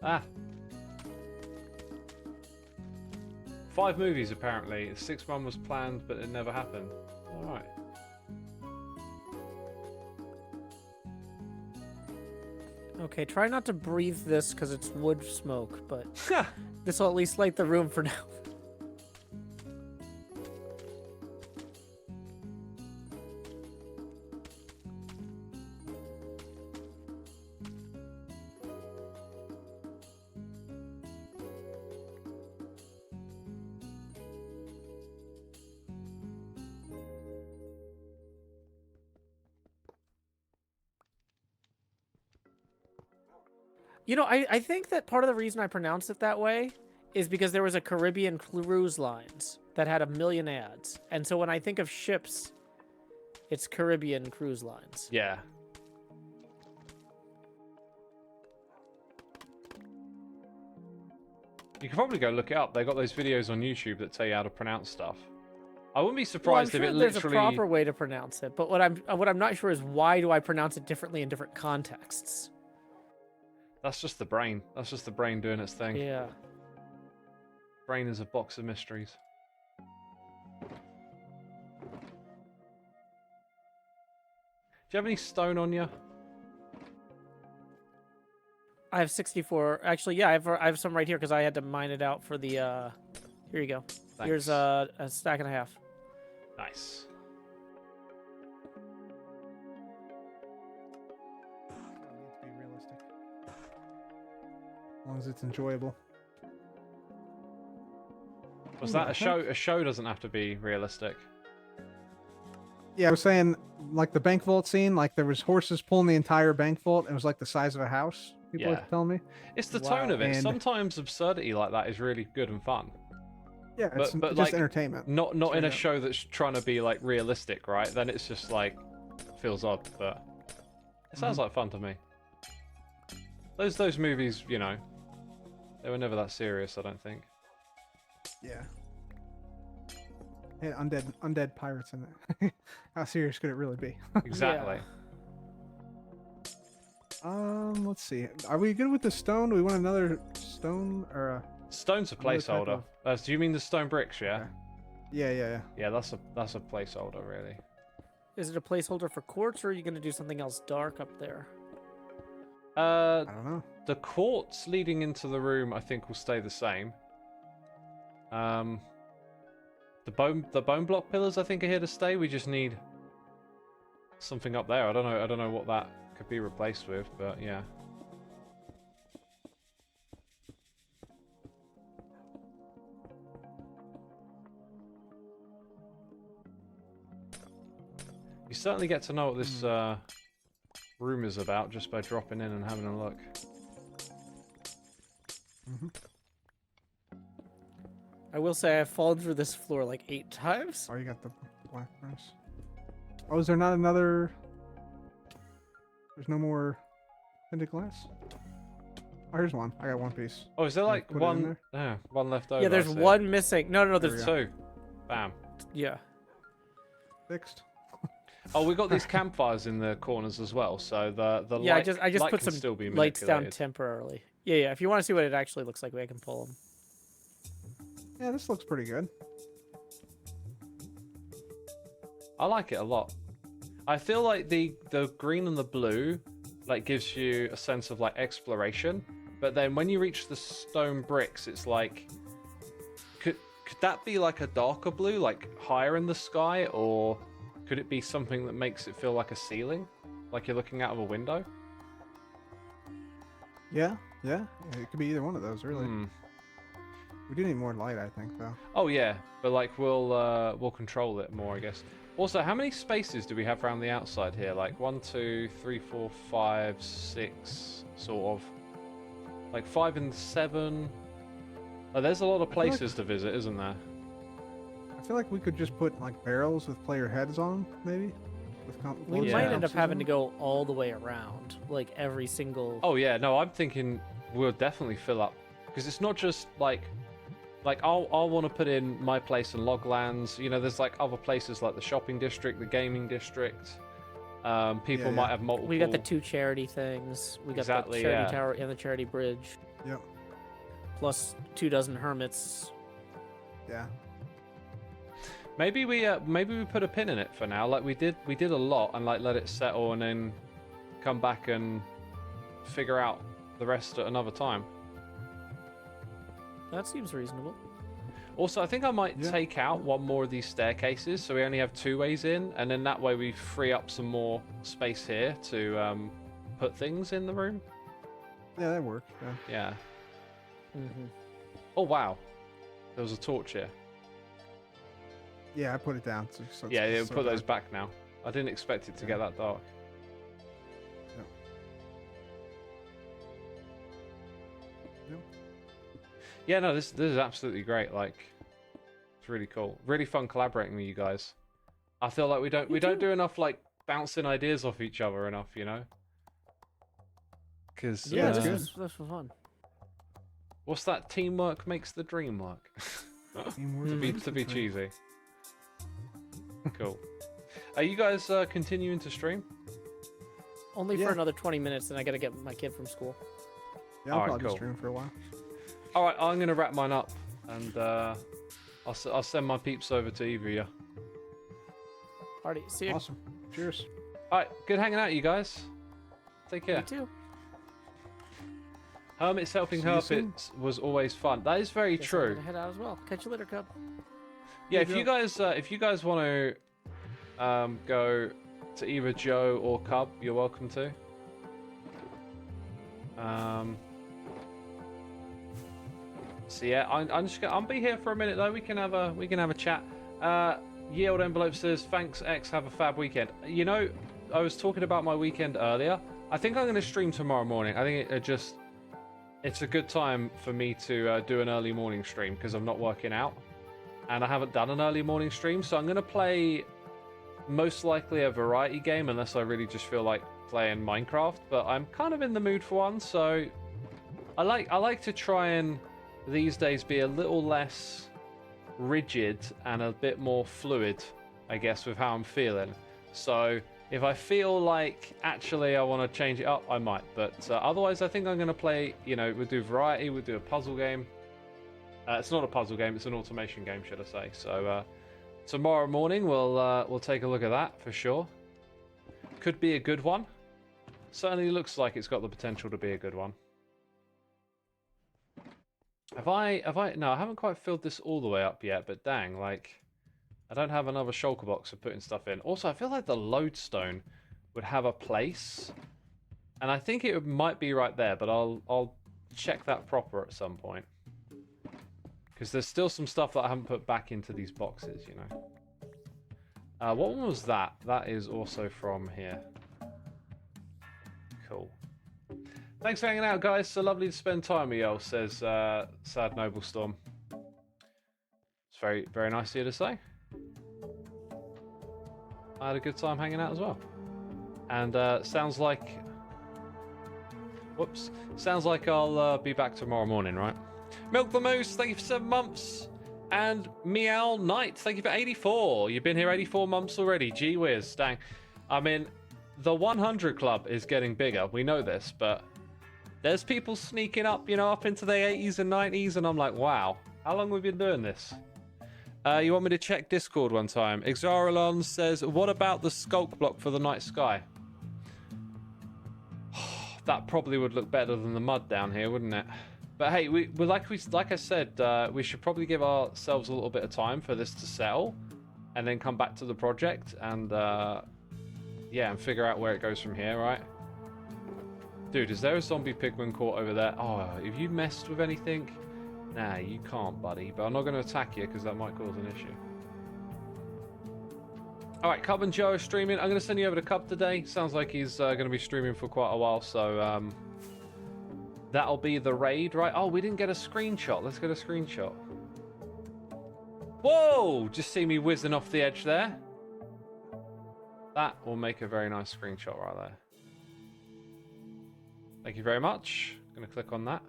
Ah. 5 movies apparently. 6th one was planned, but it never happened. Alright. Okay, try not to breathe this because it's wood smoke, but this will at least light the room for now. You know, I think that part of the reason I pronounced it that way is because there was a Caribbean cruise lines that had 1 million ads. And so when I think of ships, it's Caribbean cruise lines. Yeah. You can probably go look it up. They got those videos on YouTube that tell you how to pronounce stuff. I wouldn't be surprised well, I'm if sure it there's literally... a proper way to pronounce it, but what I'm not sure is why do I pronounce it differently in different contexts? That's just the brain. That's just the brain doing its thing. Yeah. Brain is a box of mysteries. Do you have any stone on you? I have 64. Actually, yeah, I have some right here because I had to mine it out for the. Here you go. Thanks. Here's a stack and a half. Nice. Need to be realistic. As long as it's enjoyable. Was Ooh, that I a show? A show doesn't have to be realistic. Yeah, I was saying, like the bank vault scene, like there was horses pulling the entire bank vault. It was like the size of a house. People Yeah. were telling me. It's the Wow. tone of it. And- Sometimes absurdity like that is really good and fun. Yeah, it's But just like, entertainment. Not in Straight a up. show that's trying to be like realistic, right? Then it's just like feels odd, but it sounds like fun to me. Those movies, you know, they were never that serious, I don't think. Yeah. Had undead pirates in it. How serious could it really be? Exactly. Let's see. Are we good with the stone? Do we want another stone or a? Stone's a Another type placeholder. Do you mean the stone bricks? Yeah. Okay. Yeah. Yeah, that's a placeholder, really. Is it a placeholder for quartz, or are you going to do something else dark up there? I don't know. The quartz leading into the room, I think, will stay the same. The bone block pillars, I think, are here to stay. We just need something up there. I don't know what that could be replaced with, but yeah. You certainly get to know what this room is about just by dropping in and having a look. I will say I've fallen through this floor like 8 times. Oh, you got the black furnace. Oh, is there not another? There's no more tinted glass? Oh, here's one. I got one piece. Oh, is there Can I like put it in one? there? One left over. Yeah, there's I see. one missing. No, There there's we go. Two. Bam. yeah. Fixed. Oh, we got these campfires in the corners as well, so the Yeah, light, I just light put can some still be lights down manipulated. temporarily. Yeah. If you want to see what it actually looks like, I can pull them. Yeah, this looks pretty good. I like it a lot. I feel like the green and the blue like gives you a sense of like exploration, but then when you reach the stone bricks, it's like could that be like a darker blue, like higher in the sky, or could it be something that makes it feel like a ceiling, like you're looking out of a window? Yeah. It could be either one of those, really. Hmm. We do need more light, I think, though. Oh yeah, but like we'll control it more, I guess. Also, how many spaces do we have around the outside here? Like 1, 2, 3, 4, 5, 6, sort of. Like 5 and 7. Oh, there's a lot of places to visit, isn't there? I feel like we could just put like barrels with player heads on, maybe. With We Yeah. might end up having to go all the way around, like every single. Oh yeah, no, I'm thinking we'll definitely fill up because it's not just like I'll want to put in my place in Loglands. You know, there's like other places like the shopping district, the gaming district. People Yeah. might have multiple. We got the 2 charity things. We got Exactly, the charity yeah. tower and the charity bridge. Yep. Plus 24 hermits. Yeah. Maybe we put a pin in it for now. Like we did a lot and like let it settle and then come back and figure out the rest at another time. That seems reasonable. Also, I think I might Yeah. take out one more of these staircases so we only have 2 ways in, and then that way we free up some more space here to put things in the room. Yeah, that works. Yeah. Yeah. Mm-hmm. Oh wow, there was a torch here. Yeah, I put it down. So Yeah, it's put those dark. back now. I didn't expect it to Yeah. get that dark. Yep. Yep. Yeah, no, this is absolutely great. Like, it's really cool. Really fun collaborating with you guys. I feel like we don't do enough like bouncing ideas off each other enough, you know. Because Yeah, it's this good. was fun. what's that? Teamwork makes the dream work. Teamwork to be makes to the be dream. cheesy. Cool. Are you guys continuing to stream? Only Yeah. for another 20 minutes, and I gotta get my kid from school. Yeah, I'll Alright, probably cool. stream for a while. All right, I'm gonna wrap mine up, and I'll send my peeps over to either of you. Party. See you. Awesome. Cheers. All right, good hanging out, you guys. Take care. You too. Hermits helping See you soon. hermits was always fun. That is very Guess I'm true. gonna head out as well. Catch you later, Cub. Yeah, Hey, if you guys want to go to either Joe or Cub, you're welcome to. So yeah, I'll be here for a minute though. We can have a chat. Yield Envelope says, "Thanks, X. Have a fab weekend." You know, I was talking about my weekend earlier. I think I'm going to stream tomorrow morning. I think it's a good time for me to do an early morning stream because I'm not working out, and I haven't done an early morning stream. So I'm going to play most likely a variety game unless I really just feel like playing Minecraft. But I'm kind of in the mood for one, so I like to try and these days be a little less rigid and a bit more fluid, I guess, with how I'm feeling. So if I feel like actually I want to change it up, I might. But otherwise, I think I'm going to play, you know, we'll do variety, we'll do a puzzle game. It's not a puzzle game, it's an automation game, should I say. So tomorrow morning, we'll take a look at that for sure. Could be a good one. Certainly looks like it's got the potential to be a good one. No, I haven't quite filled this all the way up yet, but dang, like, I don't have another shulker box for putting stuff in. Also, I feel like the lodestone would have a place, and I think it might be right there, but I'll check that proper at some point. Because there's still some stuff that I haven't put back into these boxes, you know. What one was that? That is also from here. Cool. Thanks for hanging out, guys. So lovely to spend time with y'all, says Sad Noble Storm. It's very, very nice of you to say. I had a good time hanging out as well. And sounds like Whoops. Sounds like I'll be back tomorrow morning, right? Milk the Moose, thank you for 7 months. And Meow Knight, thank you for 84. You've been here 84 months already. Gee whiz, dang. I mean, the 100 club is getting bigger. We know this, but there's people sneaking up, you know, up into their 80s and 90s, and I'm like, wow, how long have we been doing this? You want me to check Discord one time? Exaralon says, what about the skulk block for the night sky? That probably would look better than the mud down here, wouldn't it? But hey, like I said, we should probably give ourselves a little bit of time for this to settle, and then come back to the project and yeah, and figure out where it goes from here, right? Dude, is there a zombie pigman caught over there? Oh, have you messed with anything? Nah, you can't, buddy. But I'm not going to attack you because that might cause an issue. All right, Cub and Joe are streaming. I'm going to send you over to Cub today. Sounds like he's going to be streaming for quite a while, so that'll be the raid, right? Oh, we didn't get a screenshot. Let's get a screenshot. Whoa! Just see me whizzing off the edge there. That will make a very nice screenshot right there. Thank you very much. I'm going to click on that.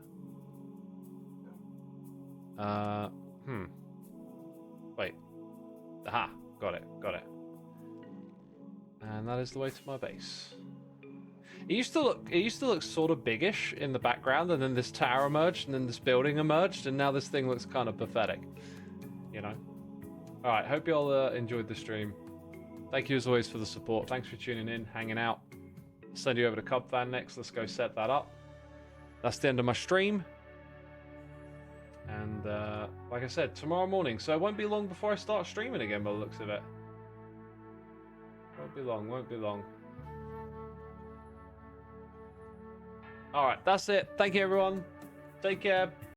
Wait. Aha! Got it. Got it. And that is the way to my base. It used to look sort of biggish in the background, and then this tower emerged, and then this building emerged, and now this thing looks kind of pathetic. You know? Alright, hope you all enjoyed the stream. Thank you as always for the support. Thanks for tuning in, hanging out. I'll send you over to Cubfan next. Let's go set that up. That's the end of my stream. And like I said, tomorrow morning. So it won't be long before I start streaming again by the looks of it. Won't be long, won't be long. Alright, that's it. Thank you everyone. Take care.